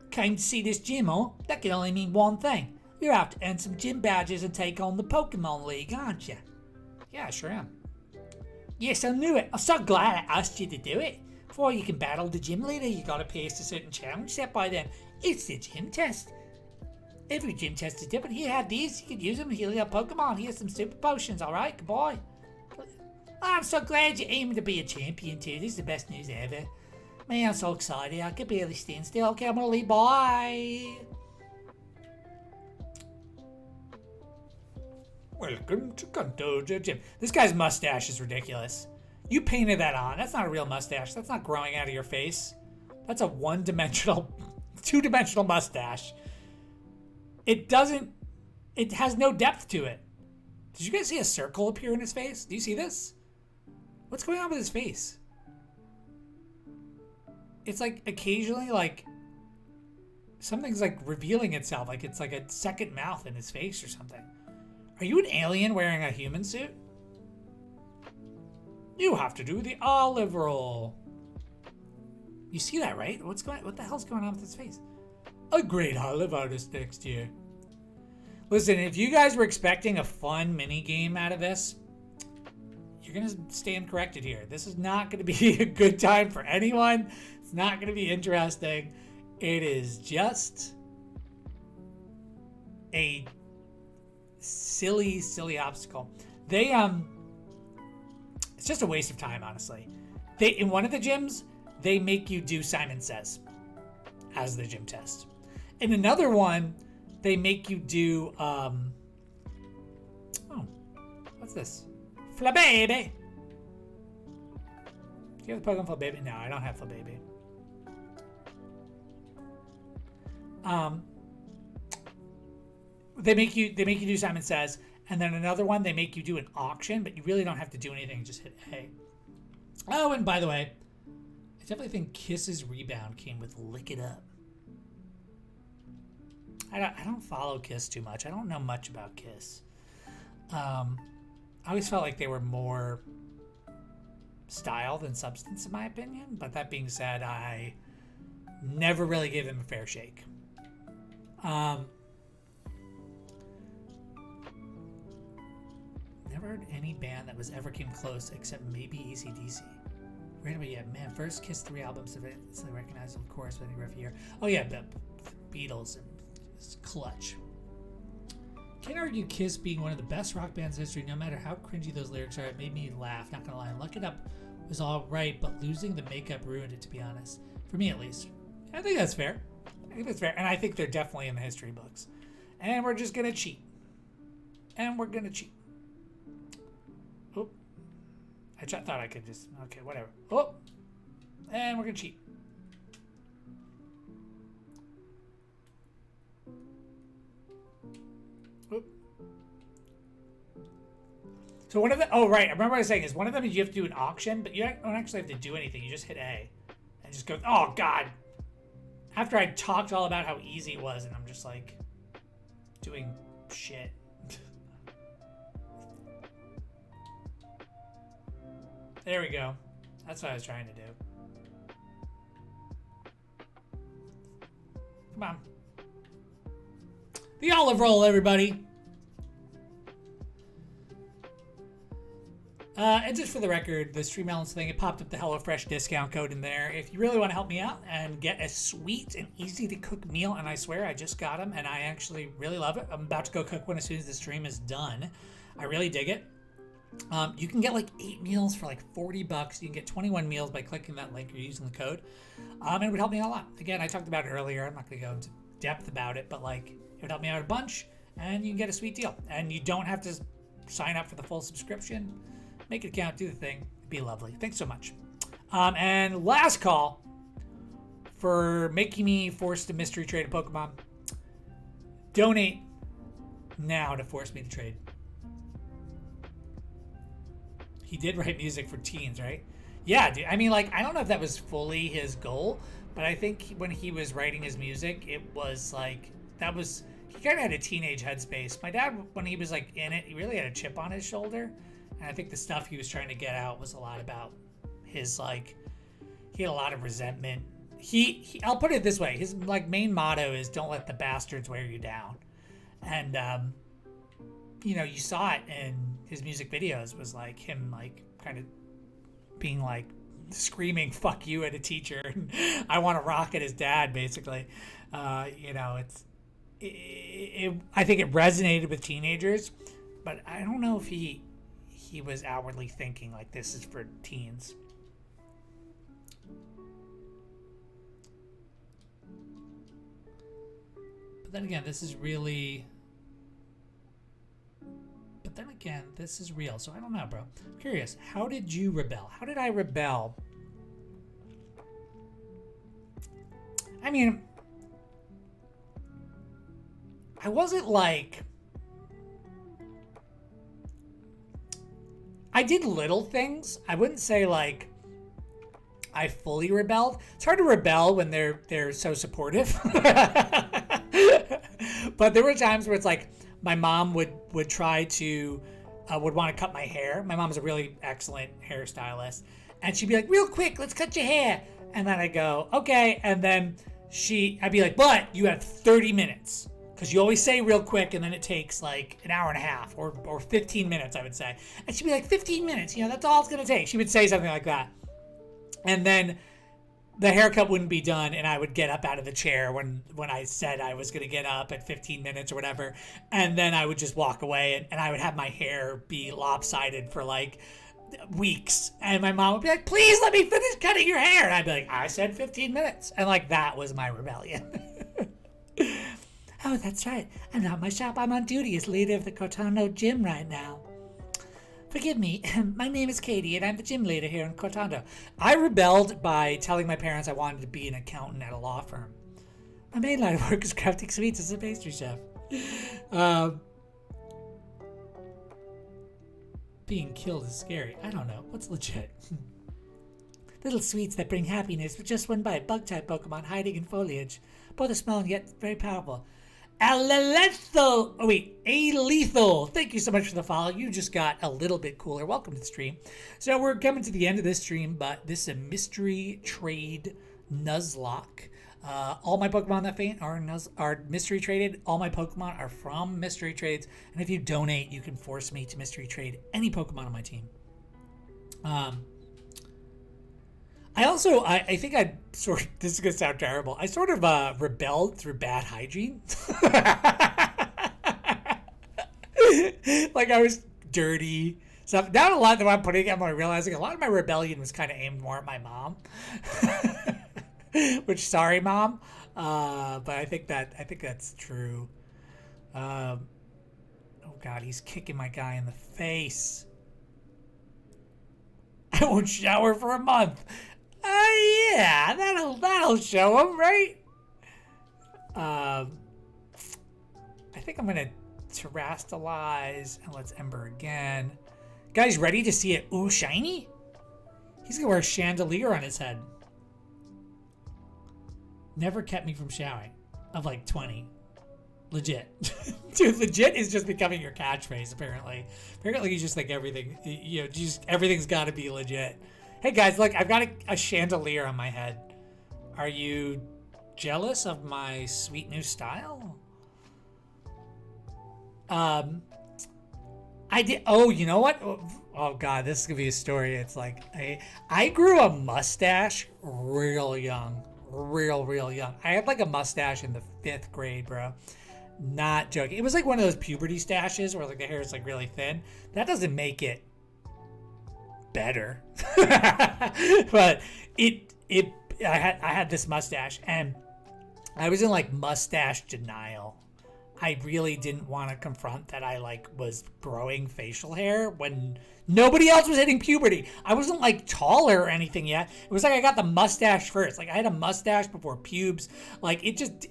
Came to see this gym, huh? That can only mean one thing. You're out to earn some gym badges and take on the Pokemon League, aren't you? Yeah, I sure am. Yes, I knew it. I'm so glad I asked you to do it. Before you can battle the gym leader, you gotta pass a certain challenge set by them. It's the gym test. Every gym test is different. Here, have these. You can use them to heal your Pokemon. Here's some super potions, alright? Goodbye. I'm so glad you're aiming to be a champion, too. This is the best news ever. Man, I'm so excited. I can barely stand still. Okay, I'm gonna leave. Bye. Welcome to Kantoja Gym. This guy's mustache is ridiculous. You painted that on. That's not a real mustache. That's not growing out of your face. That's a one-dimensional, two-dimensional mustache. It has no depth to it. Did you guys see a circle appear in his face? Do you see this? What's going on with his face? It's like occasionally like something's like revealing itself. Like it's like a second mouth in his face or something. Are you an alien wearing a human suit? You have to do the olive roll. You see that, right? What the hell's going on with his face? A great olive artist next year. Listen, if you guys were expecting a fun mini game out of this, you're gonna stand corrected here. This is not gonna be a good time for anyone. It's not gonna be interesting. It is just a silly obstacle. It's just a waste of time, honestly. In one of the gyms, they make you do Simon Says as the gym test. In another one, they make you do, what's this? Flababy! Do you have the Pokemon Flababy? No, I don't have Flababy. They make you do Simon Says, and then another one, they make you do an auction, but you really don't have to do anything, just hit A. Oh, and by the way, I definitely think Kiss's rebound came with Lick It Up. I don't follow Kiss too much. I don't know much about Kiss. I always felt like they were more style than substance, in my opinion. But that being said, I never really gave them a fair shake. Never heard any band that was ever came close except maybe AC/DC. Randomly, yeah, man. First Kiss 3 albums of it. It's a recognizable chorus with any rough year. Oh yeah, the Beatles and clutch. Can't argue Kiss being one of the best rock bands in history, no matter how cringy those lyrics are. It made me laugh, not gonna lie. Look It Up was alright, but losing the makeup ruined it, to be honest. For me, at least. I think that's fair. And I think they're definitely in the history books. And we're just gonna cheat. Oh. I thought I could just... Okay, whatever. Oh. And we're gonna cheat. Oop. So one of the, oh right, I remember what I was saying is one of them is you have to do an auction, but you don't actually have to do anything. You just hit A and just go, oh God. After I talked all about how easy it was, and I'm just like doing shit. There we go. That's what I was trying to do. Come on. The olive roll, everybody. And just for the record, the Stream Elements thing, it popped up the HelloFresh discount code in there. If you really want to help me out and get a sweet and easy to cook meal, and I swear I just got them and I actually really love it. I'm about to go cook one as soon as the stream is done. I really dig it. You can get like 8 meals for like $40. You can get 21 meals by clicking that link or using the code. And it would help me out a lot. Again, I talked about it earlier. I'm not going to go into depth about it, but like it would help me out a bunch and you can get a sweet deal. And you don't have to sign up for the full subscription. Make it count, do the thing. It'd be lovely. Thanks so much. And last call for making me force to mystery trade a Pokemon. Donate now to force me to trade. He did write music for teens, right? Yeah, dude. I mean, like, I don't know if that was fully his goal, but I think when he was writing his music, it was like, that was, he kind of had a teenage headspace. My dad, when he was like in it, he really had a chip on his shoulder. And I think the stuff he was trying to get out was a lot about his, like, he had a lot of resentment. He I'll put it this way. His, like, main motto is don't let the bastards wear you down. And, you know, you saw it in his music videos was, like, him, like, kind of being, like, screaming, fuck you at a teacher. And I want to rock at his dad, basically. You know, I think it resonated with teenagers. But I don't know if he was outwardly thinking like this is for teens. But then again, this is really... But then again, this is real. So I don't know, bro. I'm curious, how did you rebel? How did I rebel? I mean, I wasn't like... I did little things. I wouldn't say like I fully rebelled. It's hard to rebel when they're so supportive. But there were times where it's like my mom would try to would want to cut my hair. My mom's a really excellent hairstylist, and she'd be like, "Real quick, let's cut your hair." And then I go, "Okay," and then I'd be like, "But you have 30 minutes." Because you always say real quick, and then it takes like an hour and a half or 15 minutes, I would say. And she'd be like, 15 minutes, you know, that's all it's going to take. She would say something like that. And then the haircut wouldn't be done, and I would get up out of the chair when I said I was going to get up at 15 minutes or whatever. And then I would just walk away, and I would have my hair be lopsided for like weeks. And my mom would be like, please let me finish cutting your hair. And I'd be like, I said 15 minutes. And like, that was my rebellion. Oh, that's right. I'm not in my shop. I'm on duty as leader of the Cortando gym right now. Forgive me. My name is Katie, and I'm the gym leader here in Cortando. I rebelled by telling my parents I wanted to be an accountant at a law firm. My main line of work is crafting sweets as a pastry chef. Being killed is scary. I don't know. What's legit? Little sweets that bring happiness with just one bite. Bug-type Pokemon hiding in foliage. Both are small and yet very powerful. Alethal. Oh wait, Alethal. Thank you so much for the follow. You just got a little bit cooler. Welcome to the stream. So we're coming to the end of this stream, but this is a mystery trade Nuzlocke. All my Pokemon that faint are mystery traded. All my Pokemon are from mystery trades, and if you donate, you can force me to mystery trade any Pokemon on my team. I think I sort of, this is going to sound terrible. I sort of rebelled through bad hygiene. Like I was dirty. So now a lot that I'm putting, I'm realizing a lot of my rebellion was kind of aimed more at my mom. Which, sorry, Mom. But I think that's true. Oh God, he's kicking my guy in the face. I won't shower for a month. Yeah, that'll show him, right? I think I'm gonna terastalize, and let's ember again. Guys, ready to see it? Ooh, shiny? He's gonna wear a chandelier on his head. Never kept me from showering. Of like 20. Legit. Dude, legit is just becoming your catchphrase, apparently. Apparently you just think everything, just everything's gotta be legit. Hey guys, look, I've got a chandelier on my head. Are you jealous of my sweet new style? I did. Oh, you know what? Oh God, this is gonna be a story. It's like I grew a mustache real young, real young. I had like a mustache in the 5th grade, bro. Not joking. It was like one of those puberty stashes where like the hair is like really thin. That doesn't make it better, but I had this mustache and I was in like mustache denial. I really didn't want to confront that I like was growing facial hair when nobody else was hitting puberty. I wasn't like taller or anything yet. It was like I got the mustache first. Like I had a mustache before pubes. Like it just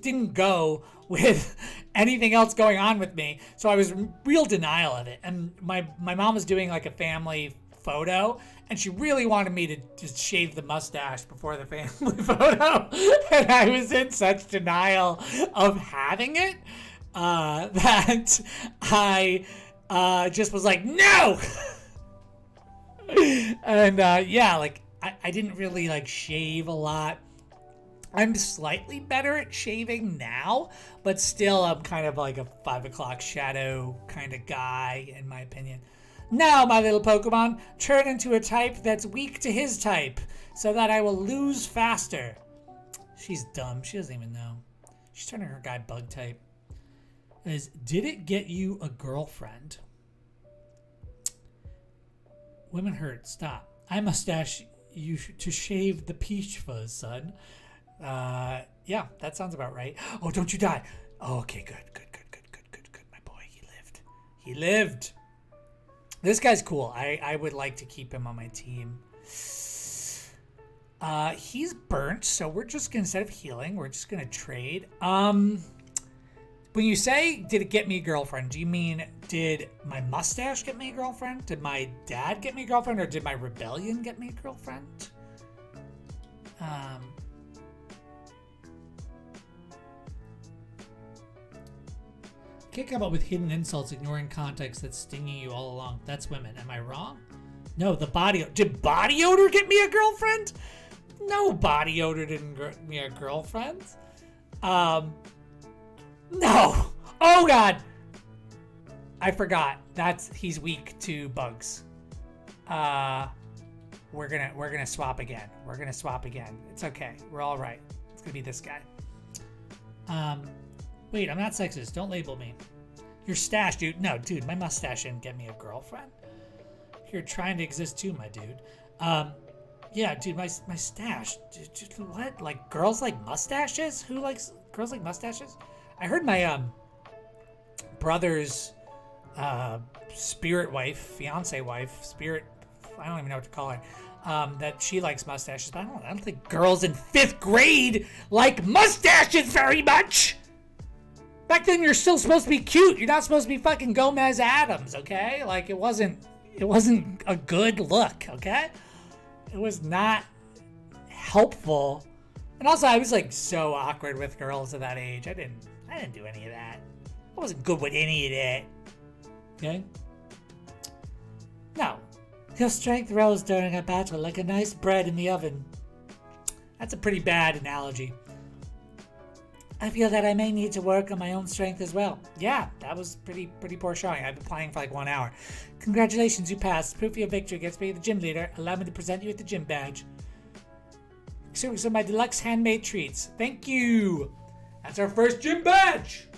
didn't go with anything else going on with me. So I was real denial of it. And my mom was doing like a family photo and she really wanted me to just shave the mustache before the family photo, and I was in such denial of having it that I just was like, no. And yeah, like I didn't really like shave a lot. I'm slightly better at shaving now, but still I'm kind of like a 5 o'clock shadow kind of guy in my opinion. Now, my little Pokemon, turn into a type that's weak to his type, so that I will lose faster. She's dumb. She doesn't even know. She's turning her guy bug type. Did it get you a girlfriend? Women hurt. Stop. I mustache you to shave the peach fuzz, son. Yeah, that sounds about right. Oh, don't you die. Oh, okay, good. My boy, he lived. This guy's cool. I would like to keep him on my team. He's burnt, so we're just gonna, instead of healing, we're just gonna trade. When you say, did it get me a girlfriend, do you mean, did my mustache get me a girlfriend? Did my dad get me a girlfriend? Or did my rebellion get me a girlfriend? Can't come up with hidden insults ignoring context that's stinging you all along. That's women. Am I wrong? No, the body. Did body odor get me a girlfriend? No, body odor didn't get me a girlfriend. No. Oh God. I forgot. He's weak to bugs. We're gonna swap again. It's okay. We're all right. It's gonna be this guy. Wait, I'm not sexist. Don't label me. Your stash, dude. No, dude, my mustache didn't get me a girlfriend. You're trying to exist too, my dude. Yeah, dude, my stash. Dude, what? Like, girls like mustaches? Who likes girls like mustaches? I heard my brother's fiance wife, spirit, I don't even know what to call her, that she likes mustaches, but I don't think girls in 5th grade like mustaches very much. Back then, you're still supposed to be cute. You're not supposed to be fucking Gomez Adams, okay? Like, it wasn't a good look, okay? It was not helpful. And also, I was, like, so awkward with girls at that age. I didn't do any of that. I wasn't good with any of that. Okay? No. Your strength rose during a battle like a nice bread in the oven. That's a pretty bad analogy. I feel that I may need to work on my own strength as well. Yeah, that was pretty poor showing. I've been playing for like 1 hour. Congratulations, you passed. Proof of your victory gets me the gym leader. Allow me to present you with the gym badge. So my deluxe handmade treats. Thank you. That's our first gym badge.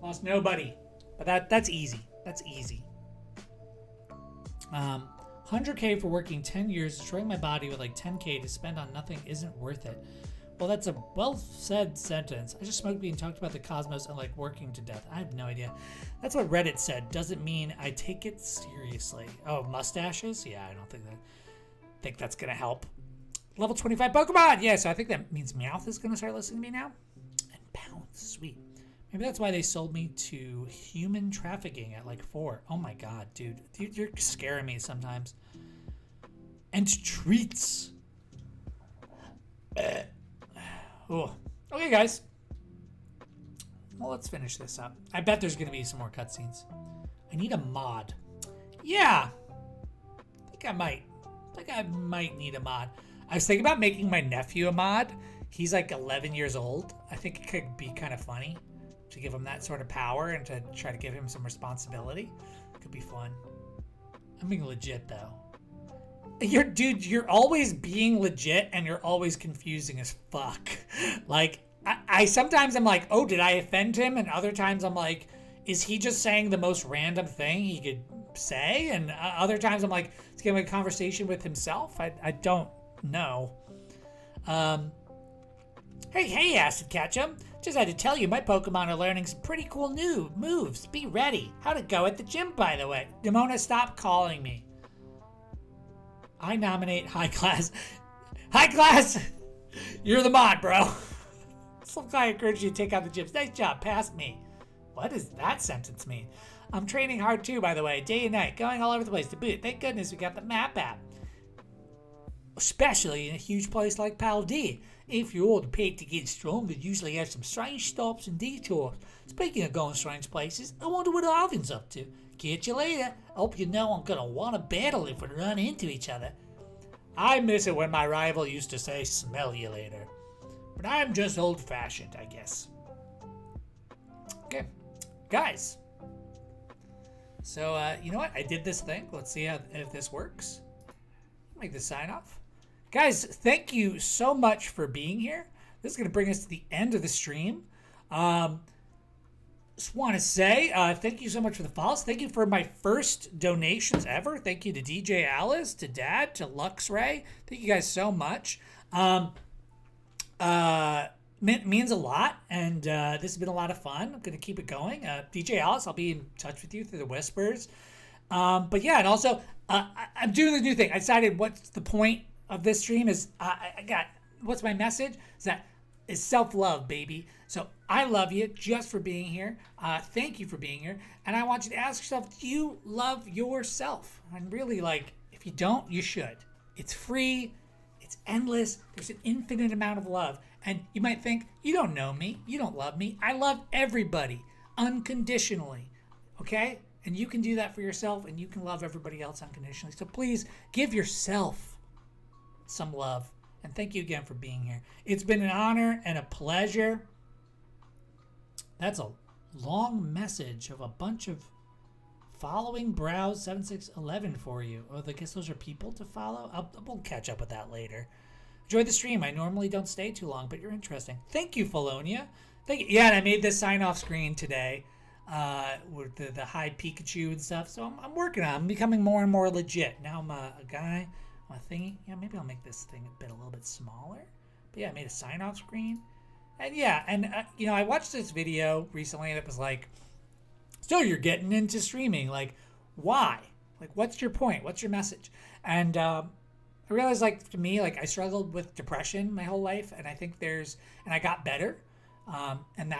Lost nobody. But that's easy. That's easy. 100K for working 10 years, destroying my body with like 10K to spend on nothing isn't worth it. Well, that's a well-said sentence. I just smoked weed and talked about the cosmos and like working to death. I have no idea. That's what Reddit said. Doesn't mean I take it seriously. Oh, mustaches? Yeah, I don't think that's gonna help. Level 25 Pokemon! Yeah, so I think that means Meowth is gonna start listening to me now. And pounds, sweet. Maybe that's why they sold me to human trafficking at like 4. Oh my god, dude. You're scaring me sometimes. And treats. Oh. Okay, guys. Well, let's finish this up. I bet there's going to be some more cutscenes. I need a mod. Yeah. I think I might need a mod. I was thinking about making my nephew a mod. He's like 11 years old. I think it could be kind of funny to give him that sort of power and to try to give him some responsibility. Could be fun. I'm being legit though. You're always being legit and you're always confusing as fuck. Like, I sometimes I'm like, oh, did I offend him? And other times I'm like, is he just saying the most random thing he could say? And other times I'm like, he's having a conversation with himself. I don't know. Hey, Acid Ketchum. Just had to tell you, my Pokemon are learning some pretty cool new moves. Be ready. How'd it go at the gym, by the way? Demona, stop calling me. I nominate High Class. High Class! You're the mod, bro. Some guy encouraged you to take out the gyms. Nice job, past me. What does that sentence mean? I'm training hard too, by the way, day and night, going all over the place to boot. Thank goodness we got the map app. Especially in a huge place like Pal D. If you're the paid to get strong, they usually have some strange stops and detours. Speaking of going strange places, I wonder what Alvin's up to. Catch you later. Hope you know I'm gonna want to battle if we run into each other. I miss it when my rival used to say, smell you later. But I'm just old-fashioned, I guess. Okay, guys. So, you know what? I did this thing. Let's see if this works. Make the sign off. Guys, thank you so much for being here. This is going to bring us to the end of the stream. Just want to say thank you so much for the follows. Thank you for my first donations ever. Thank you to DJ Alice, to Dad, to Luxray. Thank you guys so much. Means a lot, and this has been a lot of fun. I'm going to keep it going. DJ Alice, I'll be in touch with you through the whispers. But yeah, and also, I'm doing the new thing. I decided what's the point of this stream is, what's my message? Is self-love, baby. So I love you just for being here. Thank you for being here. And I want you to ask yourself, do you love yourself? And really, like, if you don't, you should. It's free. It's endless. There's an infinite amount of love. And you might think, you don't know me. You don't love me. I love everybody unconditionally. Okay? And you can do that for yourself, and you can love everybody else unconditionally. So please give yourself some love. And thank you again for being here. It's been an honor and a pleasure. That's a long message of a bunch of following Browse 7611 for you. Oh, I guess those are people to follow? We'll catch up with that later. Enjoy the stream. I normally don't stay too long, but you're interesting. Thank you, Felonia. Thank you. Yeah, and I made this sign-off screen today with the high Pikachu and stuff. So I'm working on it. I'm becoming more and more legit. Now I'm a guy. My thingy. Yeah, maybe I'll make this thing a little bit smaller. But yeah, I made a sign-off screen. And yeah, and you know, I watched this video recently and it was like, so you're getting into streaming. Like, why? Like, what's your point? What's your message? And I realized, like, to me, like, I struggled with depression my whole life. And I think and I got better. And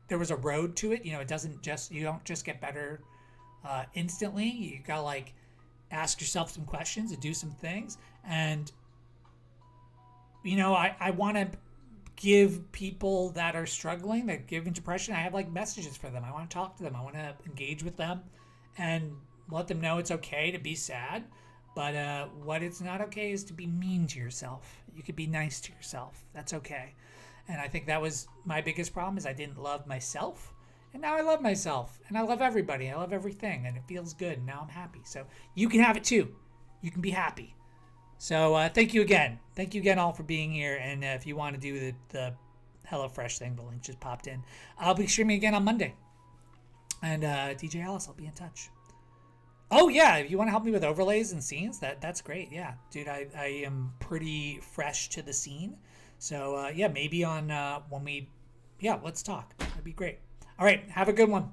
there was a road to it. You know, you don't just get better instantly. You gotta, like, ask yourself some questions and do some things. And, you know, I want to give people that are struggling, that give depression, I have like messages for them. I want to talk to them. I want to engage with them and let them know it's okay to be sad. But what it's not okay is to be mean to yourself. You could be nice to yourself. That's okay. And I think that was my biggest problem, is I didn't love myself. And now I love myself, and I love everybody. I love everything, and it feels good. And now I'm happy. So you can have it too. You can be happy. So thank you again. Thank you again all for being here. And if you want to do the HelloFresh thing, the link just popped in. I'll be streaming again on Monday. And DJ Alice, I'll be in touch. Oh yeah, if you want to help me with overlays and scenes, that's great. Yeah, dude, I am pretty fresh to the scene. So yeah, maybe on let's talk. That'd be great. All right, have a good one.